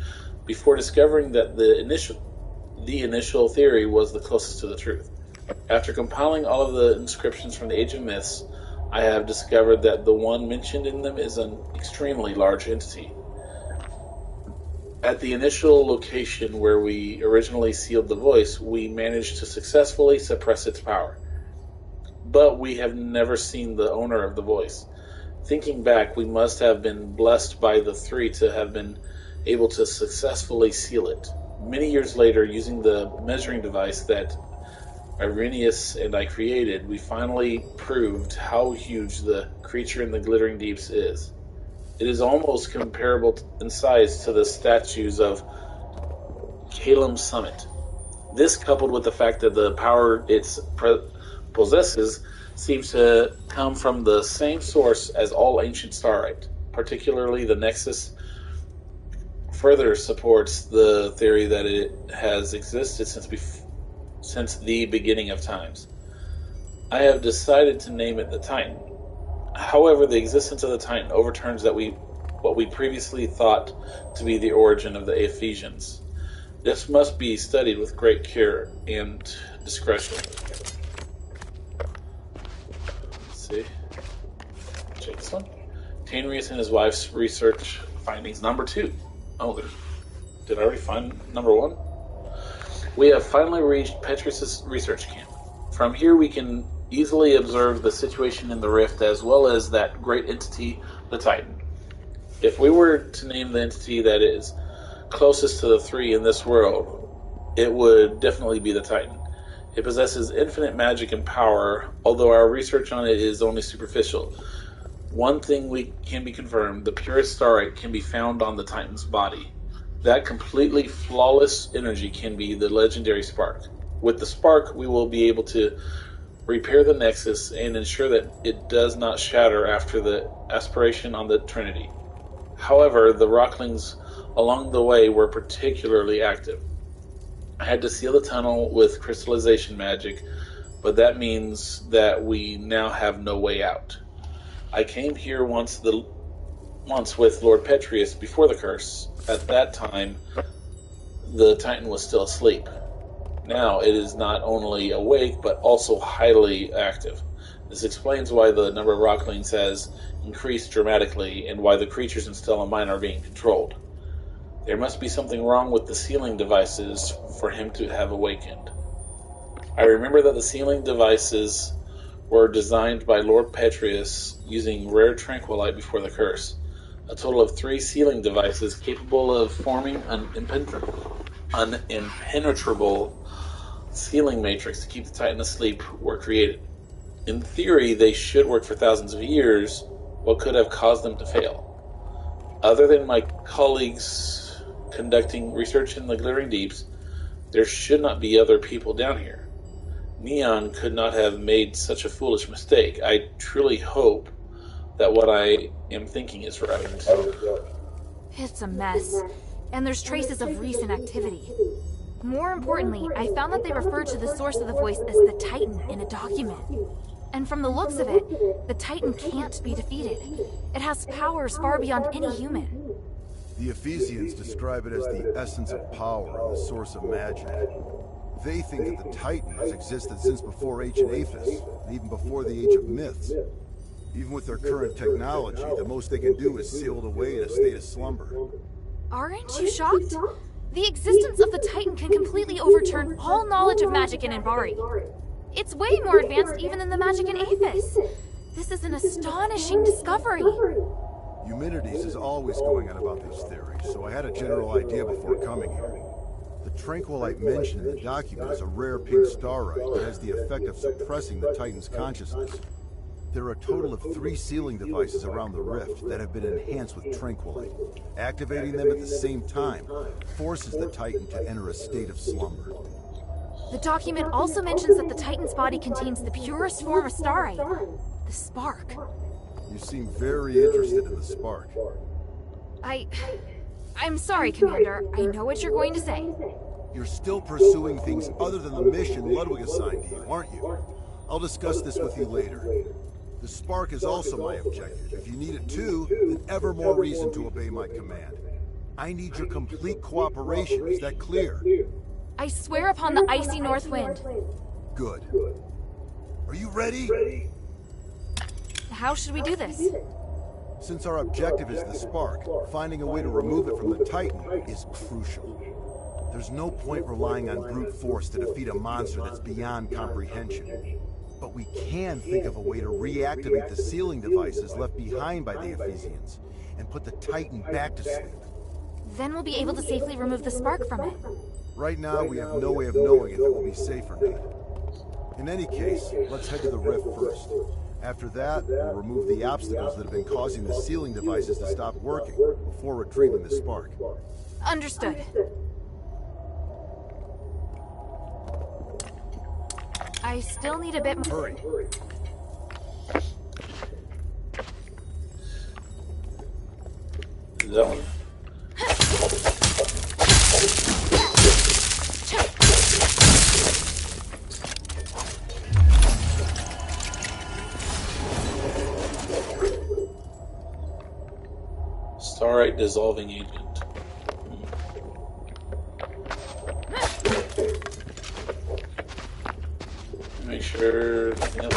before discovering that the initial theory was the closest to the truth. After compiling all of the inscriptions from the Age of Myths, I have discovered that the one mentioned in them is an extremely large entity. At the initial location where we originally sealed the voice, we managed to successfully suppress its power. But we have never seen the owner of the voice. Thinking back, we must have been blessed by the three to have been able to successfully seal it. Many years later, using the measuring device that Irenaeus and I created, we finally proved how huge the creature in the glittering deeps is. It is almost comparable in size to the statues of Caelum's summit. This, coupled with the fact that the power it possesses seems to come from the same source as all ancient starlight, particularly the Nexus, further supports the theory that it has existed since the beginning of times. I have decided to name it the Titan. However, the existence of the Titan overturns what we previously thought to be the origin of the Ephesians. This must be studied with great care and discretion. Let's see. Check this one. Tainrius and his wife's research findings. Number 2. Oh, did I already find number 1? We have finally reached Petrus's research camp. From here we can easily observe the situation in the rift as well as that great entity, the Titan. If we were to name the entity that is closest to the three in this world, it would definitely be the Titan. It possesses infinite magic and power, although our research on it is only superficial. One thing can be confirmed: the purest starlight can be found on the Titan's body. That completely flawless energy can be the legendary spark. With the spark, we will be able to repair the Nexus and ensure that it does not shatter after the aspiration on the Trinity. However, the Rocklings along the way were particularly active. I had to seal the tunnel with crystallization magic, but that means that we now have no way out. I came here once with Lord Petrus before the curse. At that time, the Titan was still asleep. Now it is not only awake, but also highly active. This explains why the number of Rocklings has increased dramatically, and why the creatures in Stella Mine are being controlled. There must be something wrong with the sealing devices for him to have awakened. I remember that the sealing devices were designed by Lord Petrus using rare tranquilite before the curse. A total of 3 sealing devices capable of forming an impenetrable sealing matrix to keep the Titan asleep were created. In theory, they should work for thousands of years. What could have caused them to fail? Other than my colleagues conducting research in the Glittering Deeps, there should not be other people down here. Neon could not have made such a foolish mistake. I truly hope that what I am thinking is right. It's a mess, and there's traces of recent activity. More importantly, I found that they referred to the source of the voice as the Titan in a document. And from the looks of it, the Titan can't be defeated. It has powers far beyond any human. The Ephesians describe it as the essence of power and the source of magic. They think that the Titan has existed since before ancient Aphis, and even before the Age of Myths. Even with their current technology, the most they can do is seal it away in a state of slumber. Aren't you shocked? The existence of the Titan can completely overturn all knowledge of magic in Envari. It's way more advanced even than the magic in Aethys. This is an astonishing discovery. Eumenides is always going on about these theories, so I had a general idea before coming here. The tranquilite mentioned in the document is a rare pink starite that has the effect of suppressing the Titan's consciousness. There are a total of 3 sealing devices around the rift that have been enhanced with tranquilite. Activating them at the same time forces the Titan to enter a state of slumber. The document also mentions that the Titan's body contains the purest form of starite, the spark. You seem very interested in the spark. I'm sorry, Commander. I know what you're going to say. You're still pursuing things other than the mission Ludwig assigned to you, aren't you? I'll discuss this with you later. The spark is also my objective. If you need it too, then ever more reason to obey my command. I need your complete cooperation. Is that clear? I swear upon the icy north wind. Good. Are you ready? How should we do this? Since our objective is the spark, finding a way to remove it from the Titan is crucial. There's no point relying on brute force to defeat a monster that's beyond comprehension. But we can think of a way to reactivate the sealing devices left behind by the Ephesians and put the Titan back to sleep. Then we'll be able to safely remove the spark from it. Right now, we have no way of knowing if it will be safe or not. In any case, let's head to the rift first. After that, we'll remove the obstacles that have been causing the sealing devices to stop working before retrieving the spark. Understood. I still need a bit more. Hurry. That one. Starite dissolving agent. Make sure. Yep.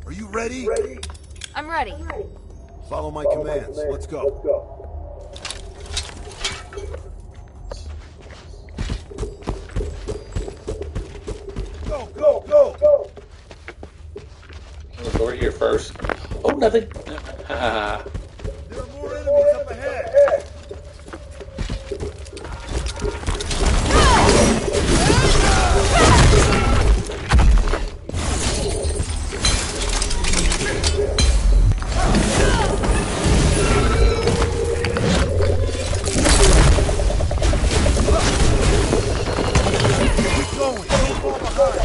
Are you ready? I'm ready. Follow my commands. Let's go. Go! Let's go over here first. Oh, nothing. There are more enemies up ahead. Keep going. Don't fall behind.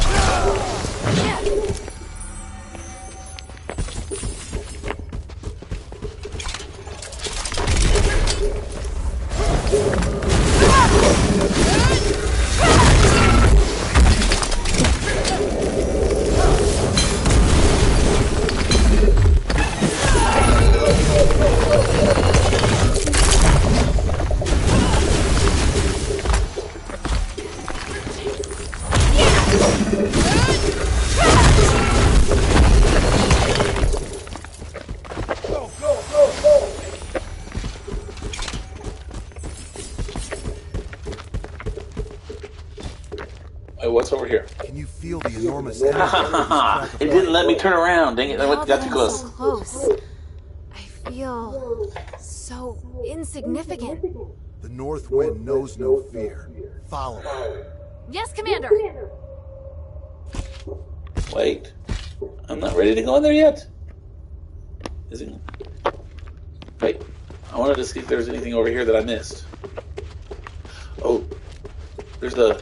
What's over here? Can you feel the enormous energy? It didn't let me turn around. Dang it, I got too close. So close. I feel so insignificant. The North Wind knows no fear. Follow it. Yes, Commander. Wait. I'm not ready to go in there yet. Is it? Wait. I wanted to see if there's anything over here that I missed. Oh. There's the...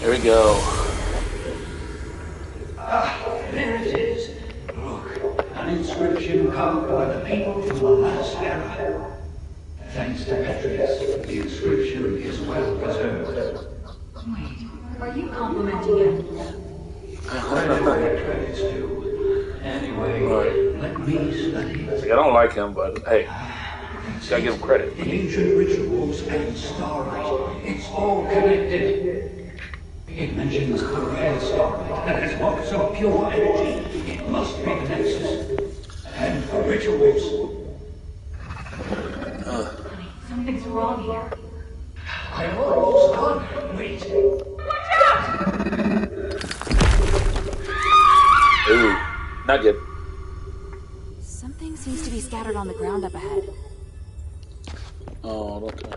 Here we go. There it is. Look, an inscription carved by the people from the last era. Thanks to Asterigos, the inscription is well preserved. Wait, are you complimenting him? Credit's due. Anyway, let me study. I don't like him, but hey, gotta give him credit. Ancient rituals and starlight. It's all connected. It mentions the rare starlight that has lots of pure energy. It must be the nexus. And for rituals. Honey, something's wrong here. I'm almost done. Wait. Ooh, not good. Something seems to be scattered on the ground up ahead. Oh, don't tell me.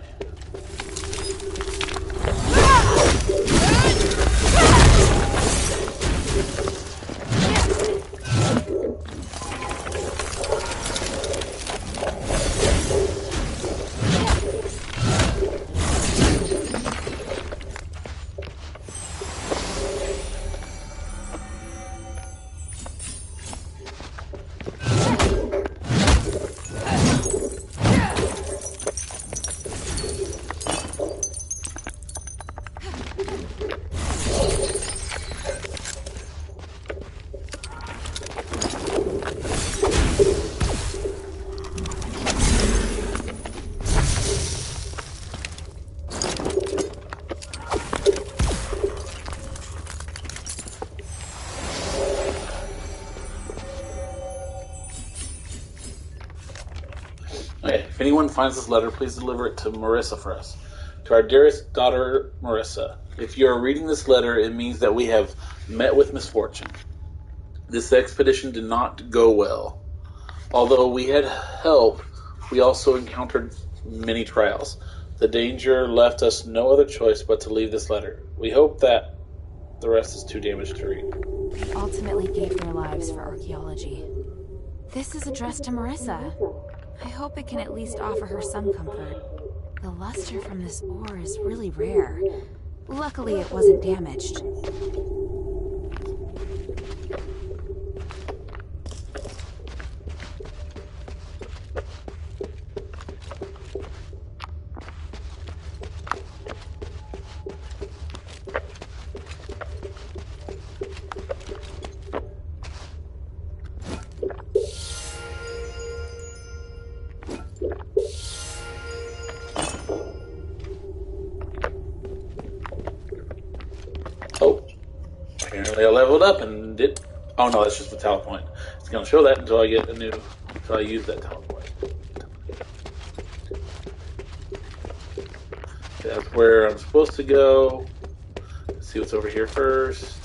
Okay, if anyone finds this letter, please deliver it to Marissa for us. To our dearest daughter, Marissa. If you are reading this letter, it means that we have met with misfortune. This expedition did not go well. Although we had help, we also encountered many trials. The danger left us no other choice but to leave this letter. We hope that the rest is too damaged to read. They ultimately gave their lives for archaeology. This is addressed to Marissa. I hope it can at least offer her some comfort. The luster from this ore is really rare. Luckily, it wasn't damaged. Apparently I leveled up and did... Oh no, that's just the talent point. It's going to show that until I get a new... Until I use that talent point. That's where I'm supposed to go. Let's see what's over here first.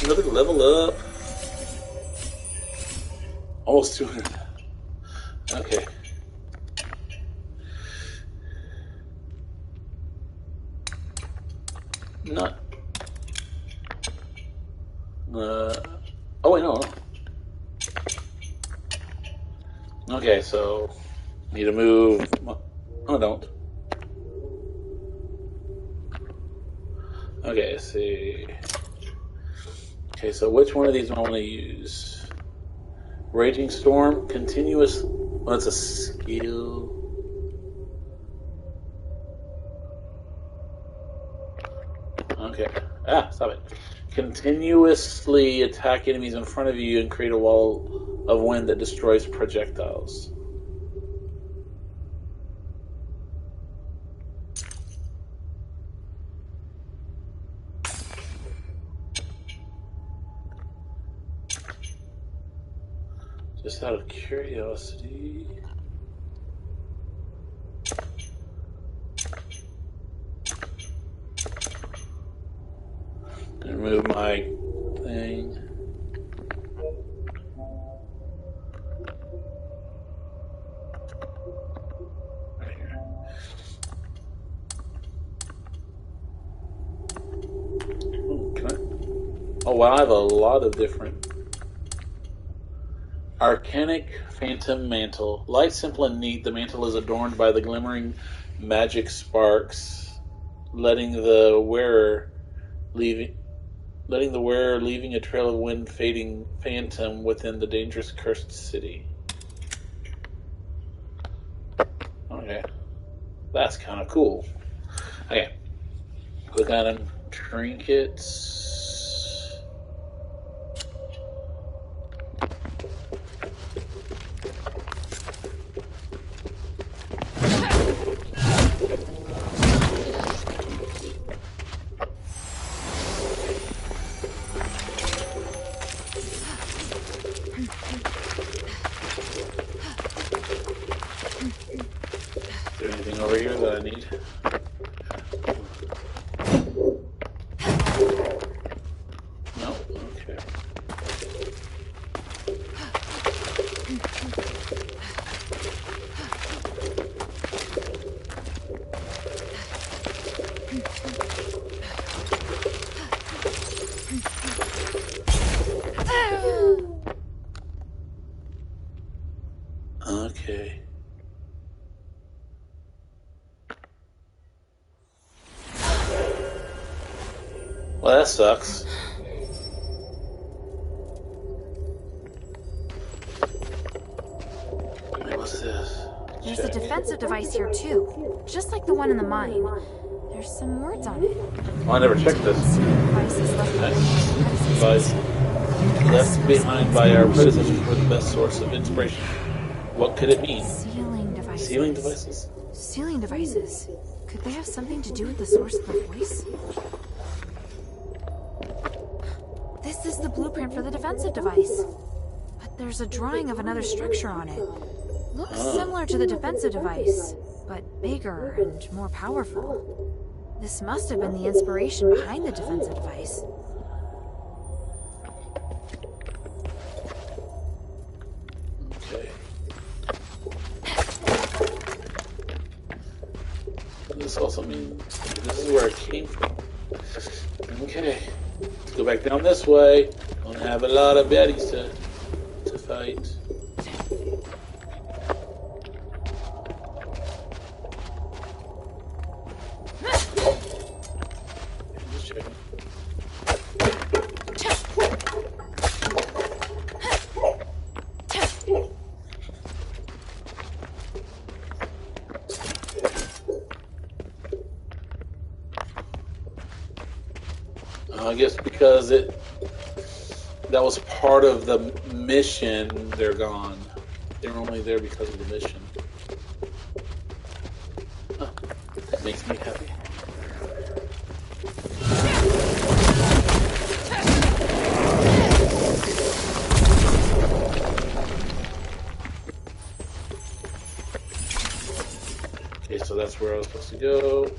Another level up. Almost 200. Okay. Not. Oh wait, no. Okay, so need to move. Oh, don't. Okay, let's see. Okay, so which one of these do I want to use? Raging Storm, Continuous... Well, that's a skill. Okay. Ah, stop it. Continuously attack enemies in front of you and create a wall of wind that destroys projectiles. Just out of curiosity. Remove my thing. Right here. Ooh, can I? Oh wow, I have a lot of different. Arcanic Phantom Mantle. Light, simple, and neat, the mantle is adorned by the glimmering magic sparks, letting the wearer leaving a trail of wind fading phantom within the dangerous cursed city. Okay. That's kind of cool. Okay. Click on them. Trinkets. Is there anything over here that I need? No? Okay. Okay. Well, that sucks. What's this? There's a defensive device here too, just like the one in the mine. There's some words on it. Oh, I never checked this. Device left behind by our predecessors were the best source of inspiration. What could it mean? Sealing devices. Sealing devices? Sealing devices. Could they have something to do with the source of the voice? This is the blueprint for the defensive device. But there's a drawing of another structure on it. Looks similar to the defensive device, but bigger and more powerful. This must have been the inspiration behind the defensive device. Okay. This also means this is where it came from. Okay. Let's go back down this way. Don't have a lot of baddies to fight. Just checking. I guess because that was part of the mission, they're gone. They were only there because of the mission. Huh, that makes me happy. Okay, so that's where I was supposed to go.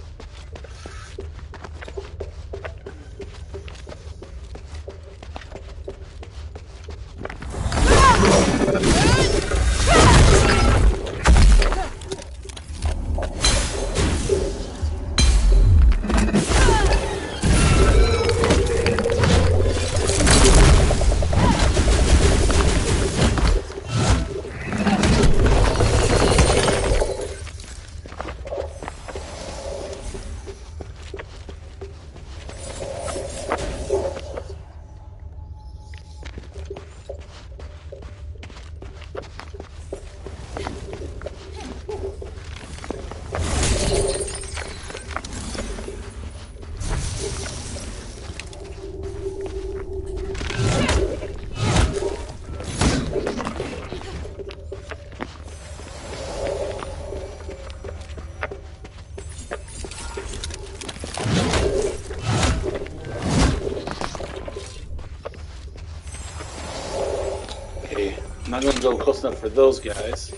not going to go close enough for those guys.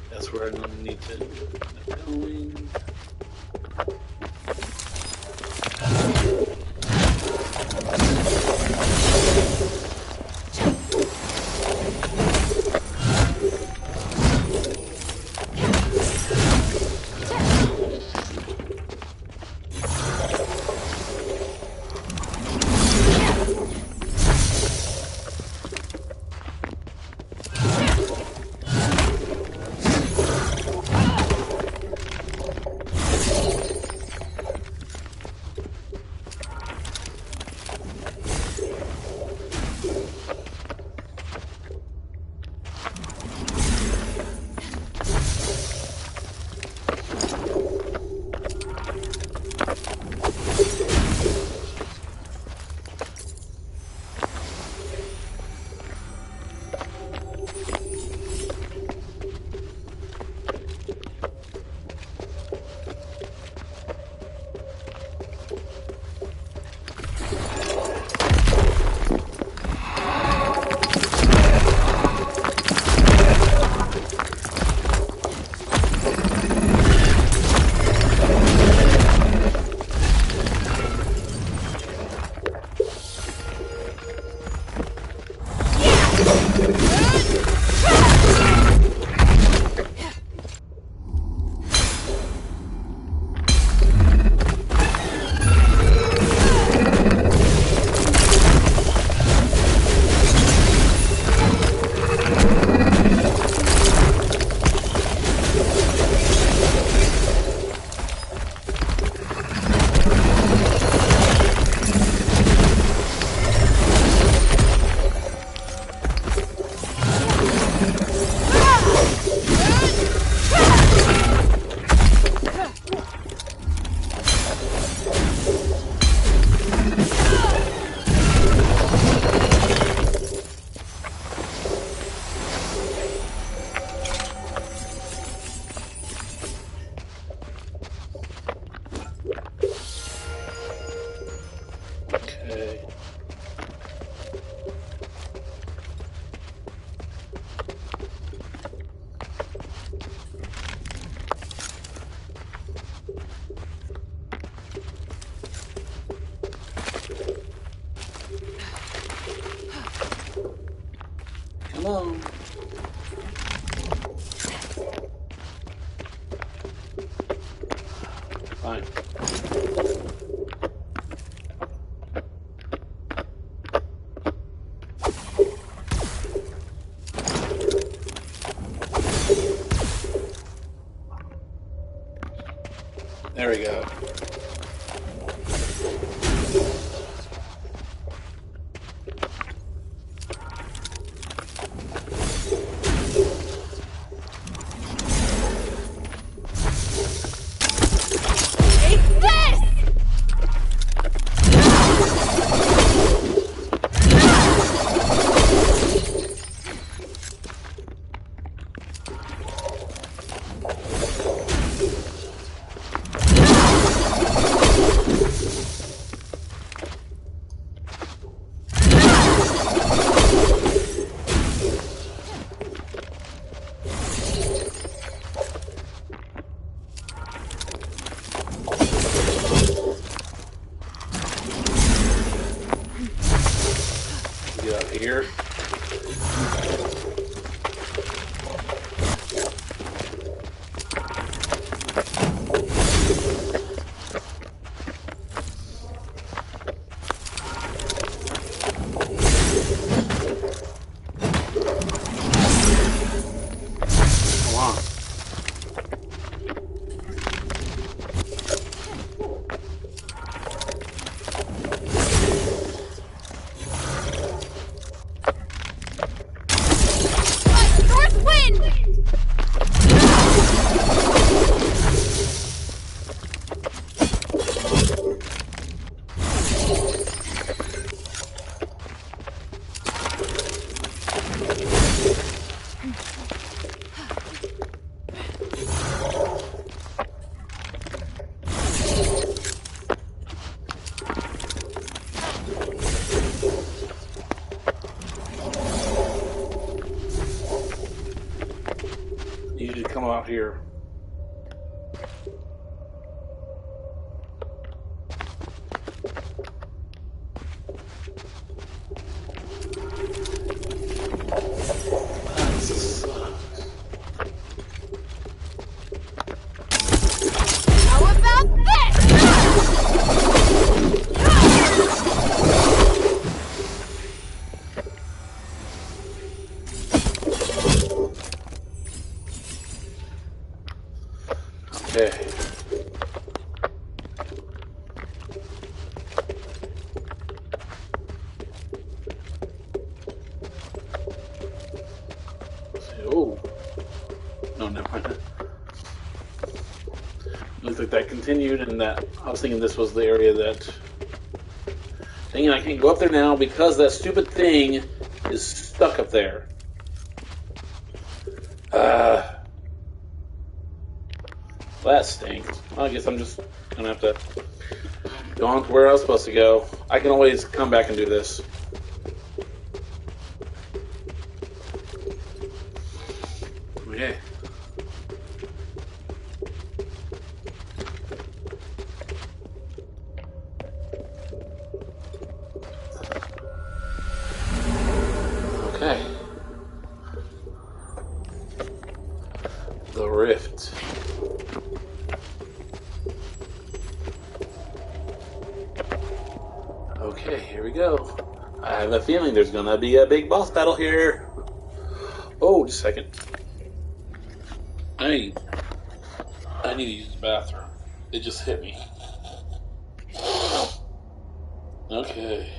That's where I'm going to need to end up going. Come on. Fine. There we go. need you to come out here. Okay. Oh. No, never mind. Looks like that continued, and that I was thinking this was the area that. Dang it, I can't go up there now because that stupid thing is stuck up there. That stinks. Well, I guess I'm just gonna have to go on to where I was supposed to go. I can always come back and do this. Okay. Okay. The rift. Okay, here we go. I have a feeling there's gonna be a big boss battle here. Oh, just a second. I need to use the bathroom. It just hit me. Okay.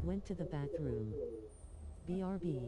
Went to the bathroom. BRB.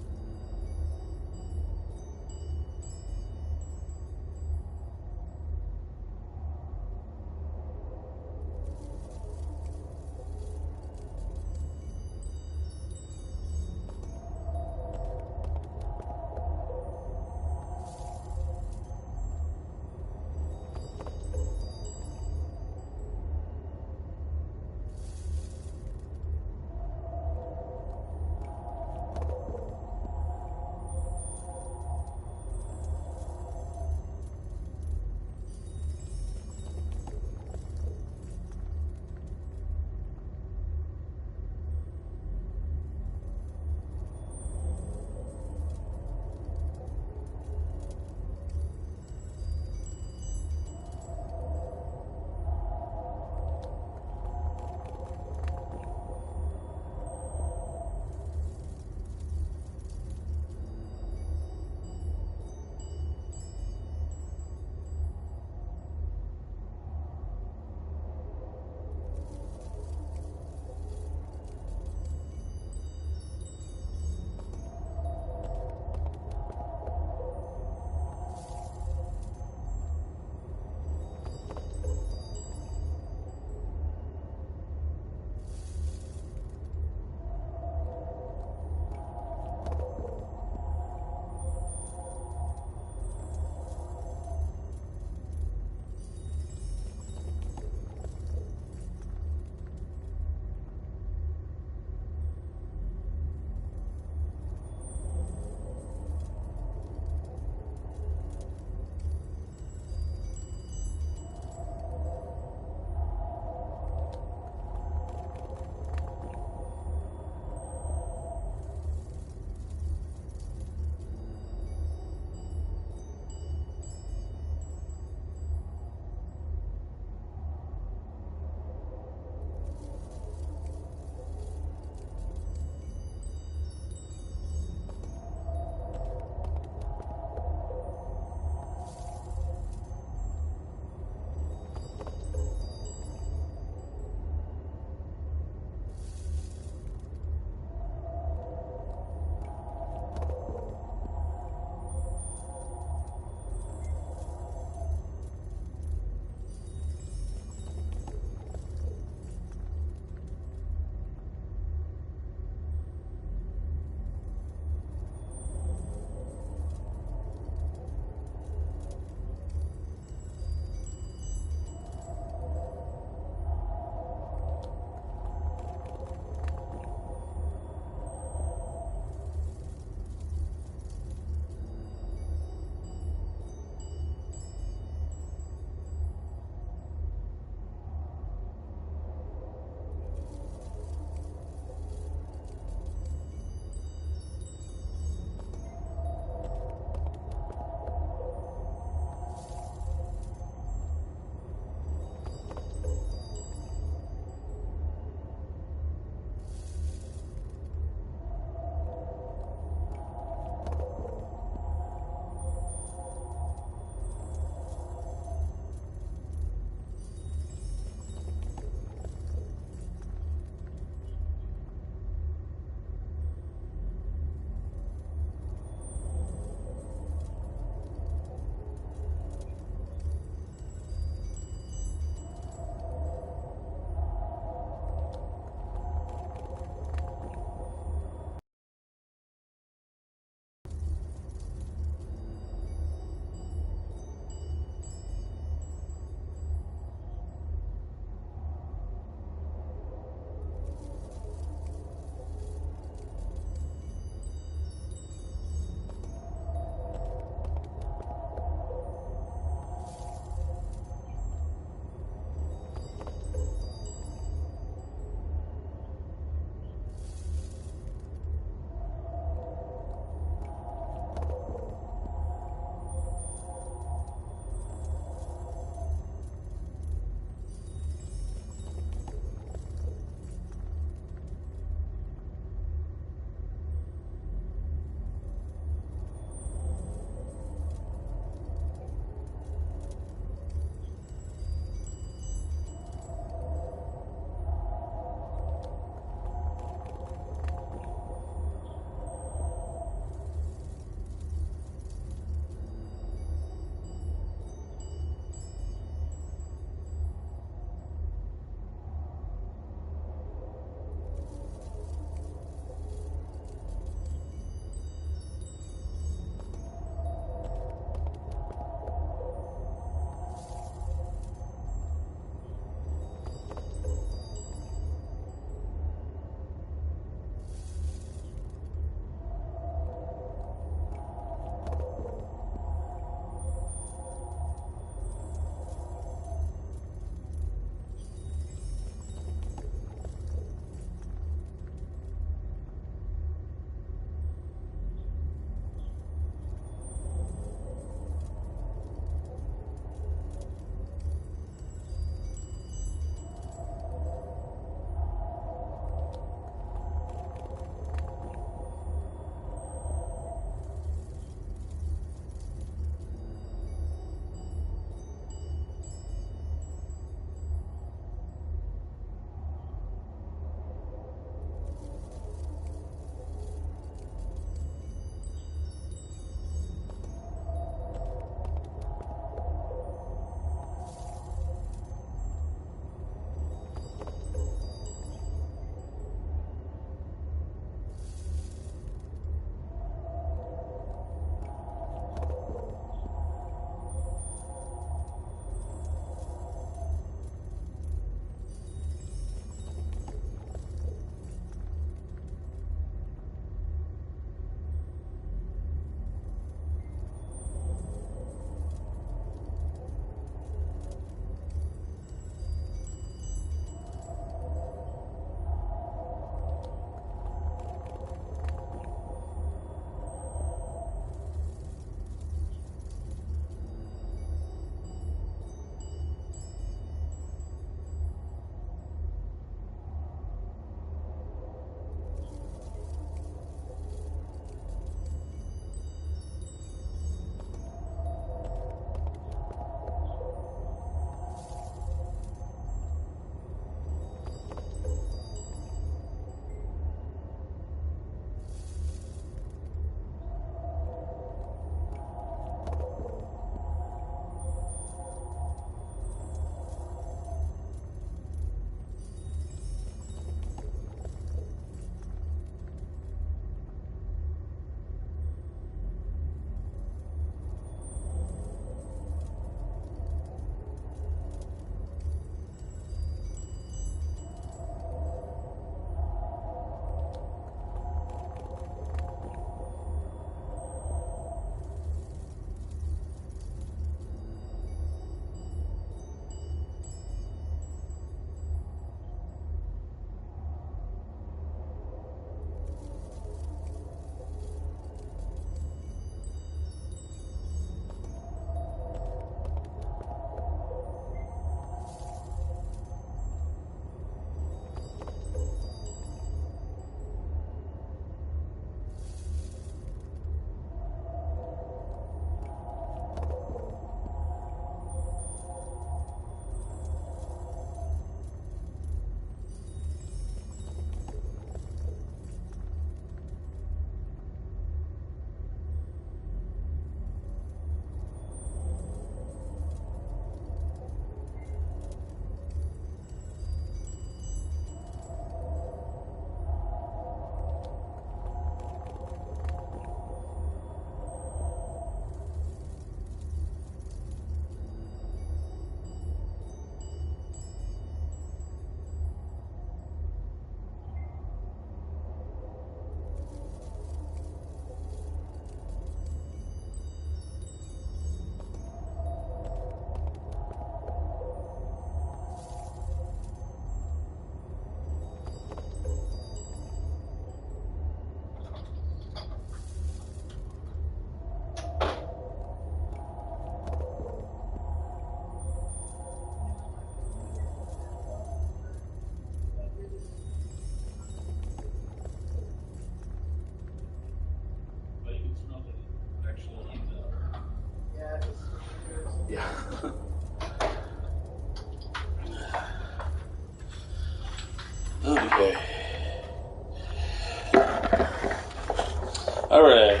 Alright,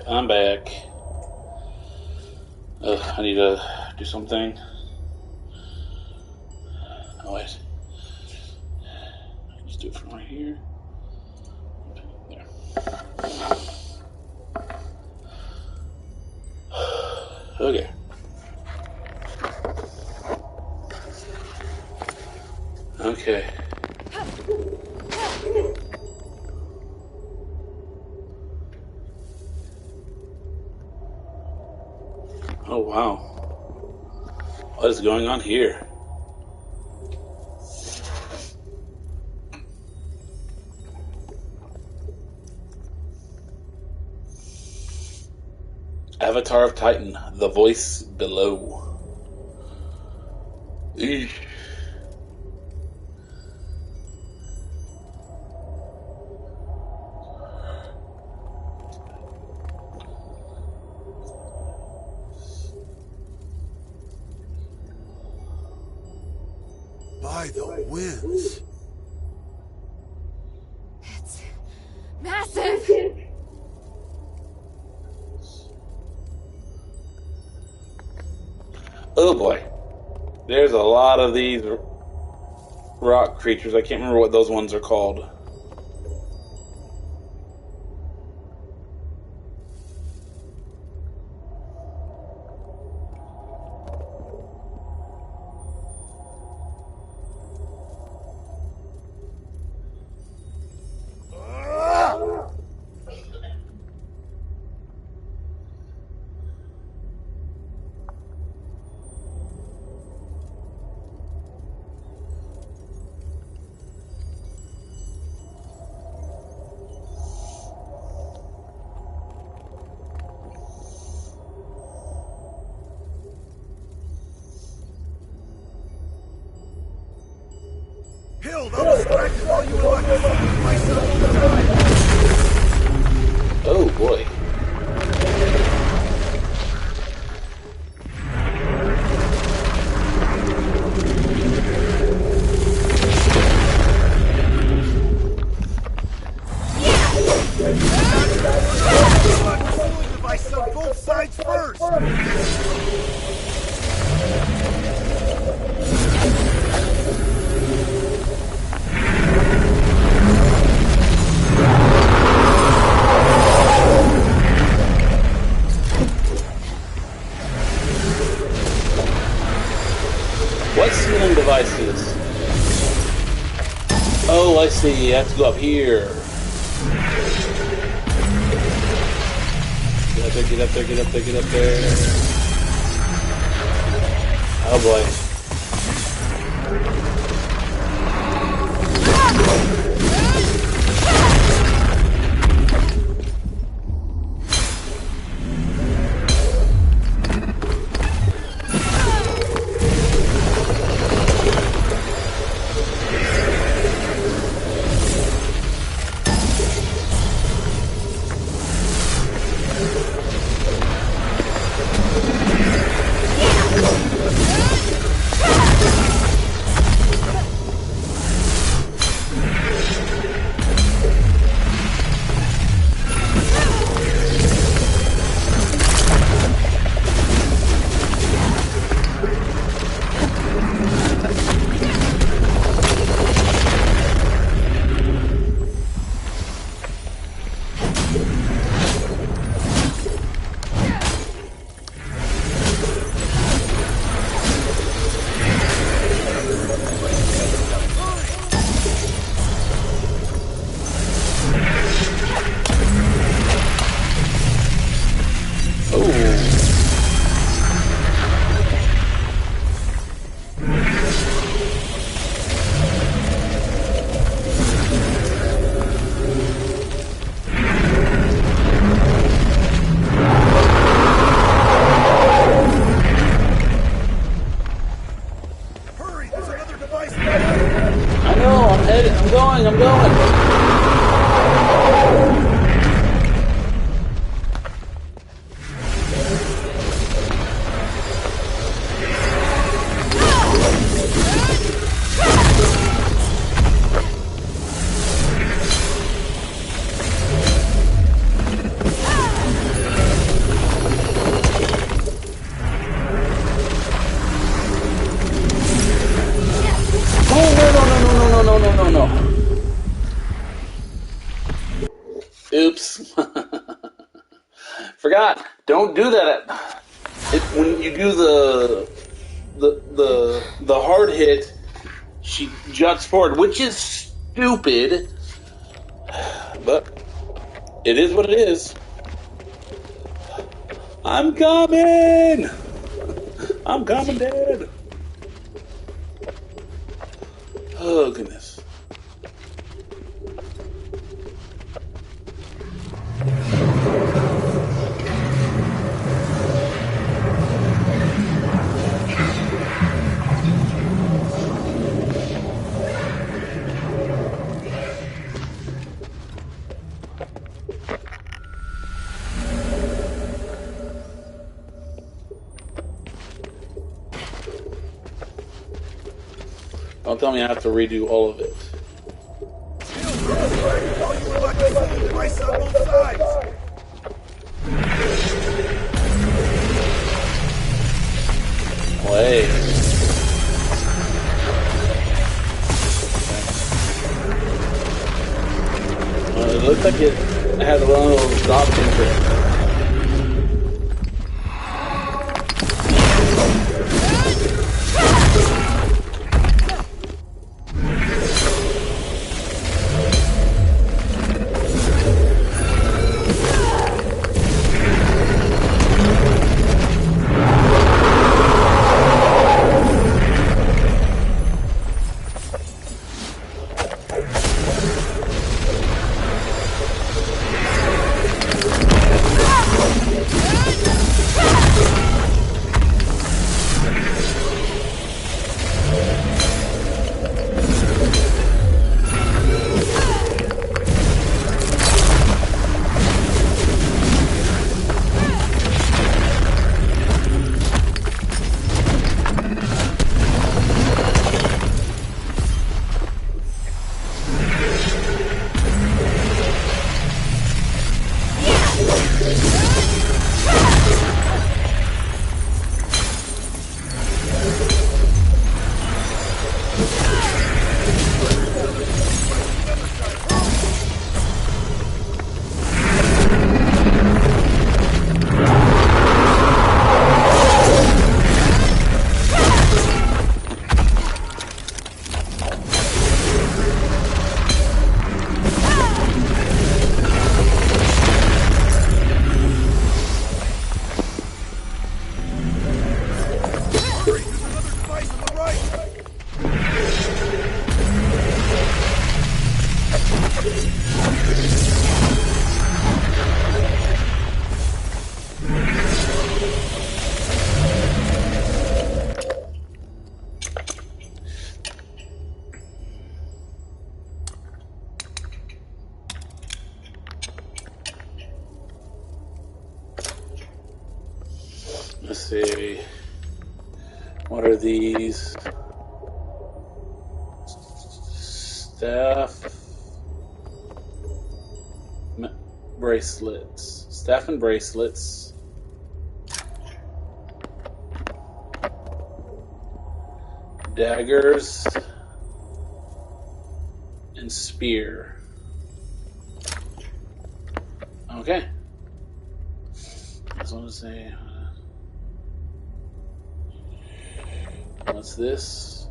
I'm back. I need to do something. Oh, wait. Let's do it from right here. There. Okay. Okay. Oh, wow. What is going on here? Avatar of Titan, the voice below. Eesh. By the winds. It's massive! Oh boy. There's a lot of these rock creatures. I can't remember what those ones are called. Oh boy. Device on both sides first. What sealing devices? Oh, I see. You have to go up here. Get up there, get up there, get up there, get up there. Oh boy. I'm going. Oops. Forgot. Don't do that. When you do the hard hit, she juts forward, which is stupid. But it is what it is. I'm coming! I'm coming, Dad! Oh, goodness. Don't tell me I have to redo all of it. Wait. It looks like it has a little drop interest. Let's see. What are these? Staff bracelets. Staff and bracelets. Daggers and spear. Okay. I just want to say, what's this?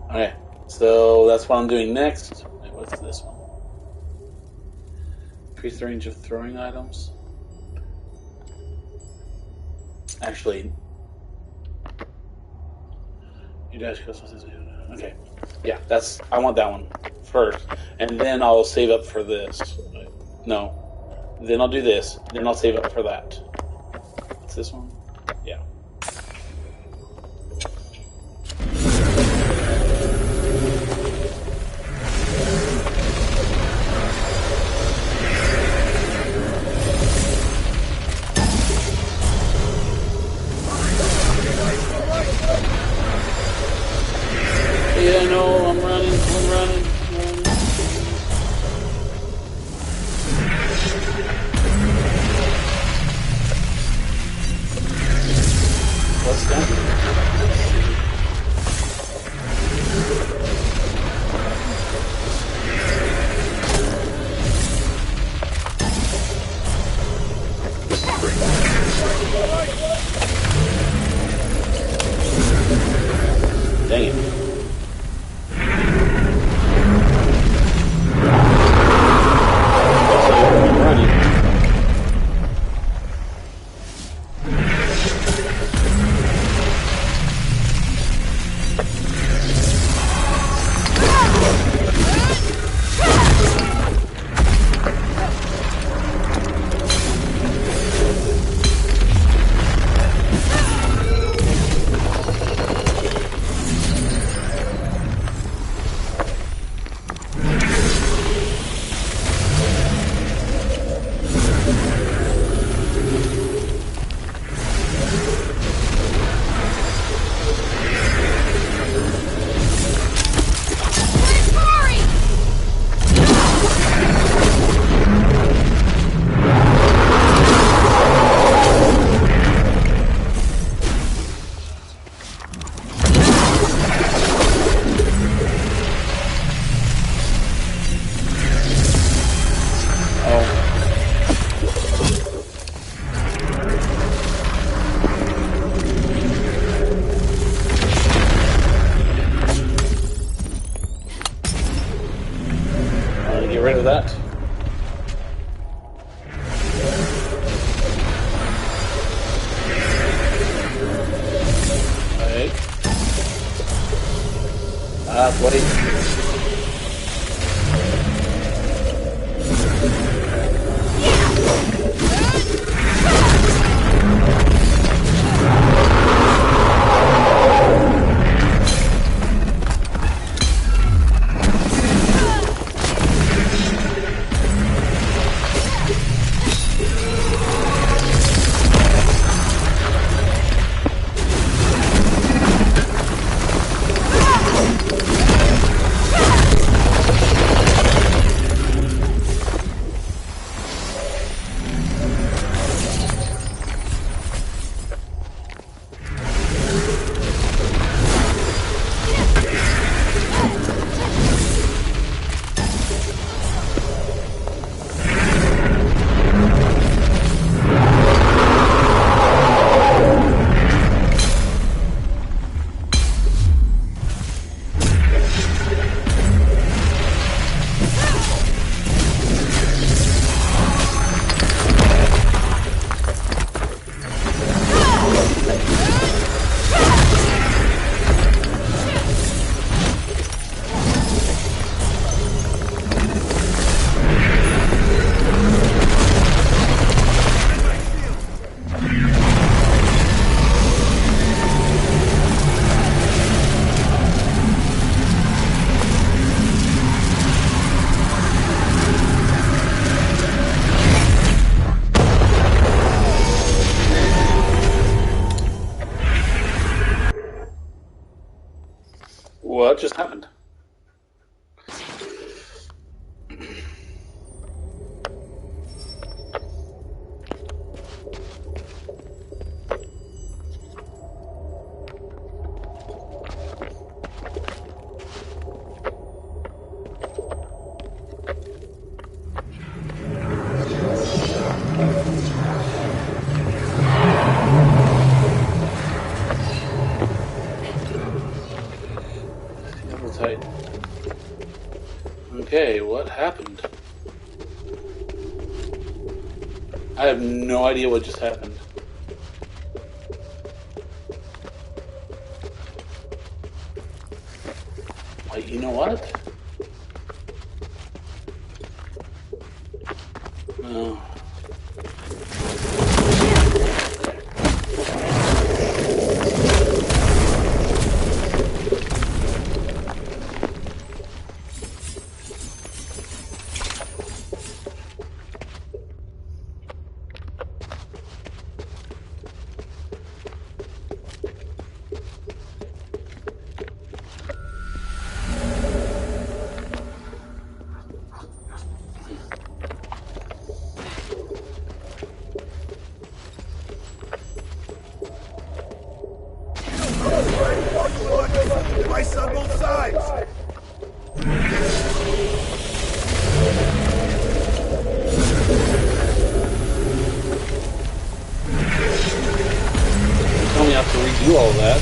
Okay, so that's what I'm doing next. Wait, what's this one? Increase the range of throwing items. Actually, you dash customers. Okay, yeah, I want that one first, and then I'll save up for this. No, then I'll do this. Then I'll save up for that. What's this one? Yeah. Yeah, no, I'm running. Dang it. I'm running. Get rid of that. Alright. Buddy. What just happened? Okay, what happened? I have no idea what just happened. Wait, you know what? No. Ice on both sides! Tell me I have to redo all that.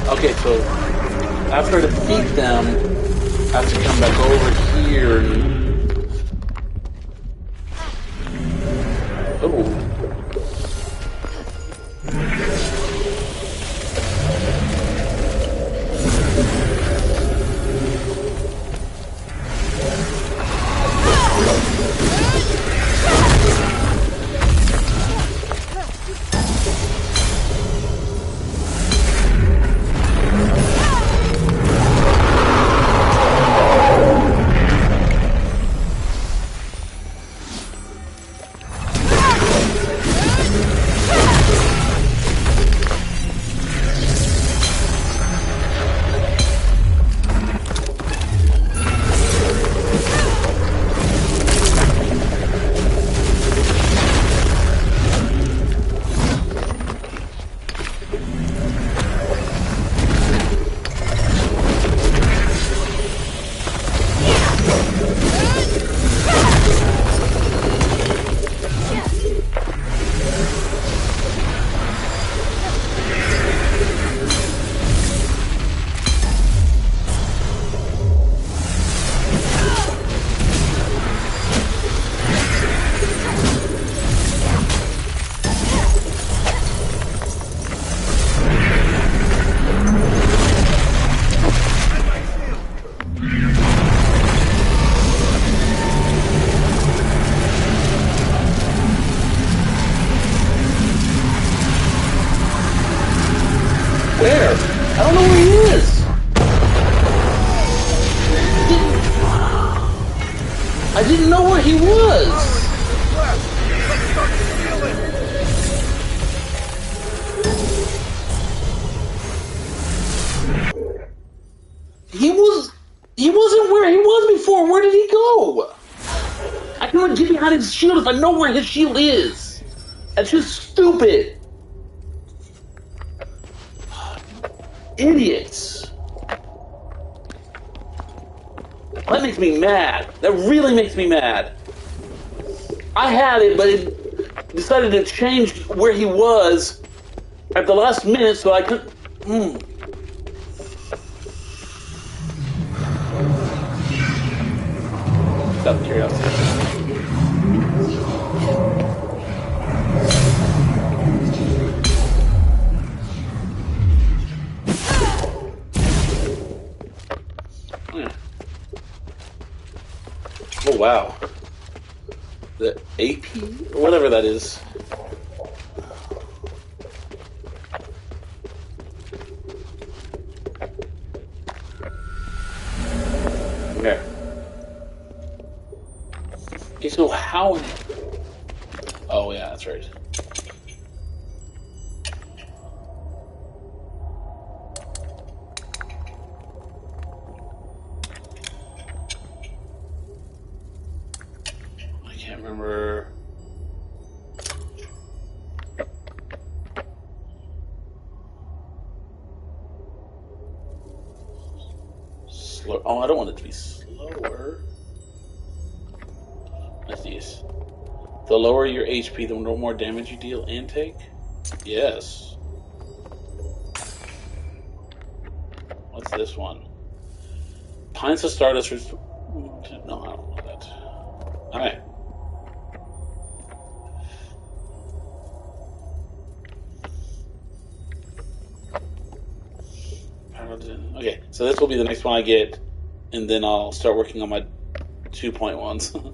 Okay, so after I defeat them, I have to come back over here and... Oh. Where? I don't know where he is. I didn't know where he was. He wasn't where he was before. Where did he go? I can't get behind his shield if I know where his shield is. That's just stupid. Idiots. That makes me mad. That really makes me mad. I had it, but it decided to change where he was at the last minute, so I couldn't... Out of curiosity. Oh wow. The AP? Or whatever that is. There. Okay, so how... Oh yeah, that's right. I can't remember... Slow... Oh, I don't want it to be slower. What's these? The lower your HP, the more damage you deal and take? Yes. What's this one? Pints of Stardust... No, I don't know that. Alright. Okay, so this will be the next one I get, and then I'll start working on my 2.1s.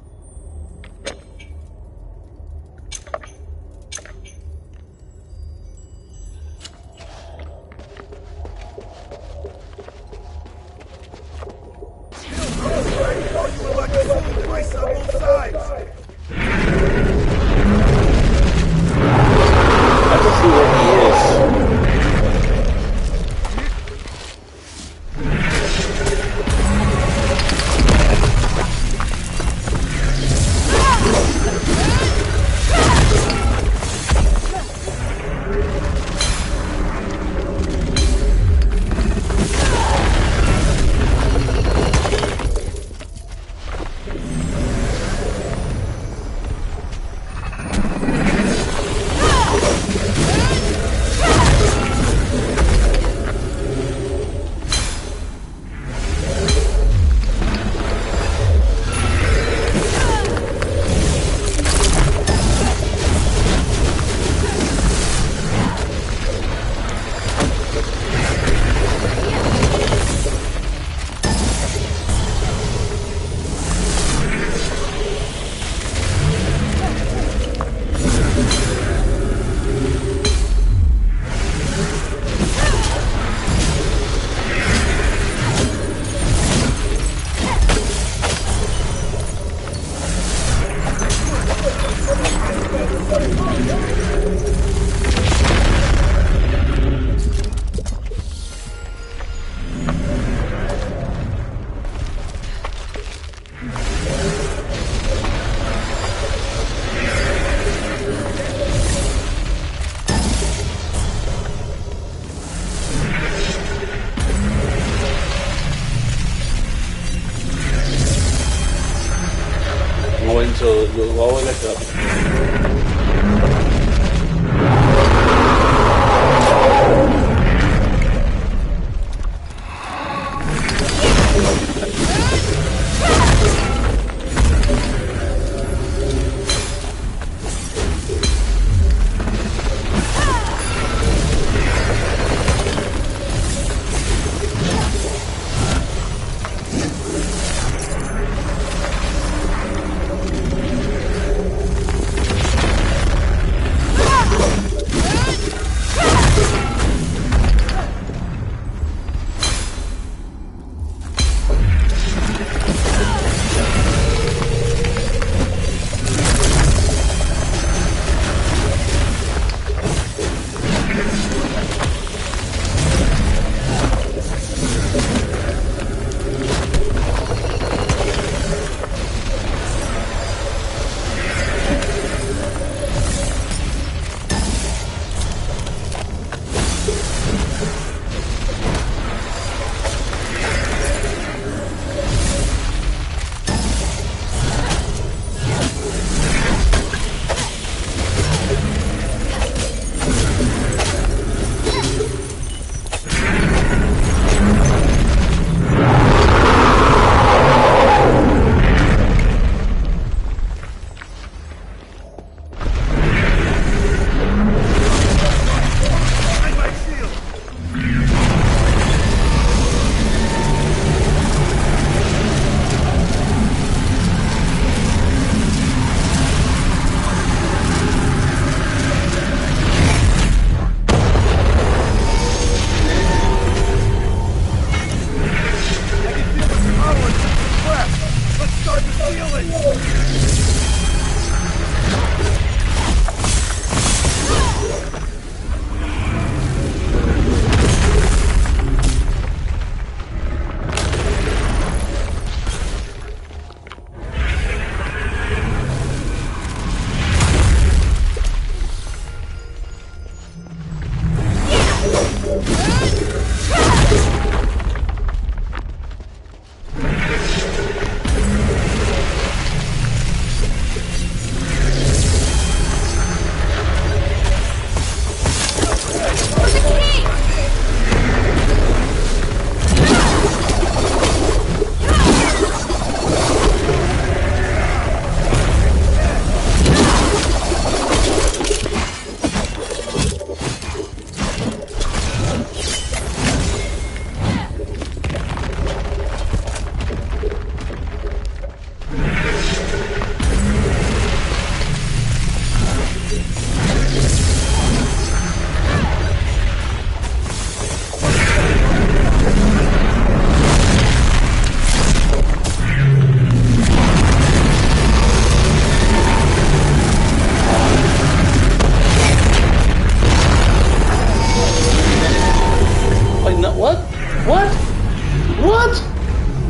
Until it goes all the way back up.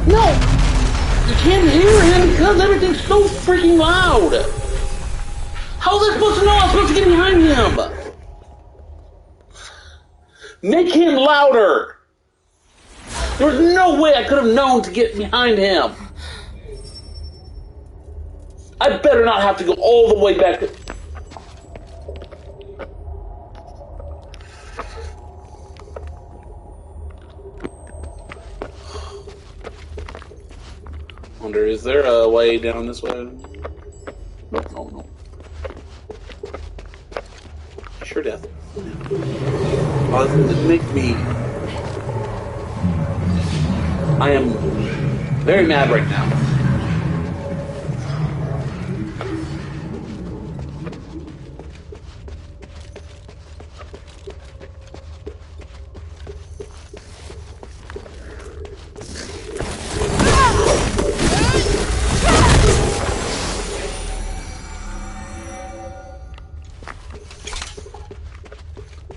No! You can't hear him because everything's so freaking loud! How was I supposed to know I was supposed to get behind him? Make him louder! There was no way I could have known to get behind him. I better not have to go all the way back to... Wonder, is there a way down this way? No. Sure death. Oh, this makes me... I am very mad right now.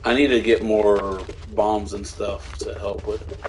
I need to get more bombs and stuff to help with it.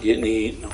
Getting eaten.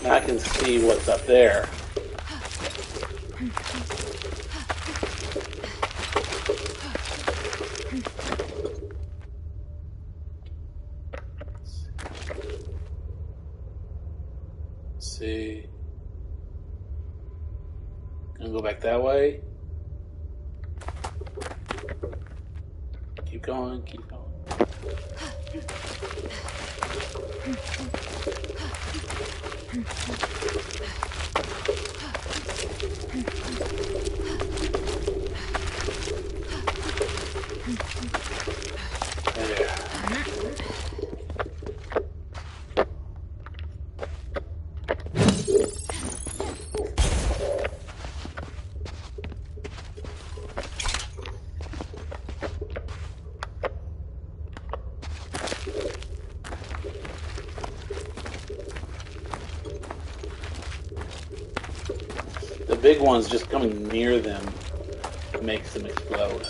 Now I can see what's up there. Let's see. Gonna go back that way. Keep going, keep going. big ones just coming near them makes them explode.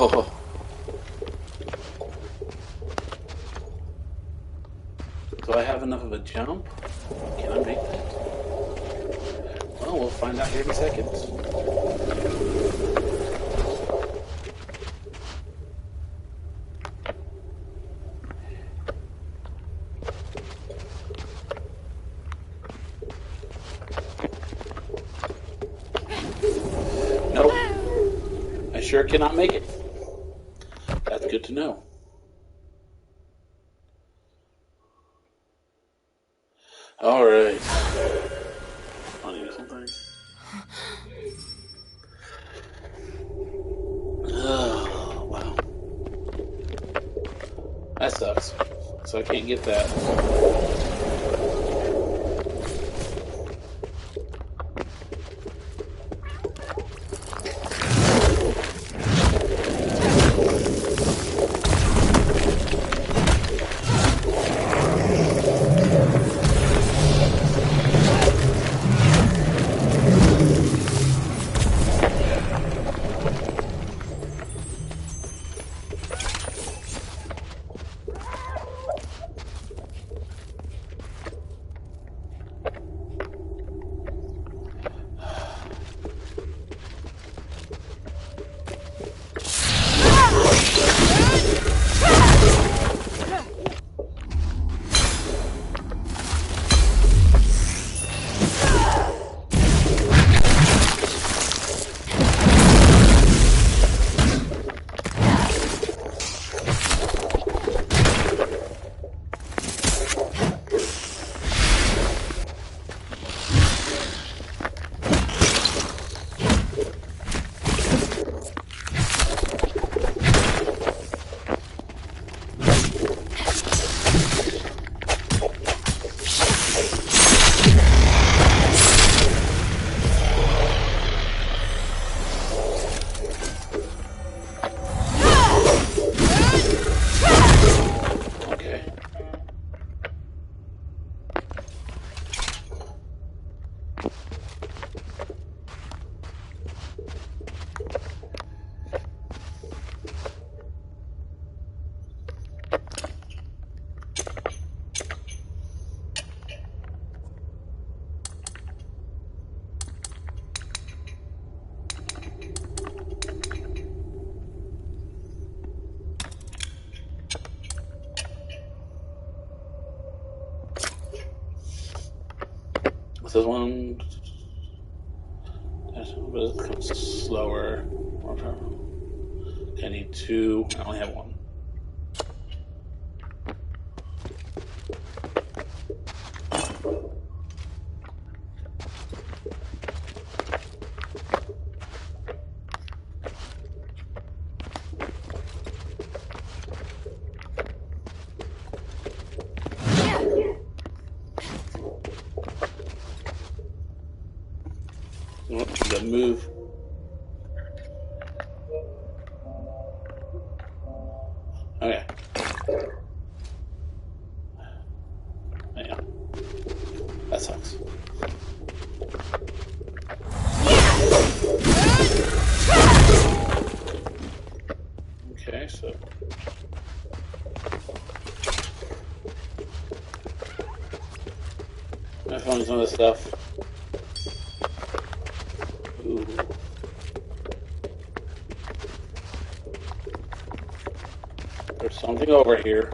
Oh. Do I have enough of a jump? Can I make that? Well, we'll find out here in seconds. Nope. I sure cannot make it. That's good to know. Alright. I need something. Oh, wow. That sucks. So I can't get that. This one, but it comes slower. I need two. I only have one. Move. Okay. Yeah. That sucks. Okay, so I found some of the stuff. Ooh. There's something over here.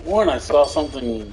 sworn I saw something.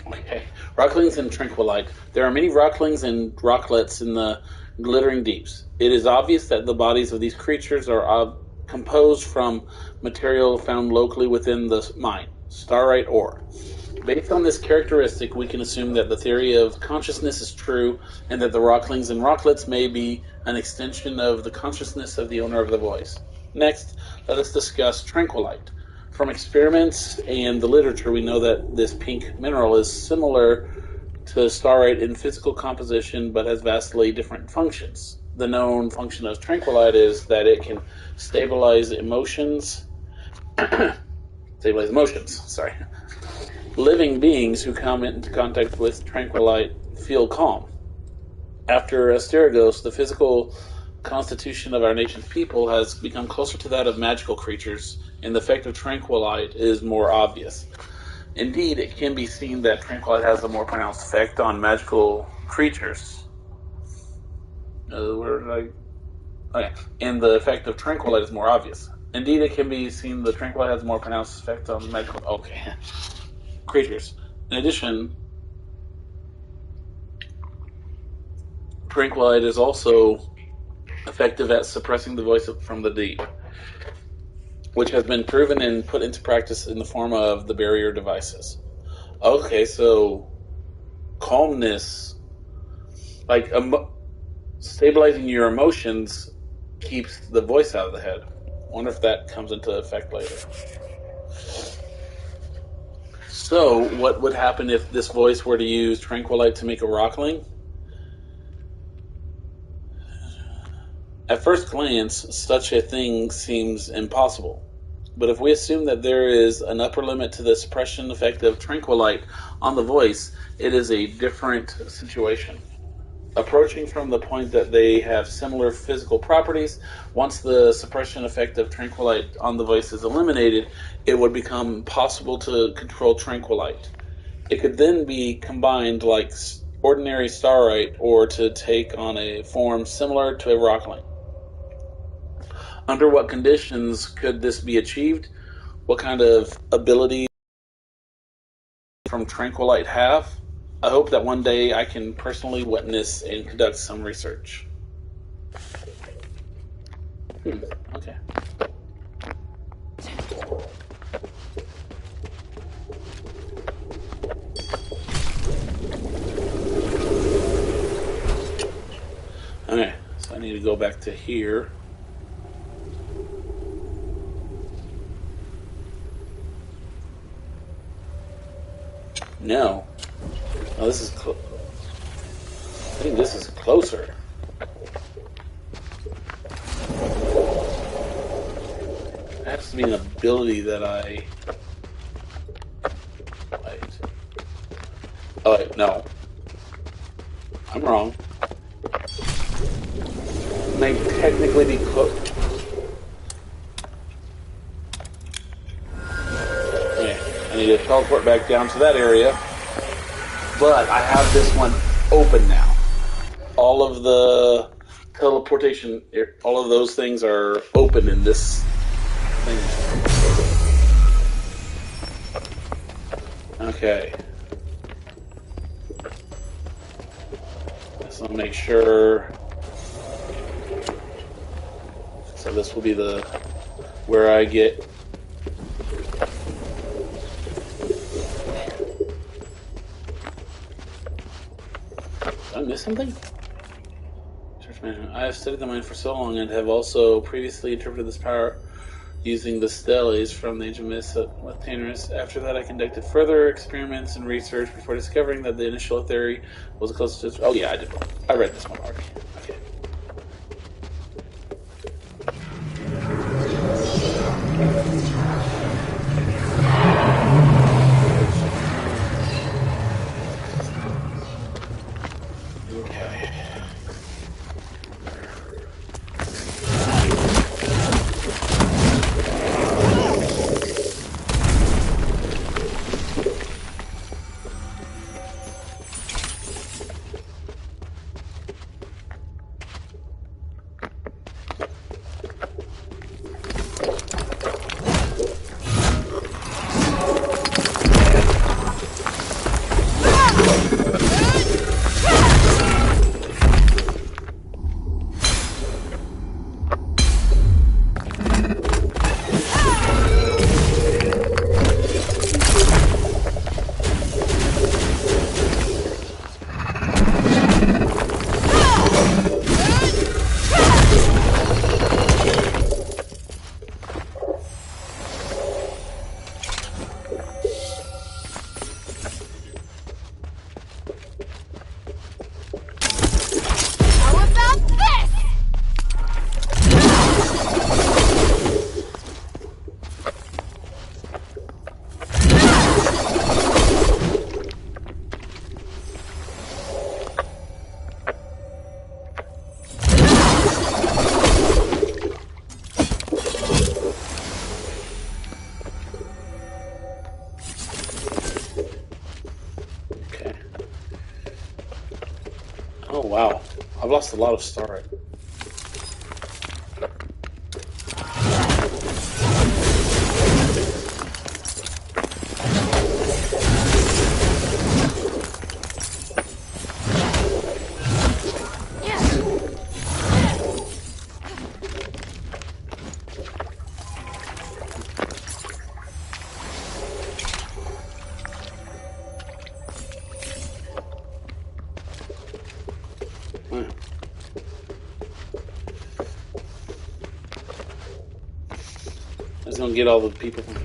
Okay. Rocklings and Tranquilite. There are many rocklings and rocklets in the glittering deeps. It is obvious that the bodies of these creatures are composed from material found locally within the mine, starite ore. Based on this characteristic, we can assume that the theory of consciousness is true and that the rocklings and rocklets may be an extension of the consciousness of the owner of the voice. Next, let us discuss Tranquilite. From experiments and the literature, we know that this pink mineral is similar to starite in physical composition but has vastly different functions. The known function of Tranquilite is that it can stabilize emotions. Sorry. Living beings who come into contact with Tranquilite feel calm. After Asterigos, the physical constitution of our nation's people has become closer to that of magical creatures, and the effect of Tranquilite is more obvious. Indeed, it can be seen that Tranquilite has a more pronounced effect on magical creatures. And the effect of Tranquilite is more obvious. Indeed, it can be seen that Tranquilite has a more pronounced effect on magical creatures. In addition, Tranquilite is also effective at suppressing the voice from the deep, which has been proven and put into practice in the form of the barrier devices. Okay, so calmness, like stabilizing your emotions, keeps the voice out of the head. Wonder if that comes into effect later. So, what would happen if this voice were to use Tranquilite to make a rockling? At first glance, such a thing seems impossible. But if we assume that there is an upper limit to the suppression effect of Tranquilite on the voice, it is a different situation. Approaching from the point that they have similar physical properties, once the suppression effect of Tranquilite on the voice is eliminated, it would become possible to control Tranquilite. It could then be combined like ordinary starite or to take on a form similar to a rockling. Under what conditions could this be achieved? What kind of ability from Tranquilite have? I hope that one day I can personally witness and conduct some research. Okay. Okay, so I need to go back to here. No. Oh, this is I think this is closer. It has to be an ability that I... Wait. Oh, wait, no. I'm wrong. It may technically be close. Okay, I need to teleport back down to that area. But I have this one open now. All of the teleportation, all of those things are open in this thing. Okay. Just want to make sure. So this will be the where I get. Did I miss something? Search I have studied the mind for so long and have also previously interpreted this power using the steles from the age of Mythanerus. After that, I conducted further experiments and research before discovering that the initial theory was closest to... Oh yeah, I did. I read this one already. Okay. Oh wow, I've lost a lot of star. I just don't get all the people from here.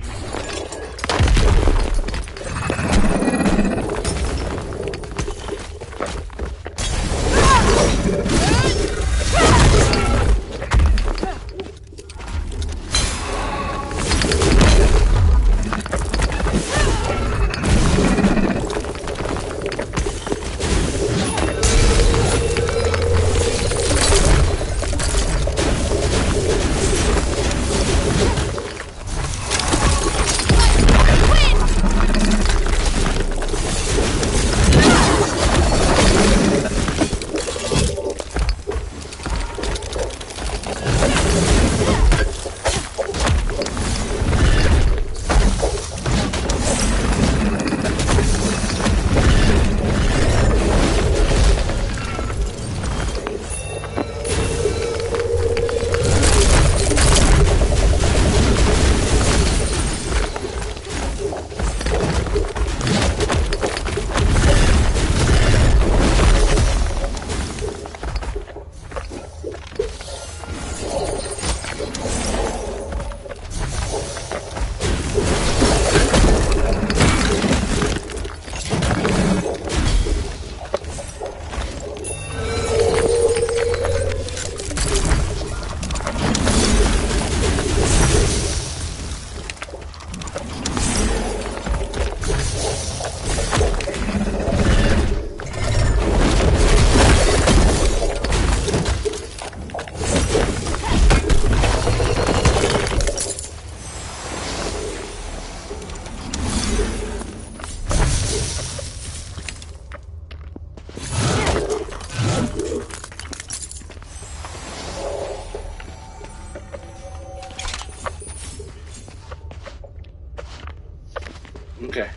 Okay.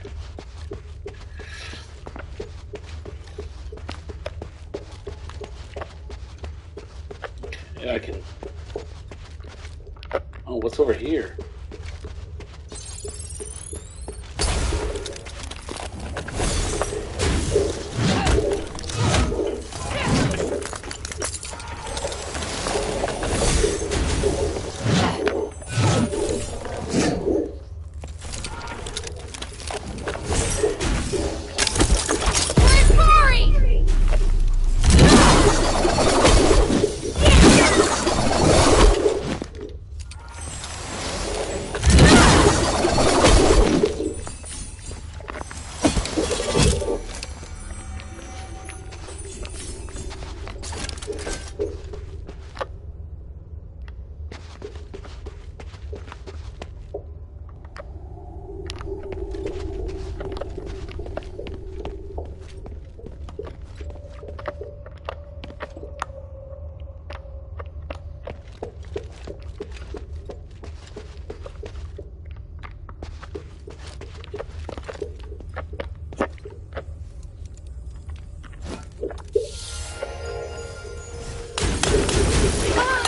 Yeah, I can. Oh, what's over here?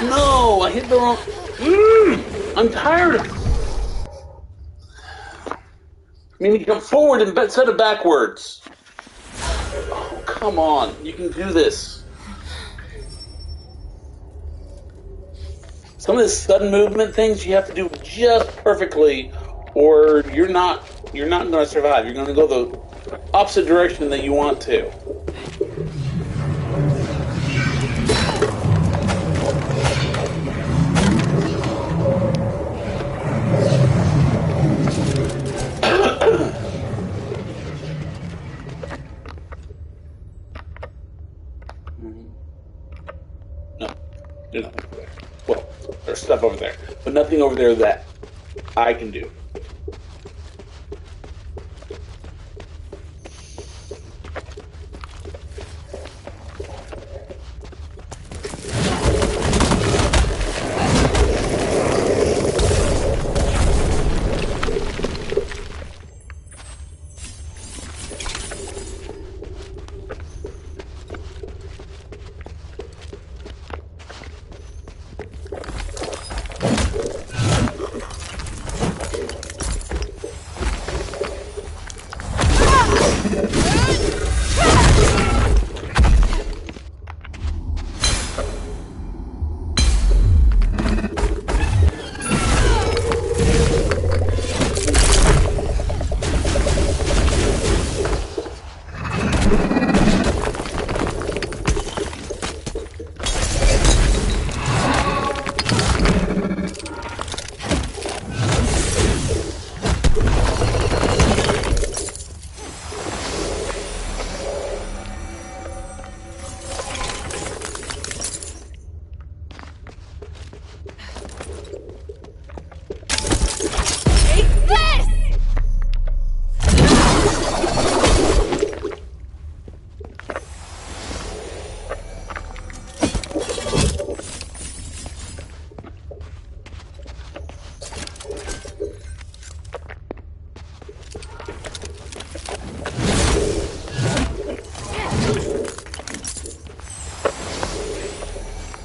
No, I hit the wrong... I'm tired of... I mean, you come forward and set it backwards. Oh, come on. You can do this. Some of this sudden movement things you have to do just perfectly, or you're not going to survive. You're going to go the opposite direction that you want to. No, there's nothing over there. Well, there's stuff over there, but nothing over there that I can do.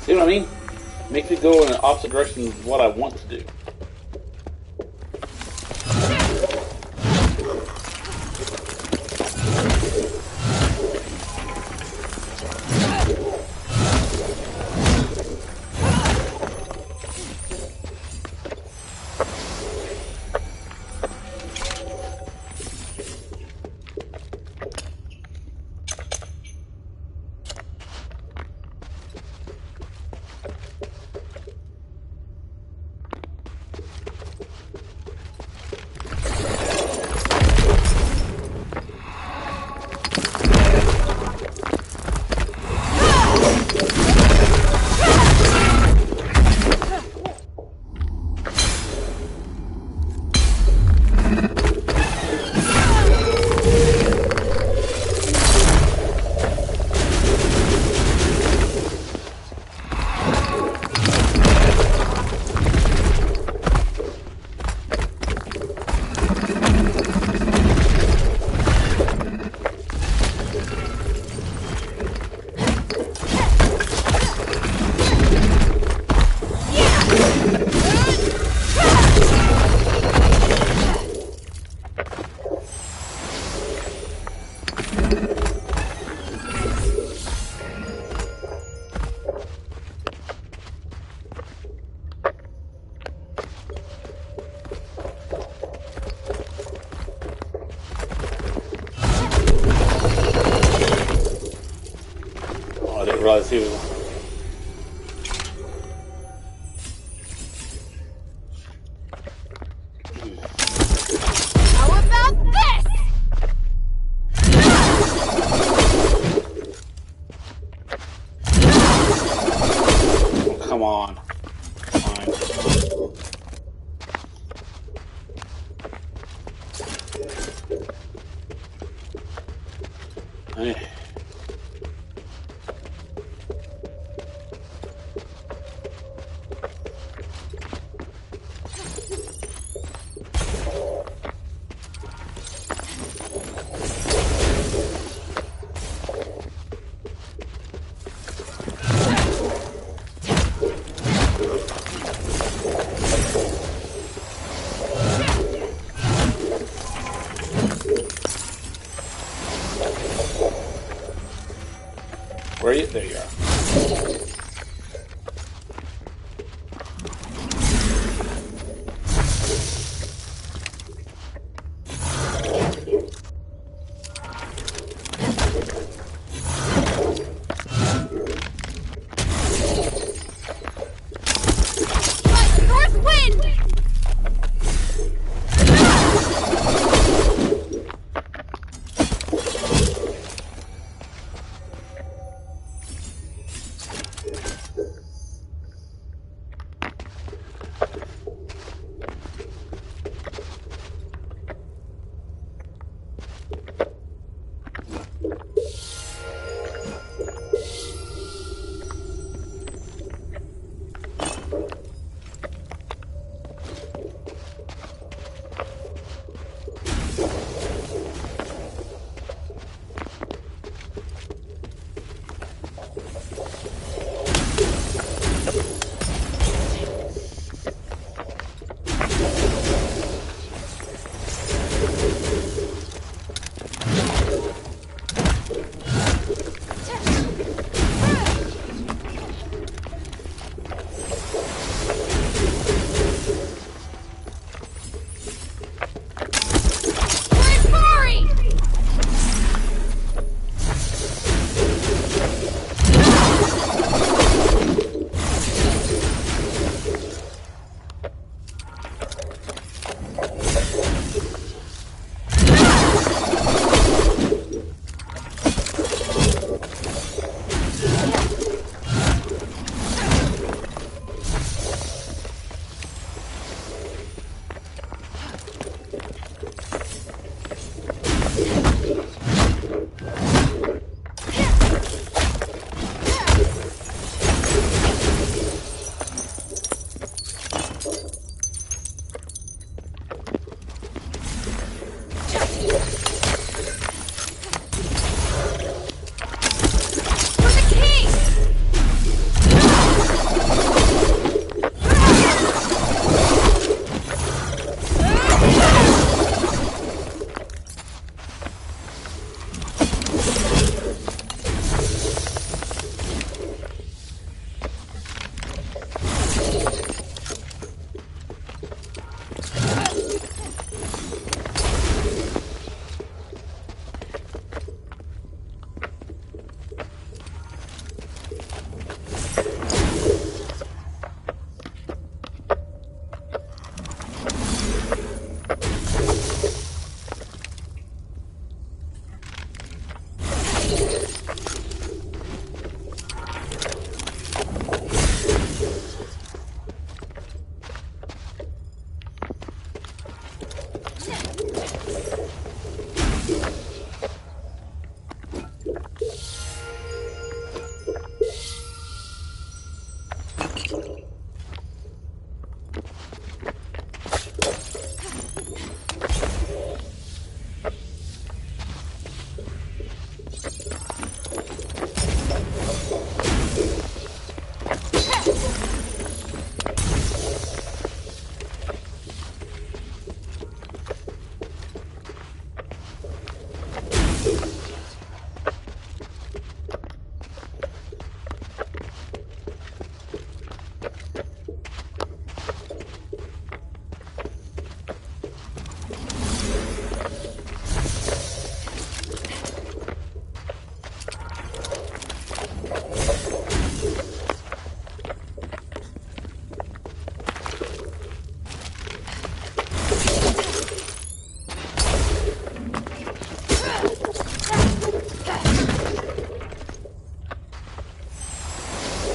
See what I mean? Makes it go in the opposite direction of what I want to do. Realize he was. How about this? Come on. Fine. Hey. Where are you? There you are.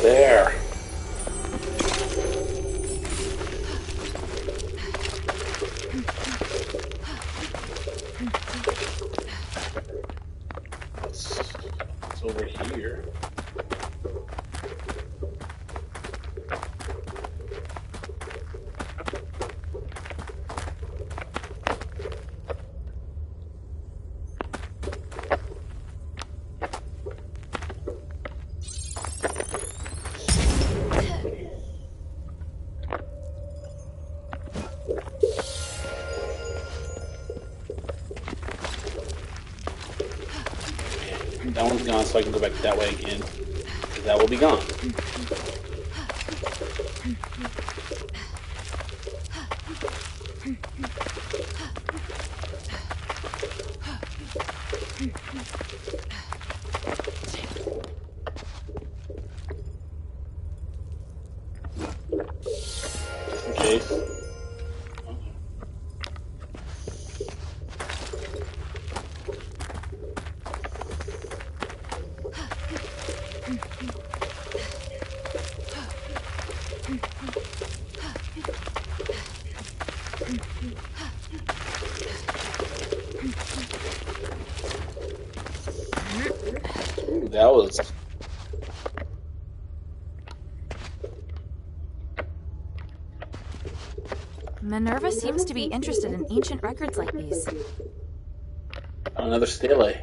There. It's over here. That one's gone, so I can go back that way again. that will be gone. Okay. Ooh, that was... Minerva seems to be interested in ancient records like these. Another stele.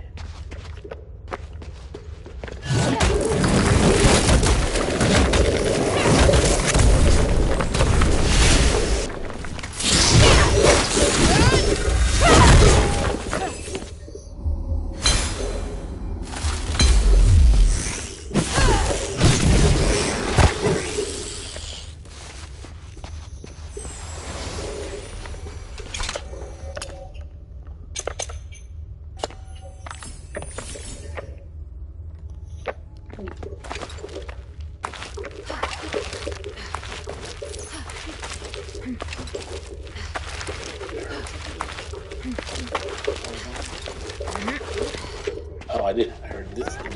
Oh, I did. I heard this dude.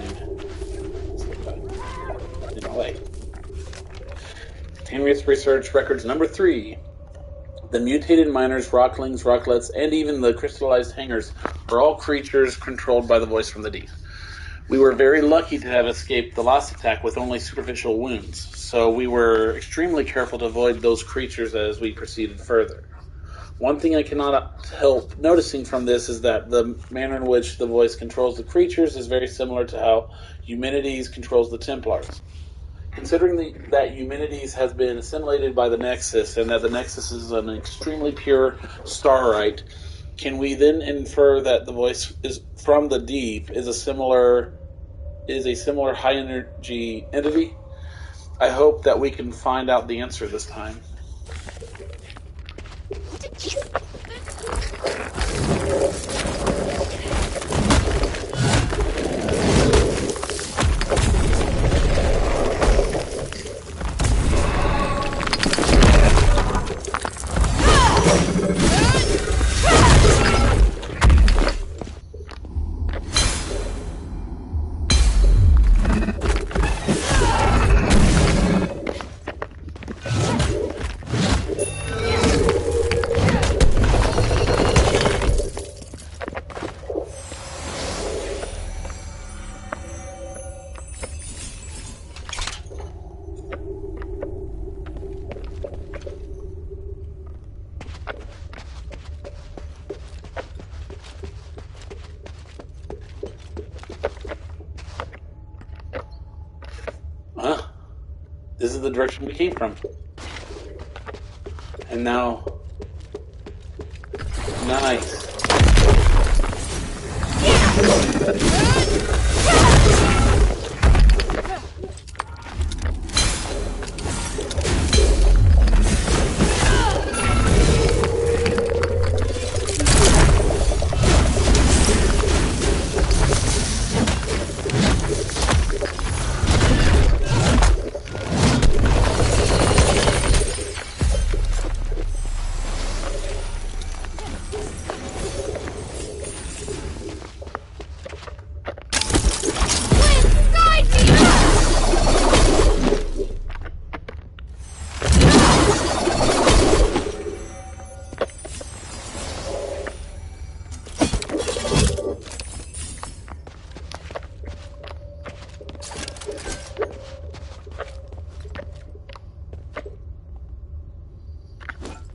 In my way. Tanrius Research Records number 3. The mutated miners, rocklings, rocklets, and even the crystallized hangers are all creatures controlled by the voice from the deep. We were very lucky to have escaped the last attack with only superficial wounds, so we were extremely careful to avoid those creatures as we proceeded further. One thing I cannot help noticing from this is that the manner in which the voice controls the creatures is very similar to how Eumenides controls the Templars. Considering that Eumenides has been assimilated by the Nexus and that the Nexus is an extremely pure starite, can we then infer that the voice is from the deep is a similar high energy entity? I hope that we can find out the answer this time. This is the direction we came from. And now... Nice.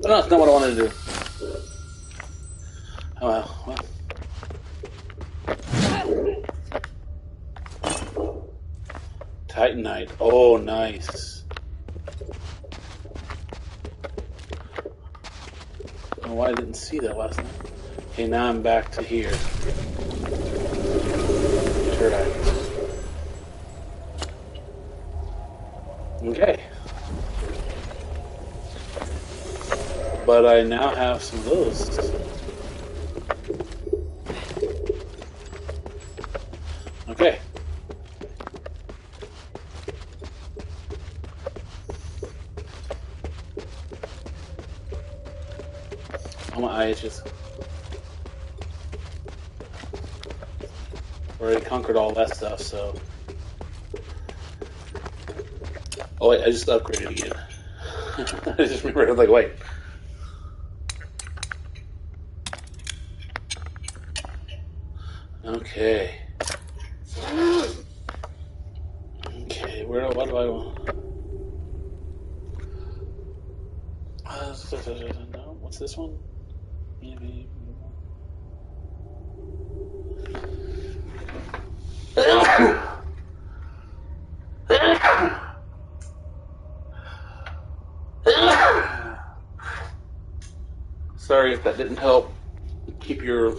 No, that's not what I wanted to do. Oh well. Titanite. Oh, nice. I don't know why I didn't see that last night. Okay, now I'm back to here. Turret. Okay. But I now have some of those. Okay. All my IHs. Already conquered all that stuff, so. Oh wait, I just upgraded again. I just remembered, I was like, wait. Okay. Okay, what do I want? No, what's this one? Sorry if that didn't help keep your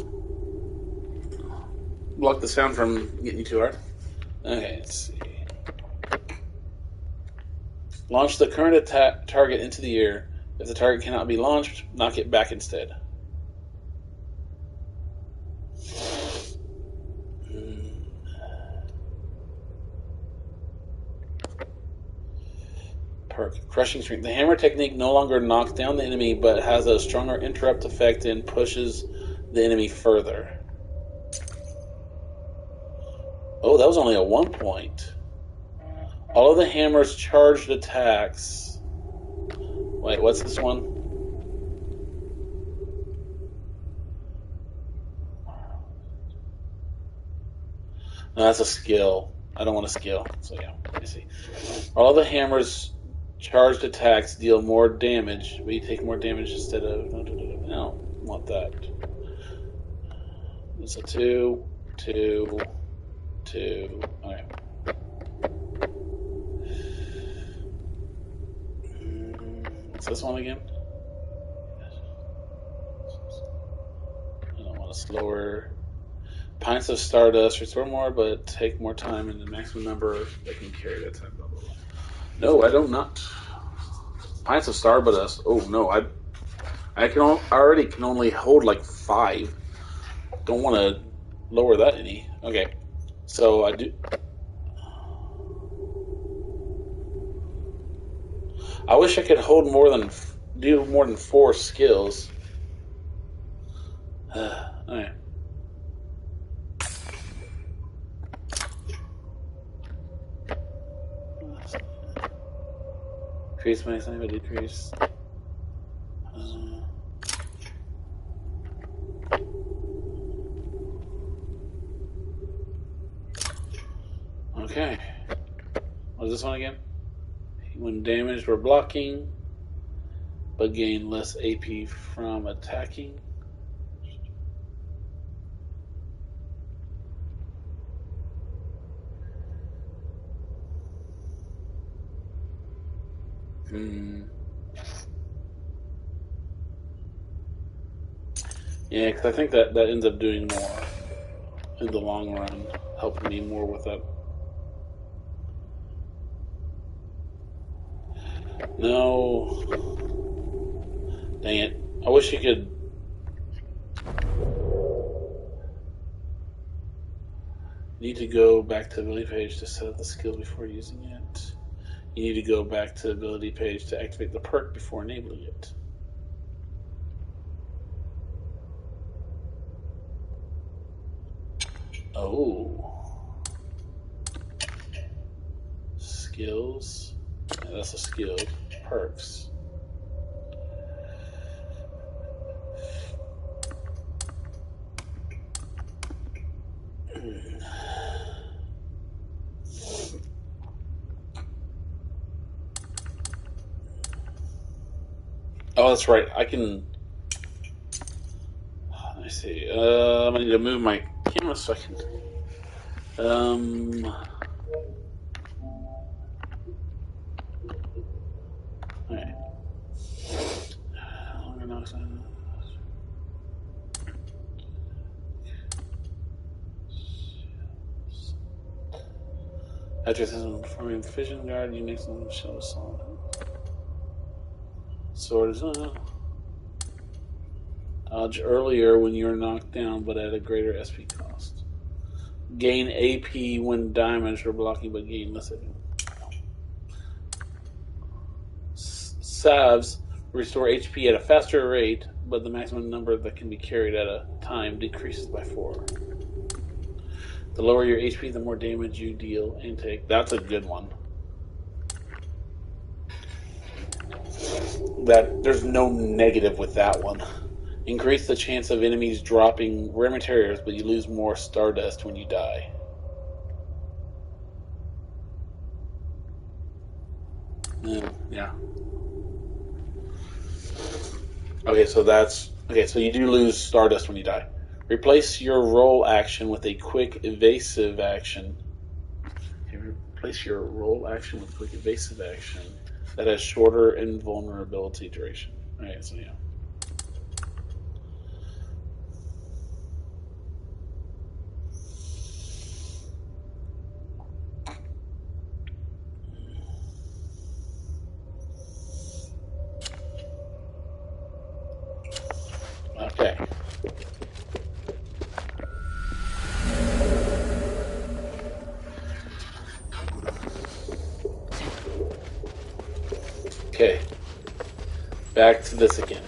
block the sound from getting you too hard. Okay, let's see. Launch the current attack target into the air. If the target cannot be launched, knock it back instead. Perk. Crushing Strength. The hammer technique no longer knocks down the enemy, but has a stronger interrupt effect and pushes the enemy further. Oh, that was only a 1 point. All of the hammer's charged attacks. Wait, what's this one? No, that's a skill. I don't want a skill. So yeah, let me see. All the hammer's charged attacks deal more damage, but you take more damage instead of. I don't want that. It's a 2, 2, 2. Okay. What's this one again? I don't want a slower. Pints of Stardust restore more, but take more time, and the maximum number that can carry that time. Blah, blah, blah. No, I don't not. Pints of Stardust. Oh no, I already can only hold like 5. Don't want to lower that any. Okay, so I do. I wish I could hold do more than 4 skills. Alright. Increase my time, but decrease. Okay. What's this one again? When damaged or blocking, but gain less AP from attacking. Yeah, because I think that ends up doing more in the long run, helping me more with that. No. Dang it. I wish you could. Need to go back to the ability page to set up the skill before using it. You need to go back to the ability page to activate the perk before enabling it. Oh. Skills. Yeah, that's a skill. Perks. Oh, that's right. I can. Let me see. I need to move my camera so I can. Alright. After performing Vision Guard, you make some shield assault. Sword is dodge earlier when you're knocked down, but at a greater SP cost. Gain AP when damaged or blocking, but gain less AP. Salves restore HP at a faster rate, but the maximum number that can be carried at a time decreases by 4. The lower your HP, the more damage you deal and take. That's a good one. There's no negative with that one. Increase the chance of enemies dropping rare materials, but you lose more stardust when you die. Yeah. Okay, so you do lose stardust when you die. Replace your roll action with a quick evasive action. Replace your roll action with quick evasive action that has shorter invulnerability duration. Alright, so yeah. Okay. Okay. Back to this again.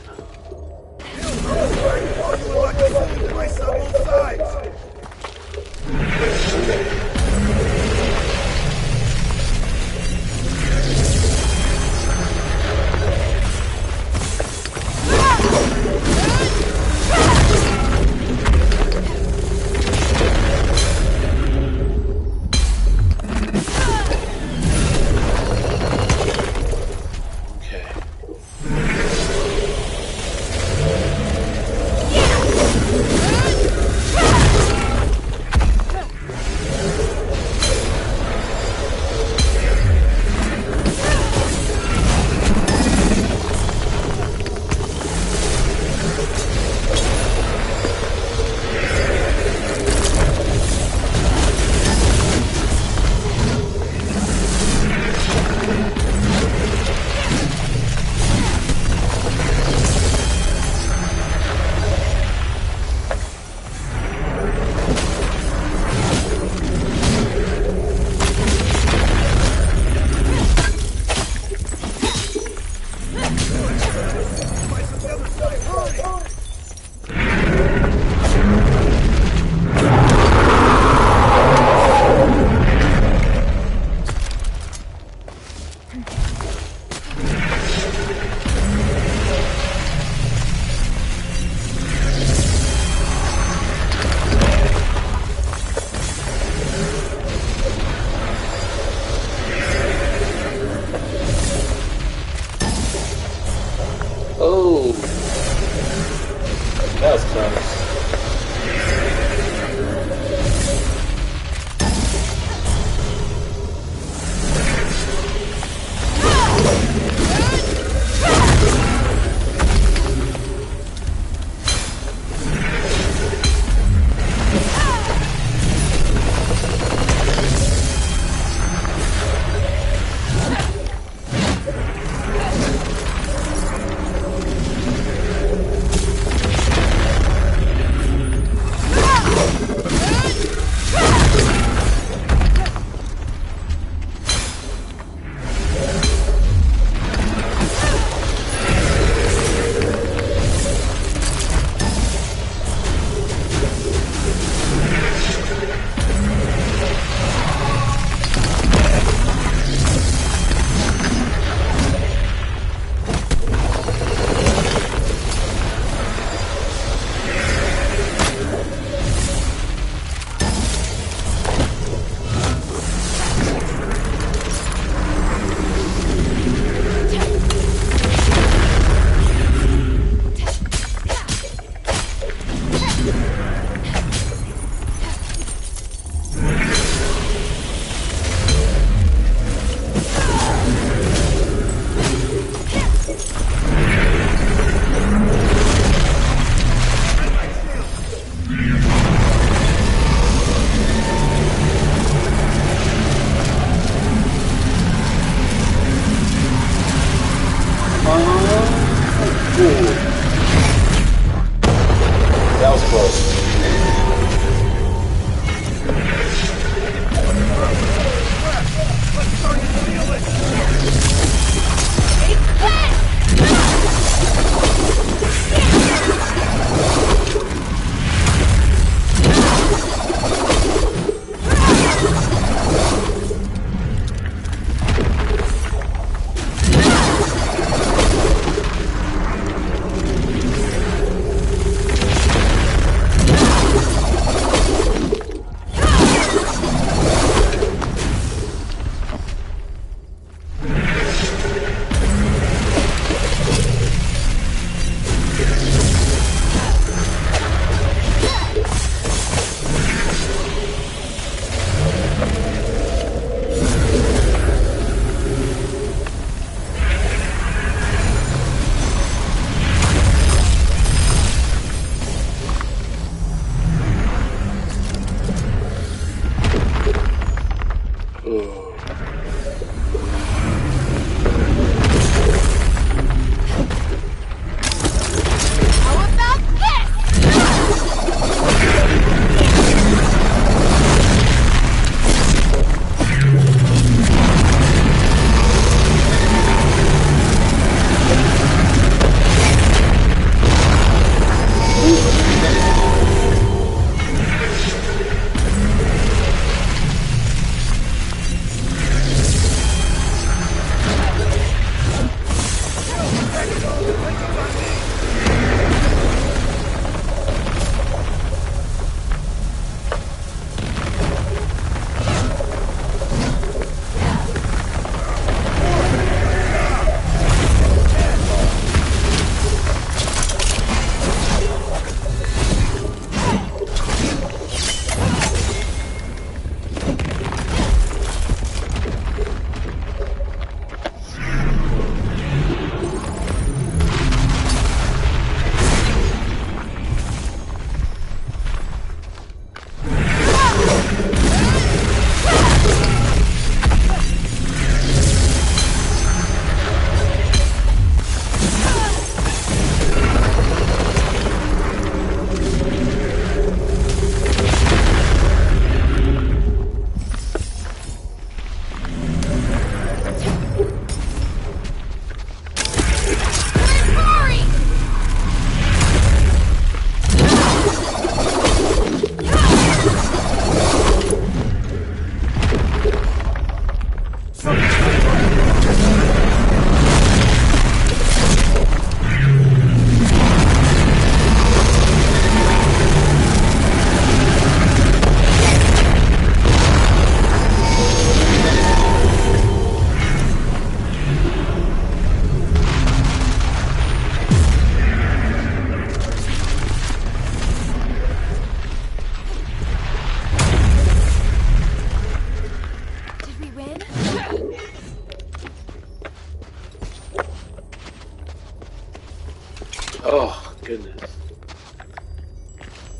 Oh, goodness.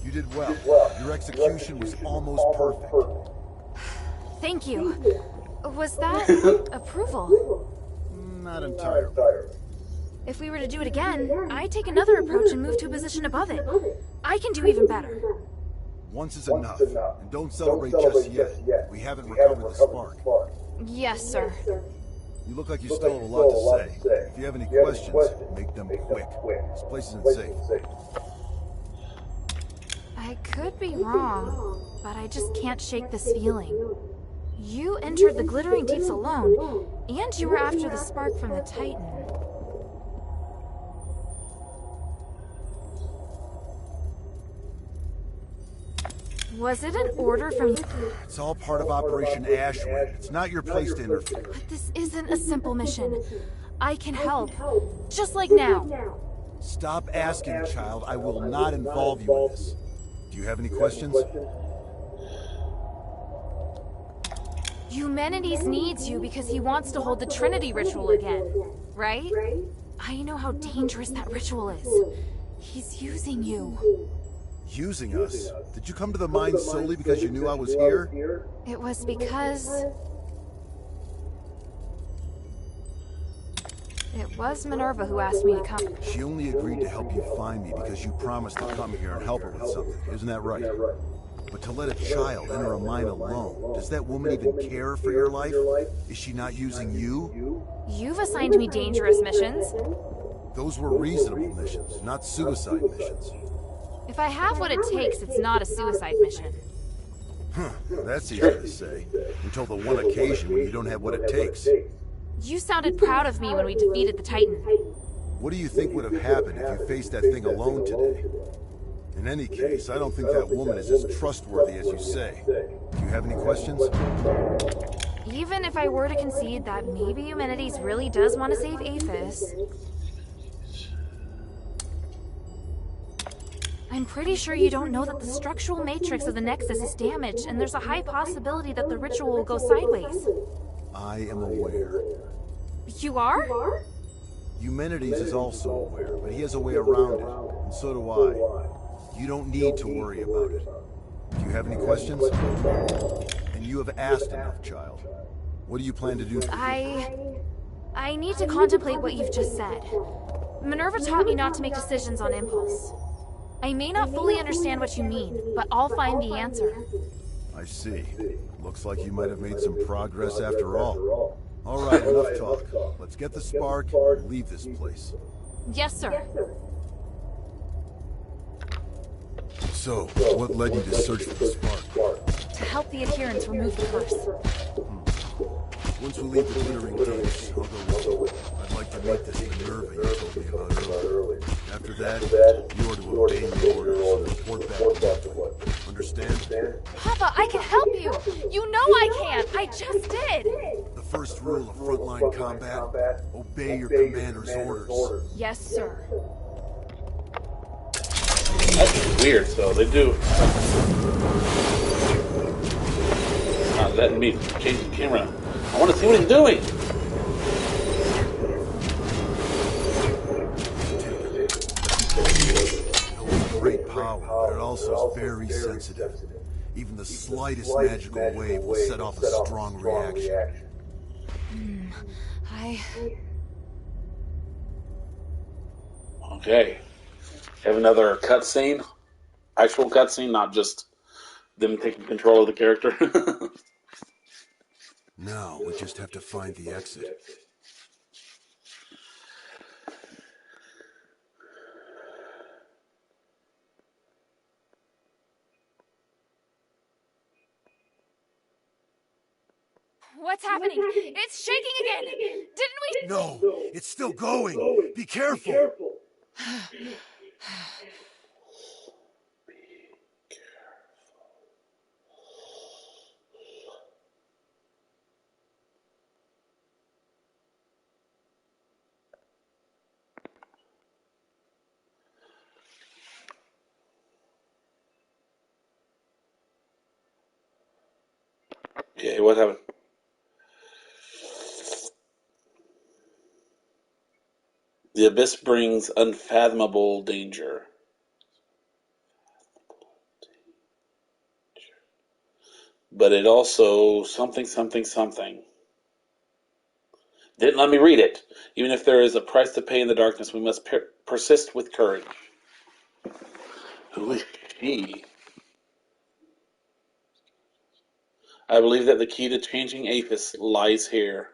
You did well. Your execution was almost perfect. Thank you. Was that approval? Not entirely. If we were to do it again, I'd take another approach and move to a position above it. I can do even better. Once is enough. And don't celebrate just yet. We haven't recovered the spark. Yes, sir. You look like you still have a lot to say. If you have any questions, make them quick. This place isn't safe. I could be wrong, but I just can't shake this feeling. You entered the Glittering Deeps alone, and you were after the spark from the Titan. Was it an order from you? It's all part of Operation Ashwind. It's not your place to interfere. But this isn't a simple mission. I can help. Just like now. Stop asking, child. I will not involve you in this. Do you have any questions? Eumenides needs you because he wants to hold the Trinity ritual again, right? I know how dangerous that ritual is. He's using you. Using us? Did you come to the mine solely because you knew I was here? It was because... It was Minerva who asked me to come. She only agreed to help you find me because you promised to come here and help her with something. Isn't that right? But to let a child enter a mine alone, does that woman even care for your life? Is she not using you? You've assigned me dangerous missions. Those were reasonable missions, not suicide missions. If I have what it takes, it's not a suicide mission. Huh, that's easy to say. Until the one occasion when you don't have what it takes. You sounded proud of me when we defeated the Titan. What do you think would have happened if you faced that thing alone today? In any case, I don't think that woman is as trustworthy as you say. Do you have any questions? Even if I were to concede that maybe Eumenides really does want to save Aphis, I'm pretty sure you don't know that the structural matrix of the Nexus is damaged, and there's a high possibility that the ritual will go sideways. I am aware. You are? Eumenides is also aware, but he has a way around it, and so do I. You don't need to worry about it. Do you have any questions? And you have asked enough, child. What do you plan to do? I need to contemplate what you've just said. Minerva taught me not to make decisions on impulse. I may not fully understand what you mean, but I'll find the answer. I see. Looks like you might have made some progress after all. All right, enough talk. Let's get the spark and leave this place. Yes, sir. So, what led you to search for the spark? To help the adherents remove the curse. Once we leave the glittering gates, I'll go with you. I'd like to meet this Minerva you told me about earlier. After that, you are to obey the orders and report back to Woodland. Understand? Papa, I can help you! You know I can! I just did! The first rule of frontline combat, obey your commander's orders. Yes, sir. That's weird, so they do. Not letting me change the camera. I want to see what he's doing. Great power, but it also is very sensitive. Even the slightest magical wave will set off a strong reaction. Okay. Have another cutscene. Actual cutscene, not just them taking control of the character. Now, we just have to find the exit. What's happening? It's shaking again! Didn't we? No, it's still going. Be careful. Okay, what happened? The abyss brings unfathomable danger. But it also something. Didn't let me read it. Even if there is a price to pay in the darkness, we must persist with courage. Who is she? I believe that the key to changing Apis lies here.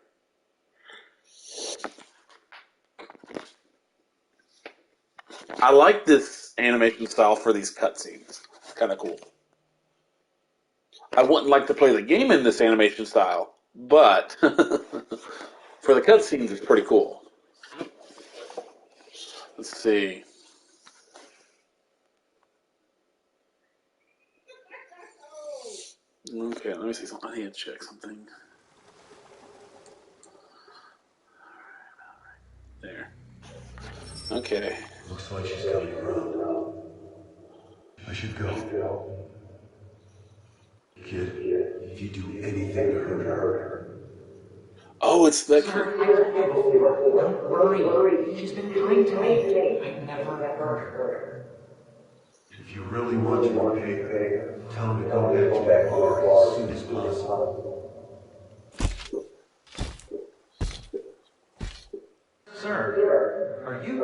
I like this animation style for these cutscenes. It's kind of cool. I wouldn't like to play the game in this animation style, but for the cutscenes, it's pretty cool. Let's see. Okay, let me see something. I need to check something. There. Okay. Looks like she's coming around. I should go. Kid, if you do anything to hurt her. Oh, it's that Sir, I've told you before. Don't worry. She's been kind to me. I've never hurt her. If you really want to repay, tell him to go back to the bar as soon as possible. Sir, are you?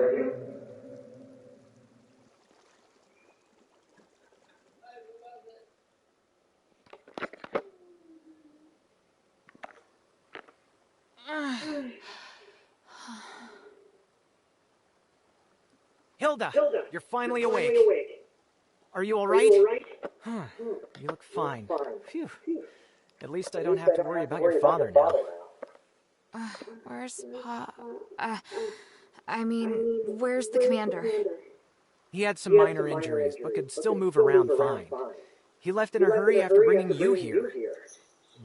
Hilda, you're finally awake. Are you all right? Huh. You look fine. Phew. At least I don't have to worry about your father now. Where's Pa? Where's the commander? He had some minor injuries, but could still move around fine. He left in a hurry after bringing you here.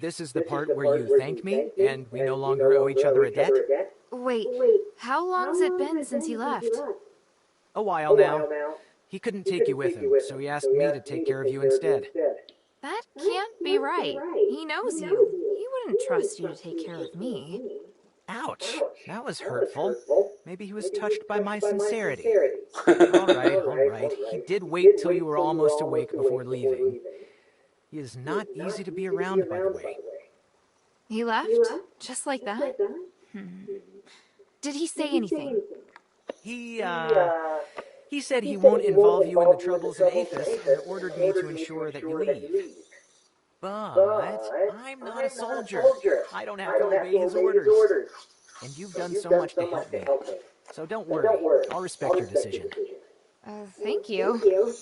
This is the part where you thank me, and we no longer owe each other a debt? Wait, how long's it been since he left? A while now. He couldn't take you with him, so he asked me to take care of you instead. That can't be right. He knows you. He wouldn't trust you to take care of me. Ouch. That was hurtful. Maybe he was touched by my sincerity. All right. He did wait till you were almost awake before leaving. He is not easy to be around, by the way. He left? Just like that? Did he say anything? He said he won't involve you in the troubles in Athos and ordered me to ensure that you leave. But I'm not a soldier. I don't have to obey his orders. And you've done so much to help me. So don't worry. I'll respect your decision. Thank you.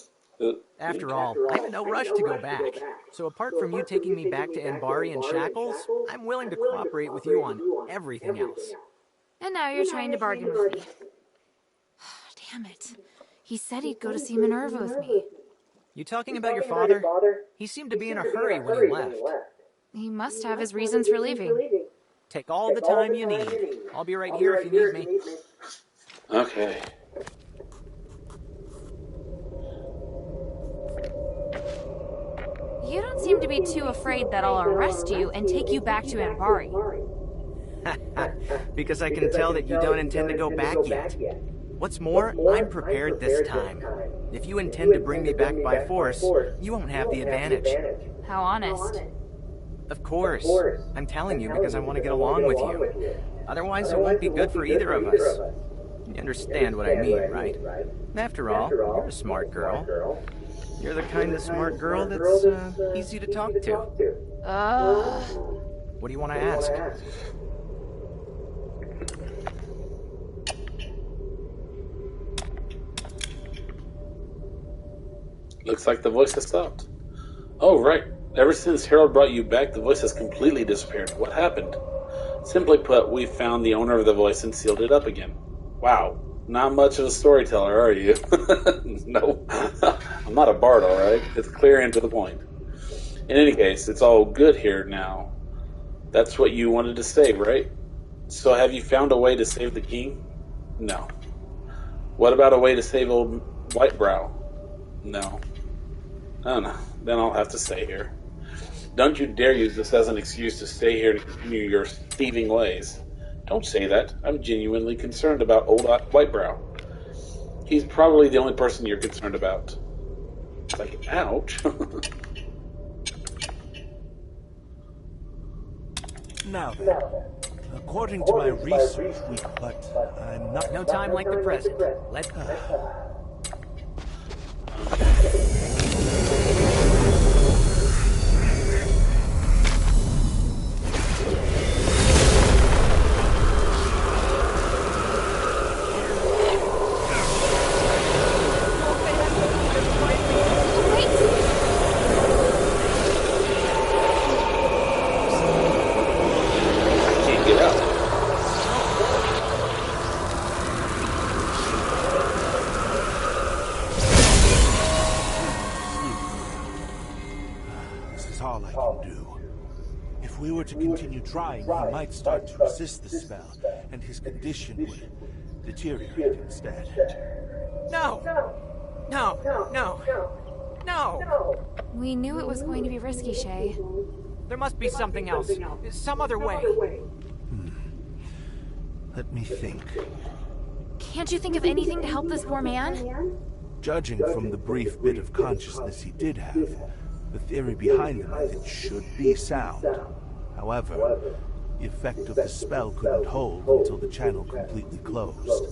After all, I'm in no rush to go back. So apart from you taking me back to Anbari in shackles, I'm willing to cooperate with you on everything else. And now you're trying to bargain with me. Damn it. He said he'd go to see Minerva with me. You talking about your father? He seemed to be in a hurry when he left. He must have his reasons for leaving. Take all the time you need. I'll be right here if you need me. Okay. You don't seem to be too afraid that I'll arrest you and take you back to Anbari. Because I can tell that you don't intend to go back yet. What's more, I'm prepared this time. If you intend to bring me back by force, you won't have the advantage. How honest. Of course. I'm telling you because I want to get along with you. Otherwise, it won't be good for either of us. You understand what I mean, right? After all, you're a smart girl. You're the kind of smart girl that's easy to talk to. What do you want to ask? Looks like the voice has stopped. Oh, right. Ever since Harold brought you back, the voice has completely disappeared. What happened? Simply put, we found the owner of the voice and sealed it up again. Wow. Not much of a storyteller, are you? No. I'm not a bard, all right? It's clear and to the point. In any case, it's all good here now. That's what you wanted to say, right? So have you found a way to save the king? No. What about a way to save old Whitebrow? No. Oh no. Then I'll have to stay here. Don't you dare use this as an excuse to stay here and continue your thieving ways. Don't say that. I'm genuinely concerned about old Whitebrow. He's probably the only person you're concerned about. It's like, ouch. Now then, according to my research, I'm not... No time like the present. Let's go. To continue trying, he might start to resist the spell, and his condition would deteriorate instead. No! No! No! No! We knew it was going to be risky, Shay. There must be something else. Some other way. Let me think. Can't you think of anything to help this poor man? Judging from the brief bit of consciousness he did have, the theory behind the method should be sound. However, the effect of the spell couldn't hold until the channel completely closed.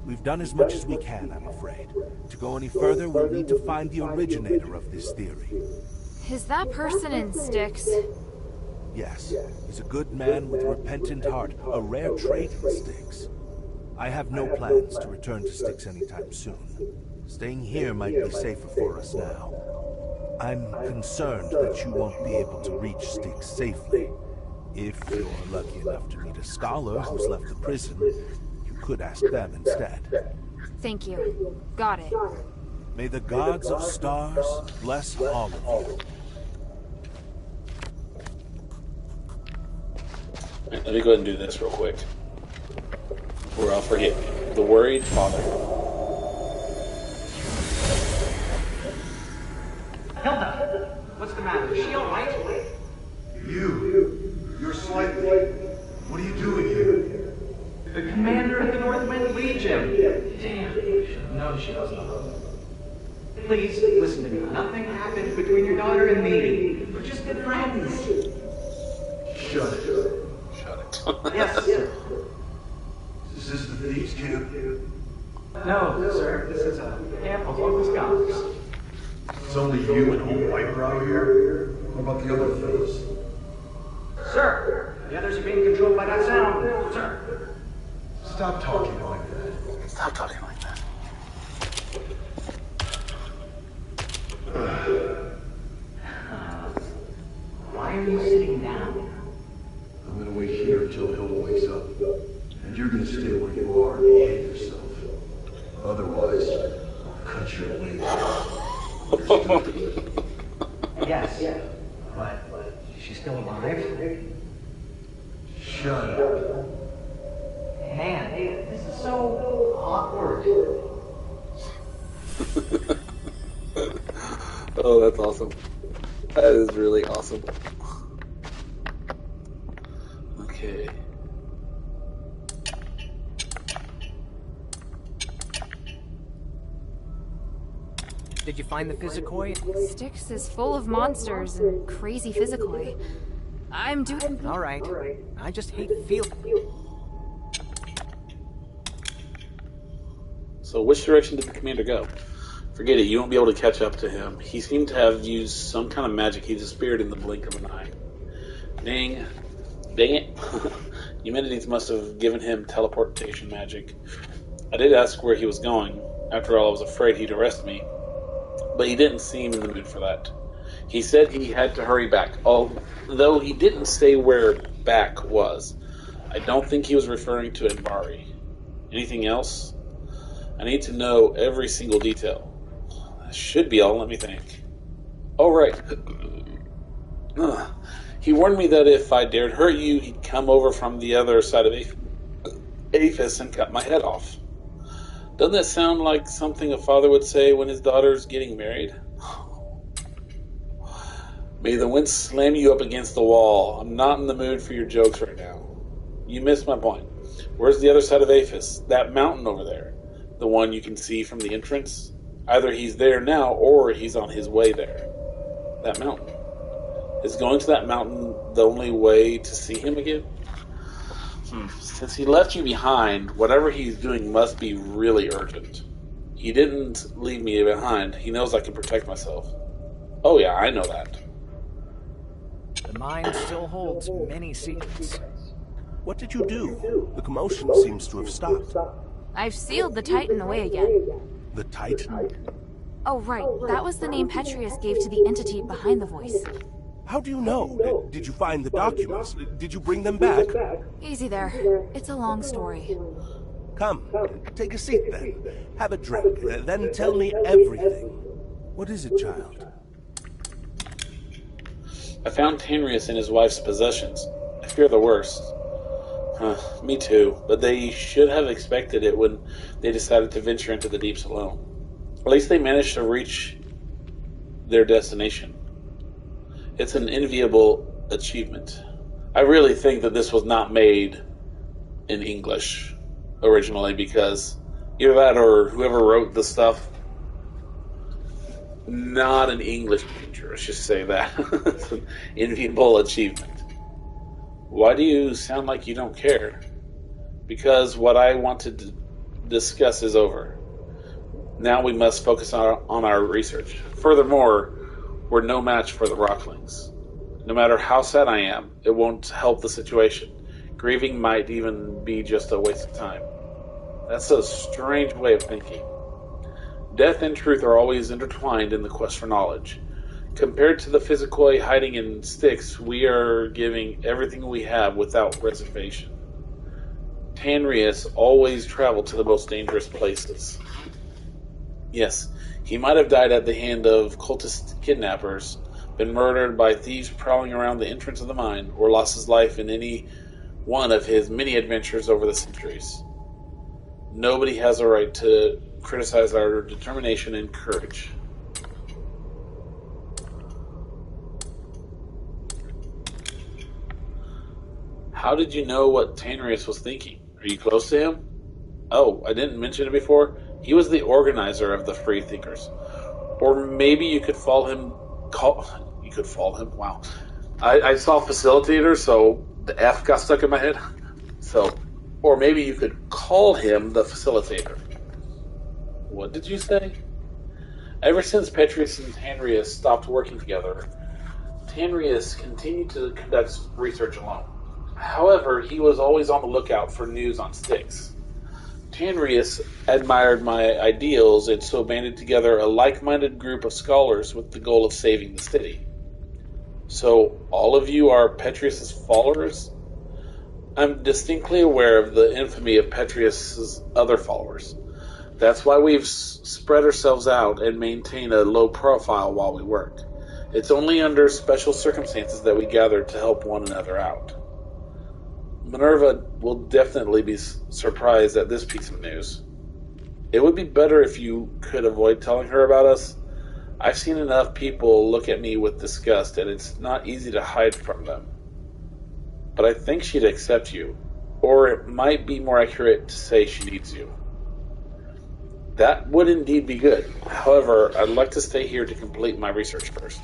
We've done as much as we can, I'm afraid. To go any further, we'll need to find the originator of this theory. Is that person in Styx? Yes. He's a good man with a repentant heart, a rare trait in Styx. I have no plans to return to Styx anytime soon. Staying here might be safer for us now. I'm concerned that you won't be able to reach Styx safely. If you're lucky enough to meet a scholar who's left the prison, you could ask them instead. Thank you. Got it. May the gods of stars bless all of you. Right, let me go ahead and do this real quick, or I'll forget. The Worried Father. Hilda! What's the matter? Is she alright? You're slightly... What are you doing here? The commander of the Northwind Legion. Damn, I should have known she wasn't alone. Please, listen to me. Nothing happened between your daughter and me. We're just good friends. Shut it. Yes, sir. Is this the thieves' camp? No, sir. This is a camp of local scholars. It's only you and old Whitebrow here? What about the other fellas? Sir, the others are being controlled by that sound, sir. Stop talking like that. Stop talking like that. Why are you sitting down? I'm gonna wait here until Hilda wakes up. And you're gonna stay where you are and behave yourself. Otherwise, I'll cut your legs off. Yes, but she's still alive? Shut up. Man, this is so awkward. Oh, that's awesome. That is really awesome. Okay. Did you find the Physicoi? Styx is full of monsters and crazy Physicoi. I'm doing... All right. I just hate feeling... So which direction did the commander go? Forget it, you won't be able to catch up to him. He seemed to have used some kind of magic. He disappeared in the blink of an eye. Dang it. Eumenides must have given him teleportation magic. I did ask where he was going. After all, I was afraid he'd arrest me. But he didn't seem in the mood for that. He said he had to hurry back, although he didn't say where back was. I don't think he was referring to Enbari. Anything else? I need to know every single detail. That should be all, let me think. Oh, right. He warned me that if I dared hurt you, he'd come over from the other side of Aphis and cut my head off. Doesn't that sound like something a father would say when his daughter's getting married? May the wind slam you up against the wall. I'm not in the mood for your jokes right now. You missed my point. Where's the other side of Aphis? That mountain over there. The one you can see from the entrance? Either he's there now, or he's on his way there. That mountain. Is going to that mountain the only way to see him again? Since he left you behind, whatever he's doing must be really urgent. He didn't leave me behind. He knows I can protect myself. Oh yeah, I know that. The mine still holds many secrets. What did you do? The commotion seems to have stopped. I've sealed the Titan away again. The Titan? Oh, right. That was the name Petrius gave to the entity behind the voice. How do you know? Did you find the documents? Did you bring them back? Easy there. It's a long story. Come, take a seat then. Have a drink, then tell me everything. What is it, child? I found Tanrius in his wife's possessions. I fear the worst. Me too, but they should have expected it when they decided to venture into the deeps alone. At least they managed to reach their destination. It's an enviable achievement. I really think that this was not made in English originally, because either that or whoever wrote the stuff, not an English teacher, let's just say that. It's an enviable achievement. Why do you sound like you don't care? Because what I wanted to discuss is over. Now we must focus on our research. Furthermore, we're no match for the Rocklings. No matter how sad I am, it won't help the situation. Grieving might even be just a waste of time. That's a strange way of thinking. Death and truth are always intertwined in the quest for knowledge. Compared to the physicoi hiding in sticks, we are giving everything we have without reservation. Tanrius always traveled to the most dangerous places. Yes, he might have died at the hand of cultist kidnappers, been murdered by thieves prowling around the entrance of the mine, or lost his life in any one of his many adventures over the centuries. Nobody has a right to criticize our determination and courage. How did you know what Tanrius was thinking? Are you close to him? Oh, I didn't mention it before. He was the organizer of the Free Thinkers. Or maybe you could follow him. You could follow him? Wow. I saw facilitator, so the F got stuck in my head. Or maybe you could call him the facilitator. What did you say? Ever since Petrius and Tanrius stopped working together, Tanrius continued to conduct research alone. However, he was always on the lookout for news on Styx. Tanrius admired my ideals and so banded together a like-minded group of scholars with the goal of saving the city. So, all of you are Petrius's followers? I'm distinctly aware of the infamy of Petrius's other followers. That's why we've spread ourselves out and maintain a low profile while we work. It's only under special circumstances that we gather to help one another out. Minerva will definitely be surprised at this piece of news. It would be better if you could avoid telling her about us. I've seen enough people look at me with disgust, and it's not easy to hide from them. But I think she'd accept you. Or it might be more accurate to say she needs you. That would indeed be good. However, I'd like to stay here to complete my research first.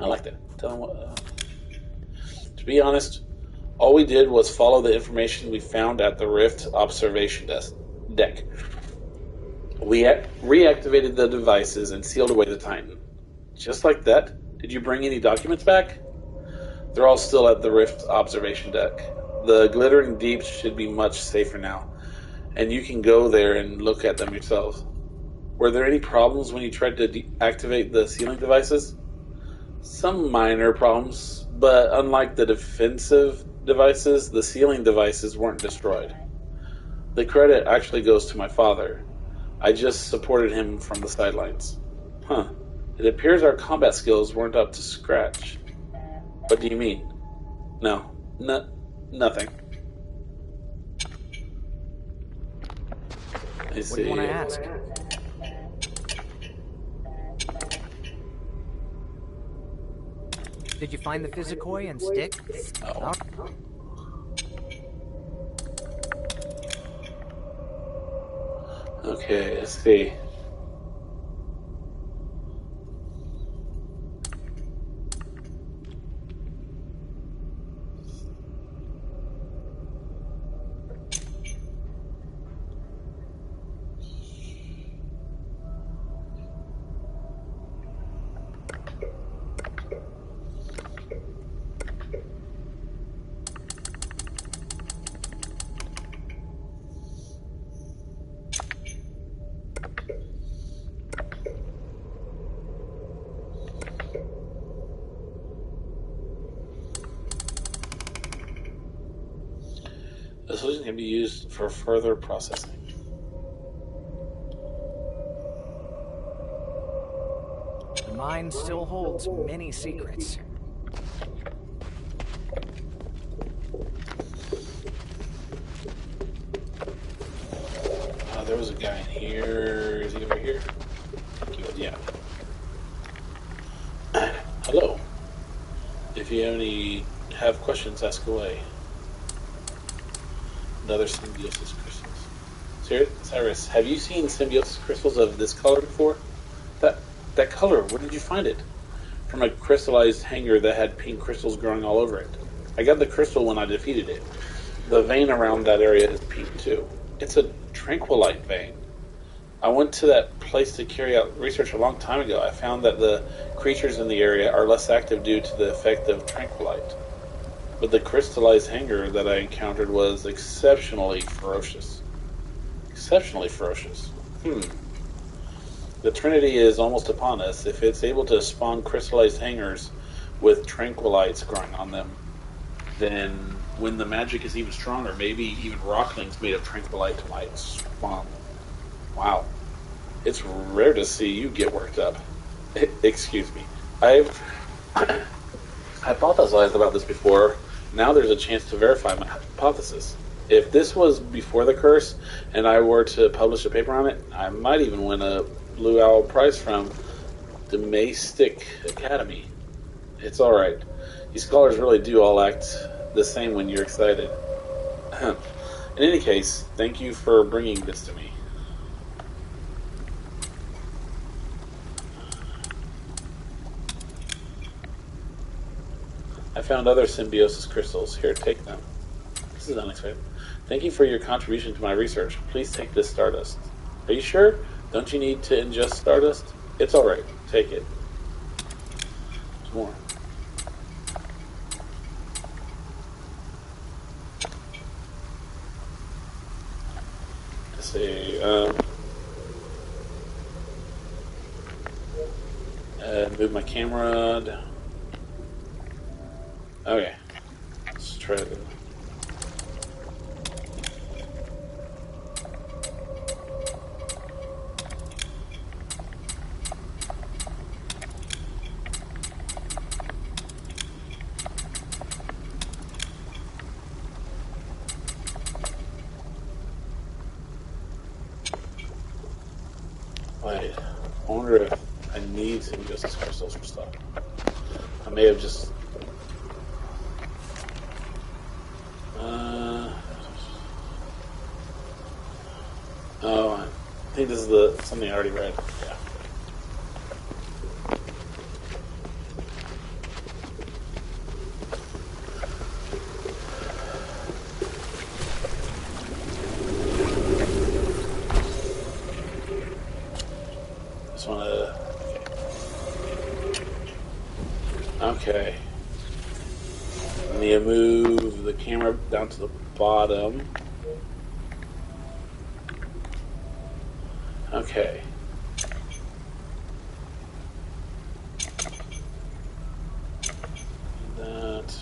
I like that. Tell them what... To be honest, all we did was follow the information we found at the Rift observation deck. We reactivated the devices and sealed away the Titan. Just like that? Did you bring any documents back? They're all still at the Rift observation deck. The glittering deeps should be much safer now, and you can go there and look at them yourself. Were there any problems when you tried to deactivate the sealing devices? Some minor problems, but unlike the defensive devices, the sealing devices weren't destroyed. The credit actually goes to my father. I just supported him from the sidelines. It appears our combat skills weren't up to scratch. What do you mean? No, nothing. What do you want to ask? Did you find the physicoi and stick? Oh. Okay, let's see. The solution can be used for further processing. The mine still holds many secrets. There was a guy in here. Is he over here? Yeah. Hello. If you have questions, ask away. Another symbiosis crystals. Cyrus, have you seen symbiosis crystals of this color before? That color, where did you find it? From a crystallized hanger that had pink crystals growing all over it. I got the crystal when I defeated it. The vein around that area is pink too. It's a tranquilite vein. I went to that place to carry out research a long time ago. I found that the creatures in the area are less active due to the effect of tranquilite. But the crystallized hanger that I encountered was exceptionally ferocious. Exceptionally ferocious. The Trinity is almost upon us. If it's able to spawn crystallized hangers with tranquilites growing on them, then when the magic is even stronger, maybe even rocklings made of tranquilite might spawn. Wow. It's rare to see you get worked up. Excuse me. I've hypothesized about this before. Now there's a chance to verify my hypothesis. If this was before the curse, and I were to publish a paper on it, I might even win a Blue Owl Prize from the Maystic Academy. It's alright. You scholars really do all act the same when you're excited. In any case, thank you for bringing this to me. I found other symbiosis crystals. Here, take them. This is unexpected. Thank you for your contribution to my research. Please take this stardust. Are you sure? Don't you need to ingest stardust? It's alright. Take it. There's more. Let's see. Move my camera down. Okay. Let's try to... Wait, I wonder if I need symbiosis crystals for stuff. I may have just... Oh, I think this is something I already read. Yeah. Just want to... Okay. Let me move the camera down to the bottom. Okay. That.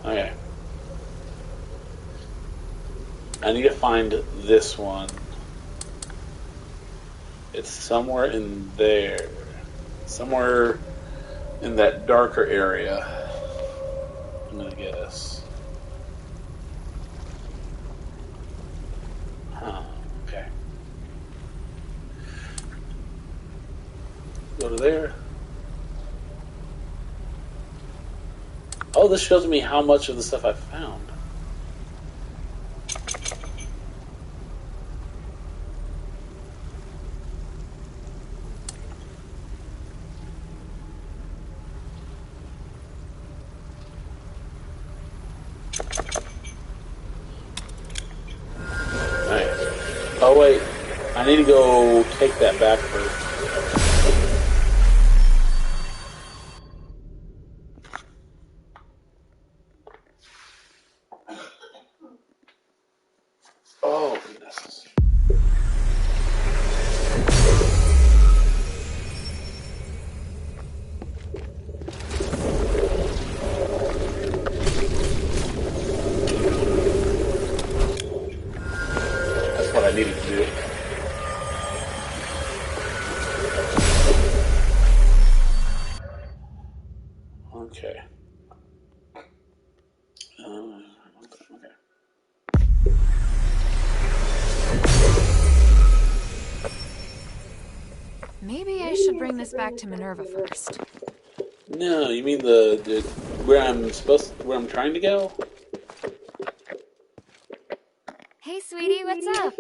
Okay. I need to find this one. It's somewhere in there. Somewhere in that darker area. I'm gonna guess. Huh, okay. Go to there. Oh, this shows me how much of the stuff I found. Oh wait, I need to go take that back first. Oh goodness. That's what I needed to do. Okay. Okay. Maybe I should bring this back to Minerva first. No, you mean the where I'm trying to go? Hey, sweetie, what's up?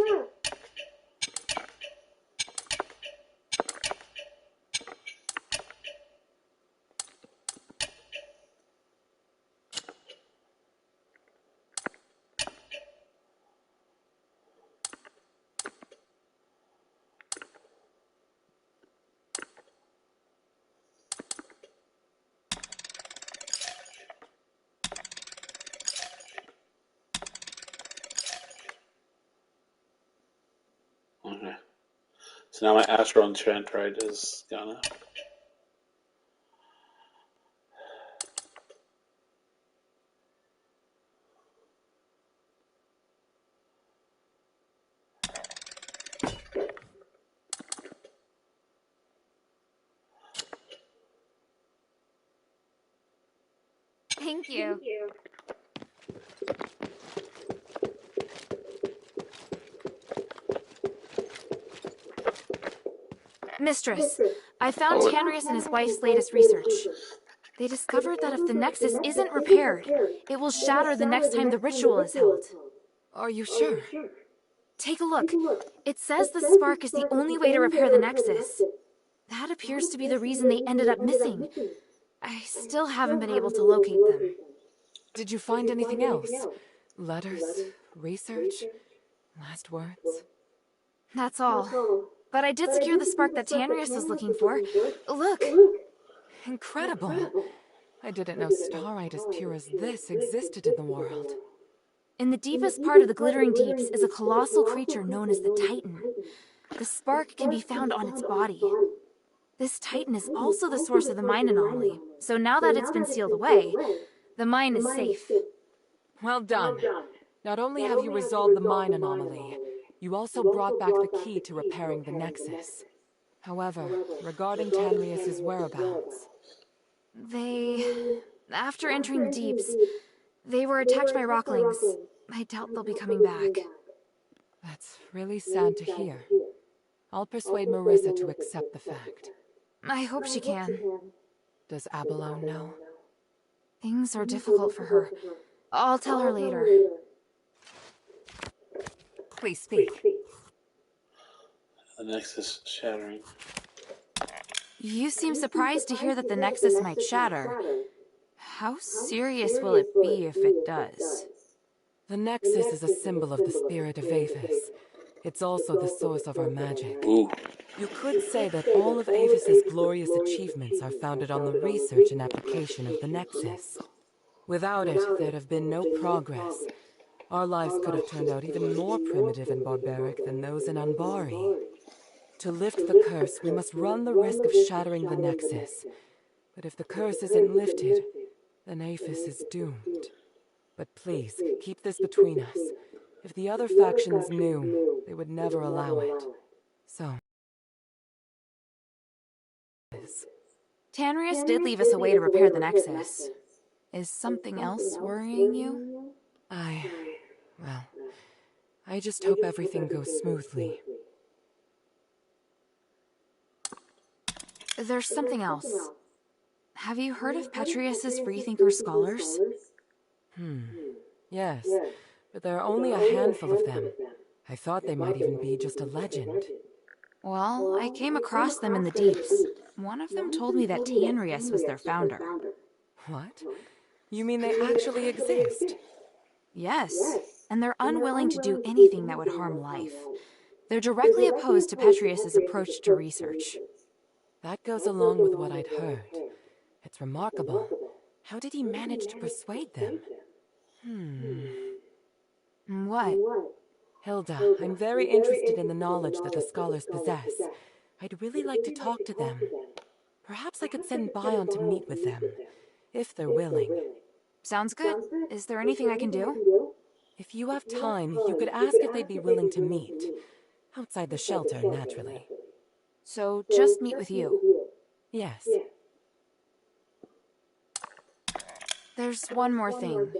Okay. So now my Astro Enchant right is gonna. Thank you. Mistress, I found Tanrius and his wife's latest research. They discovered that if the Nexus isn't repaired, it will shatter the next time the ritual is held. Are you sure? Take a look. It says the spark is the only way to repair the Nexus. That appears to be the reason they ended up missing. I still haven't been able to locate them. Did you find anything else? Letters? Research? Last words? That's all. But I did secure the spark that Tanrius was looking for. Look! Incredible! I didn't know starite as pure as this existed in the world. In the deepest part of the Glittering Deeps is a colossal creature known as the Titan. The spark can be found on its body. This Titan is also the source of the mine anomaly, so now that it's been sealed away, the mine is safe. Well done. Not only have you resolved the mine anomaly, you also brought back the key to repairing the Nexus. However, regarding Tanrius' whereabouts... After entering the Deeps, they were attacked by rocklings. I doubt they'll be coming back. That's really sad to hear. I'll persuade Marissa to accept the fact. I hope she can. Does Abalone know? Things are difficult for her. I'll tell her later. Please speak. The Nexus shattering. You seem surprised to hear that the Nexus might shatter. How serious will it be if it does? The Nexus is a symbol of the spirit of Aphis. It's also the source of our magic. Ooh. You could say that all of Aphis's glorious achievements are founded on the research and application of the Nexus. Without it, there'd have been no progress. Our lives could have turned out even more primitive and barbaric than those in Anbari. To lift the curse, we must run the risk of shattering the Nexus. But if the curse isn't lifted, then Aphis is doomed. But please, keep this between us. If the other factions knew, they would never allow it. So... Tanrius did leave us a way to repair the Nexus. Is something else worrying you? Well, I just hope everything goes smoothly. there's something else. Have you heard of Petrius's freethinker scholars? Yes, but there are only a handful of them. I thought they might even be just a legend. Well, I came across them in the deeps. One of them told me that Tanrius was their founder. What? You mean they actually exist? Yes, and they're unwilling to do anything that would harm life. They're directly opposed to Petrius's approach to research. That goes along with what I'd heard. It's remarkable. How did he manage to persuade them? What? Hilda, I'm very interested in the knowledge that the scholars possess. I'd really like to talk to them. Perhaps I could send Bion to meet with them, if they're willing. Sounds good. Is there anything I can do? If you have time, you could ask if they'd be willing to meet. Outside the shelter, naturally. So, just meet with you? Yes. There's one more thing.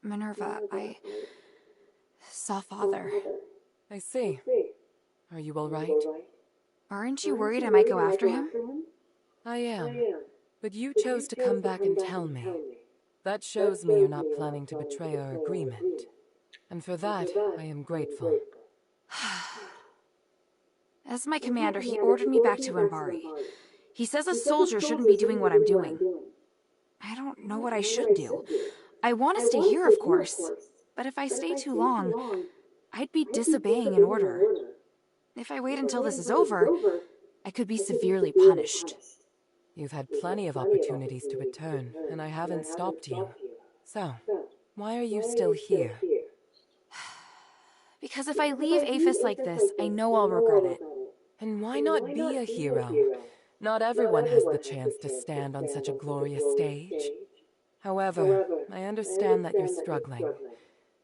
Minerva, I saw Father. I see. Are you all right? Aren't you worried I might go after him? I am. But you chose to come back and tell me. That shows me you're not planning to betray our agreement. And for that, I am grateful. As my commander, he ordered me back to Umbari. He says a soldier shouldn't be doing what I'm doing. I don't know what I should do. I want to stay here, of course. But if I stay too long, I'd be disobeying an order. If I wait until this is over, I could be severely punished. You've had plenty of opportunities to return, and I haven't stopped you. So, why are you still here? Because if I leave Aphis like this, I know I'll regret it. And why not be a hero? Not everyone has the chance to stand on such a glorious stage. However, I understand that you're struggling.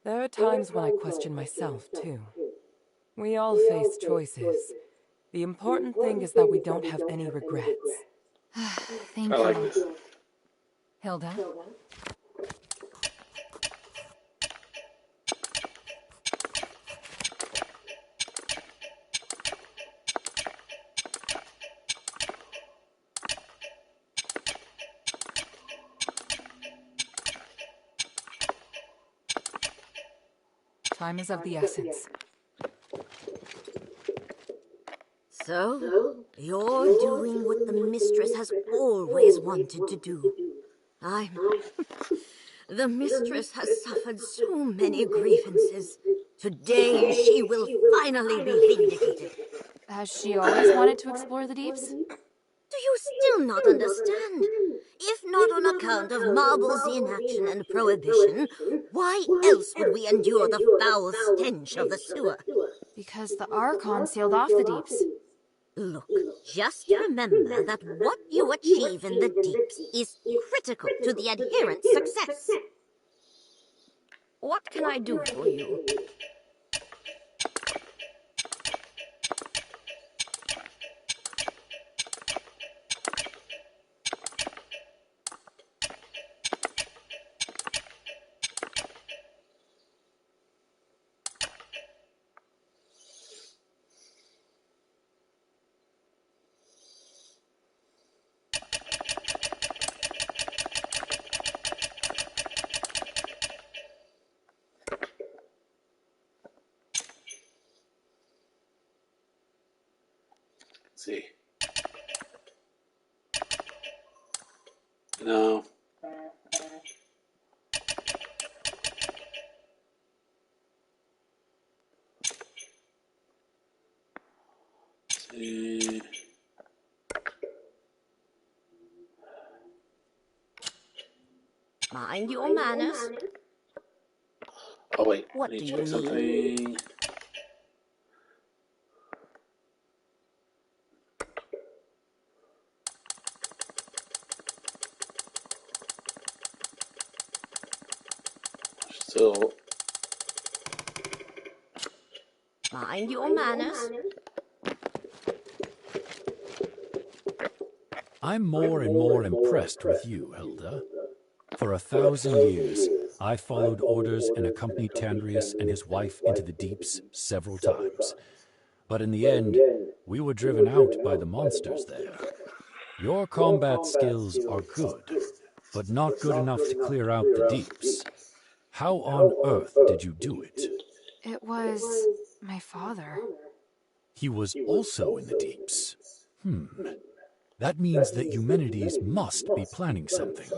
There are times when I question myself, too. We all face choices. The important thing is that we don't have any regrets. Thank you. Hilda? Time is of the essence. So, you're doing what the mistress has always wanted to do. The mistress has suffered so many grievances. Today she will finally be vindicated. Has she always wanted to explore the deeps? Do you still not understand? If not on account of Marble's inaction and prohibition, why else would we endure the foul stench of the sewer? Because the Archon sealed off the deeps. Look, just remember that what you achieve in the deeps is critical to the adherent's success. What can I do for you? See. No. See. Mind your manners. Oh wait, What I need do to you check something. Still. Mind your manners. I'm more and more impressed with you, Hilda. For 1,000 years, I followed orders and accompanied Tandrius and his wife into the deeps several times. But in the end, we were driven out by the monsters there. Your combat skills are good, but not good enough to clear out the deeps. How on earth did you do it? It was my father. He was also in the deeps. That means that Eumenides must be planning something.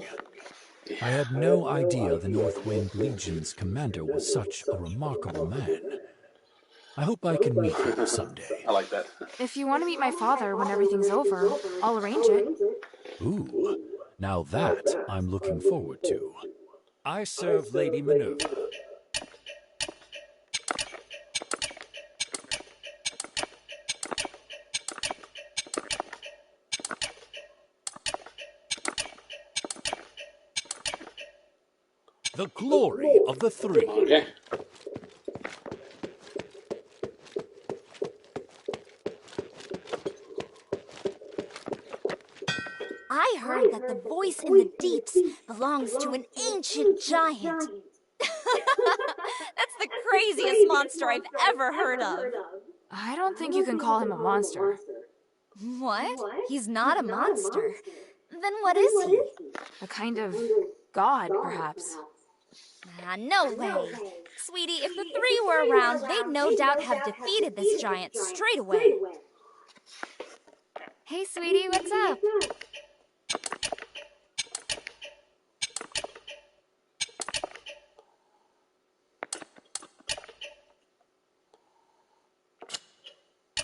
I had no idea the North Wind Legion's commander was such a remarkable man. I hope I can meet him someday. I like that. If you want to meet my father when everything's over, I'll arrange it. Ooh, now that I'm looking forward to. I serve Lady Minerva. The glory of the three. Okay. I heard that the voice in the deeps belongs to an ancient giant. That's the craziest monster I've ever heard of. I don't think you can call him a monster. What? He's not a monster. Then what is he? A kind of god, perhaps. No way. Sweetie, if the three were around, they'd no doubt have defeated this giant straight away. Hey, sweetie, what's up?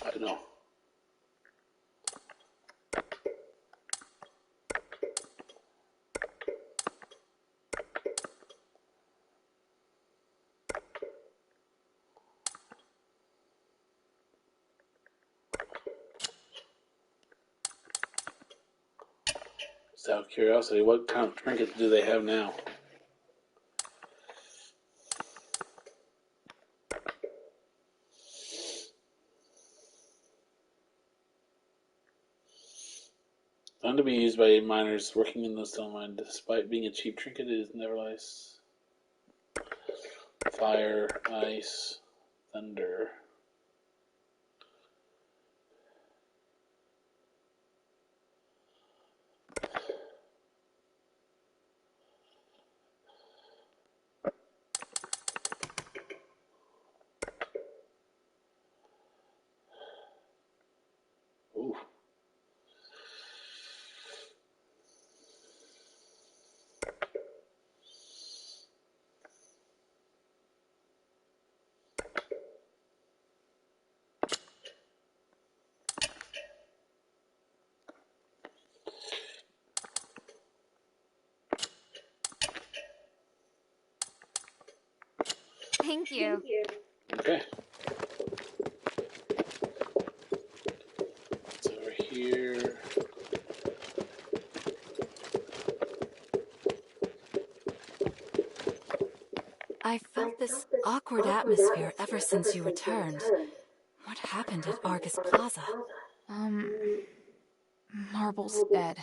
I don't know. Just out of curiosity, what kind of trinkets do they have now? Found to be used by miners working in the stone mine. Despite being a cheap trinket, it is nevertheless fire, ice, thunder. Ooh. Thank you. Okay. It's over here. I felt this awkward atmosphere ever since you returned. What happened at Argus Plaza? Marble's dead.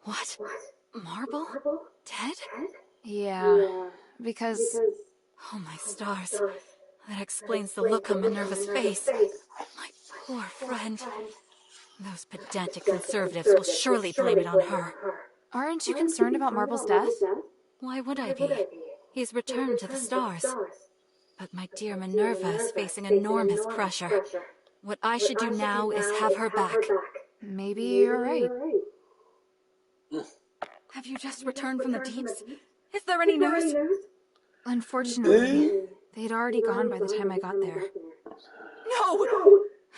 What? Marble? Dead? Yeah, because... Oh, my stars. That explains the look on Minerva's face. My poor friend. Those pedantic conservatives will surely blame it on her. Aren't you concerned about Marble's death? Why would I be? He's returned to the stars. But my dear Minerva is facing enormous pressure. What I should do now is have her back. Maybe you're right. Have you just returned from the deeps? Is there any news? Unfortunately, they'd already gone by the time I got there. No!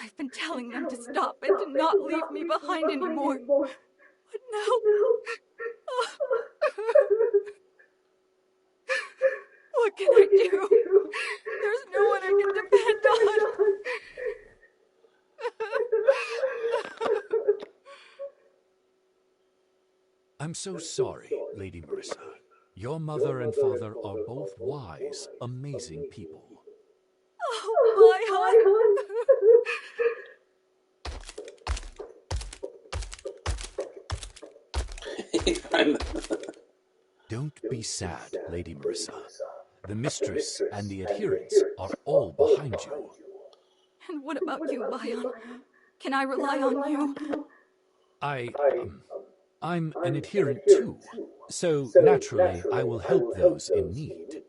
I've been telling them to stop and to not leave me behind anymore. But now... What can I do? There's no one I can depend on. I'm so sorry, Lady Marissa. Your mother and father are both wise, amazing people. Oh, my hon. Don't be sad, Lady Marissa. The mistress and the adherents are all behind you. And what about you, Bion? Can I rely on you? I'm an adherent too, so naturally I will help those in need.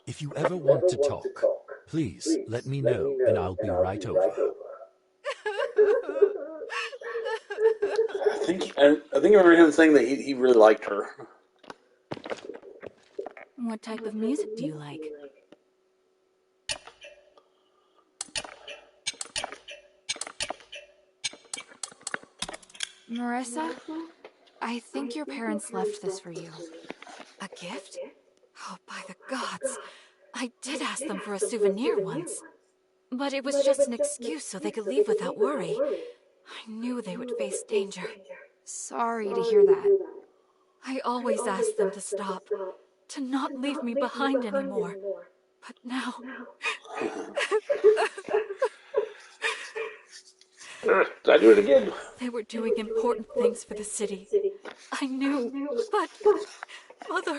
If you ever want to talk, please let me know and I'll be right over. I think I remember him saying that he really liked her. What type of music do you like? Marissa, I think your parents left this for you. A gift? Oh, by the gods. I did ask them for a souvenir once. But it was just an excuse so they could leave without worry. I knew they would face danger. Sorry to hear that. I always asked them to stop, to not leave me behind anymore. But now... I do it again. They were doing important things for the city. I knew, but... Mother... Father...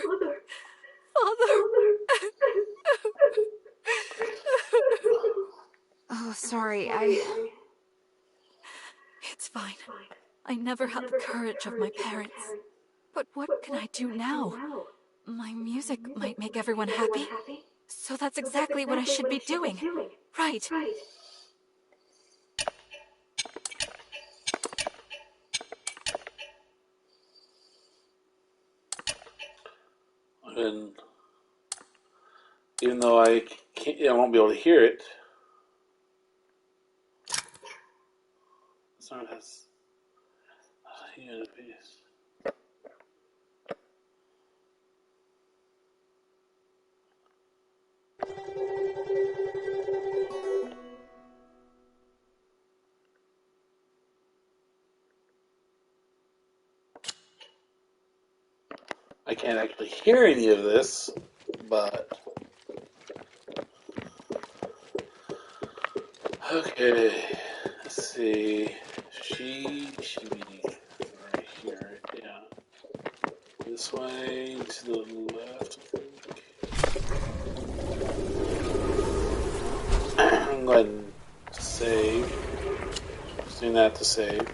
Oh, sorry, It's fine. I never had the courage of my parents. But what can I do now? My music might make everyone happy. So that's exactly what I should be doing. Right. And even though I won't be able to hear it. The song has a unit piece. I can't actually hear any of this, but okay. Let's see. She right here, yeah. This way to the left, I think. I'm going to save. Just doing that to save.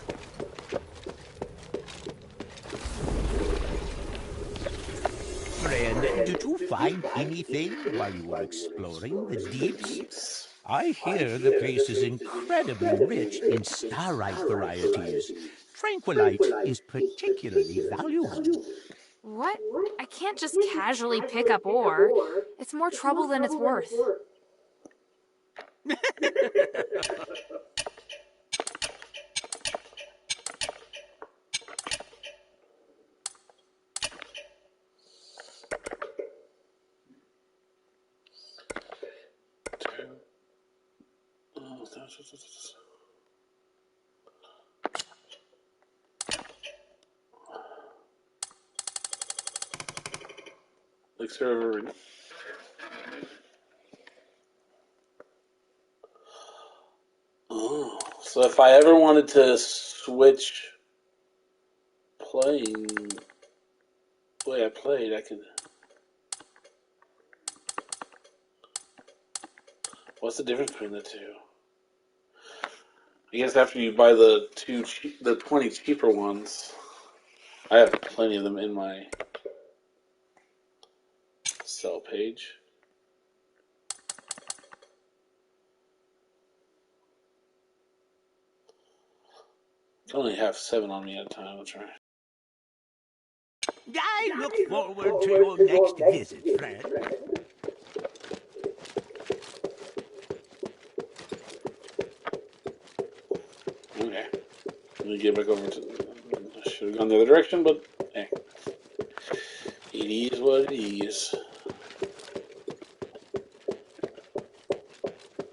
Friend, did you find anything while you were exploring the deeps? I hear the place is incredibly rich in starite varieties. Tranquilite is particularly valuable. What? I can't just casually pick up ore. It's more trouble than it's worth. Like server. Oh, so if I ever wanted to switch playing the way I played, I could. What's the difference between the two? I guess after you buy the 20 cheaper ones, I have plenty of them in my sell page. I only have 7 on me at a time. I'll try. I look forward to your next visit, friend. Okay. Let me get back over to... I should have gone the other direction, but hey. It is what it is.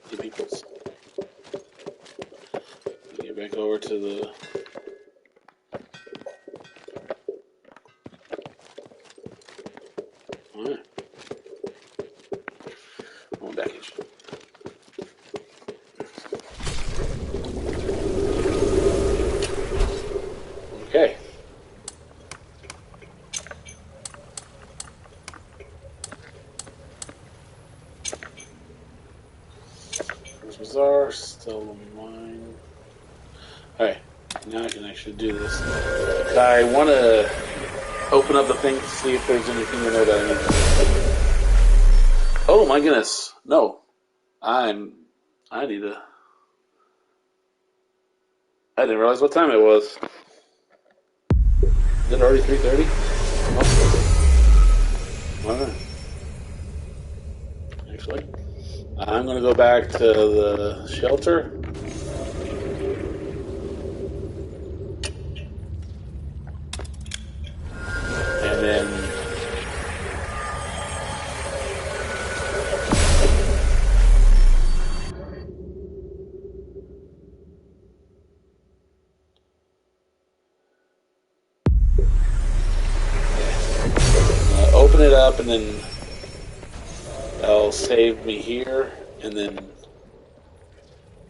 Hey, peoples. Get back over to the... Alright. One package. Okay. Bazaar, still mine. Alright, now I can actually do this. I want to open up the thing to see if there's anything in there that I need to do. Oh my goodness, no. I need to... I didn't realize what time it was. Is it already 3:30? Oh. Alright. Actually, I'm going to go back to the shelter. And then... open it up, and then that'll save me here, and then...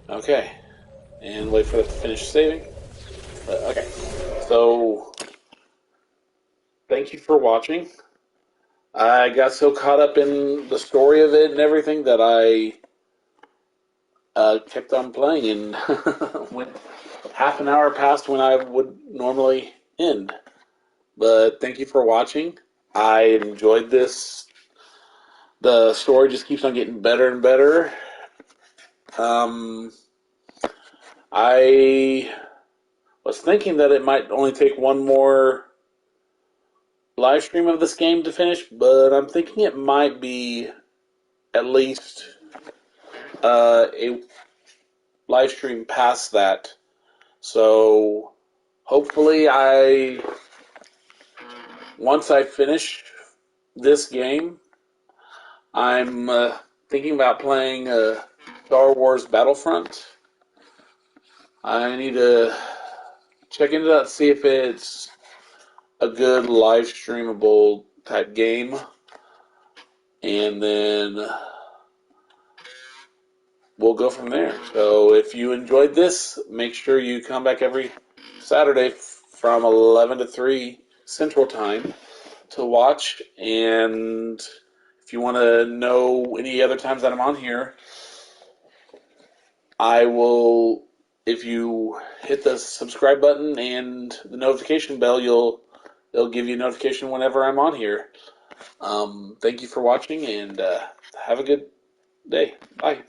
Okay. And wait for it to finish saving. Okay. So... Thank you for watching. I got so caught up in the story of it and everything that I kept on playing, and went half an hour past when I would normally end. But thank you for watching. I enjoyed this. The story just keeps on getting better and better. I was thinking that it might only take one more live stream of this game to finish, but I'm thinking it might be at least a live stream past that. So hopefully once I finish this game, I'm thinking about playing Star Wars Battlefront. I need to check into that, see if it's a good live streamable type game, and then we'll go from there. So if you enjoyed this, make sure you come back every Saturday from 11 to 3 Central Time to watch. And if you want to know any other times that I'm on here, I will, if you hit the subscribe button and the notification bell, it'll give you a notification whenever I'm on here. Thank you for watching, and have a good day. Bye.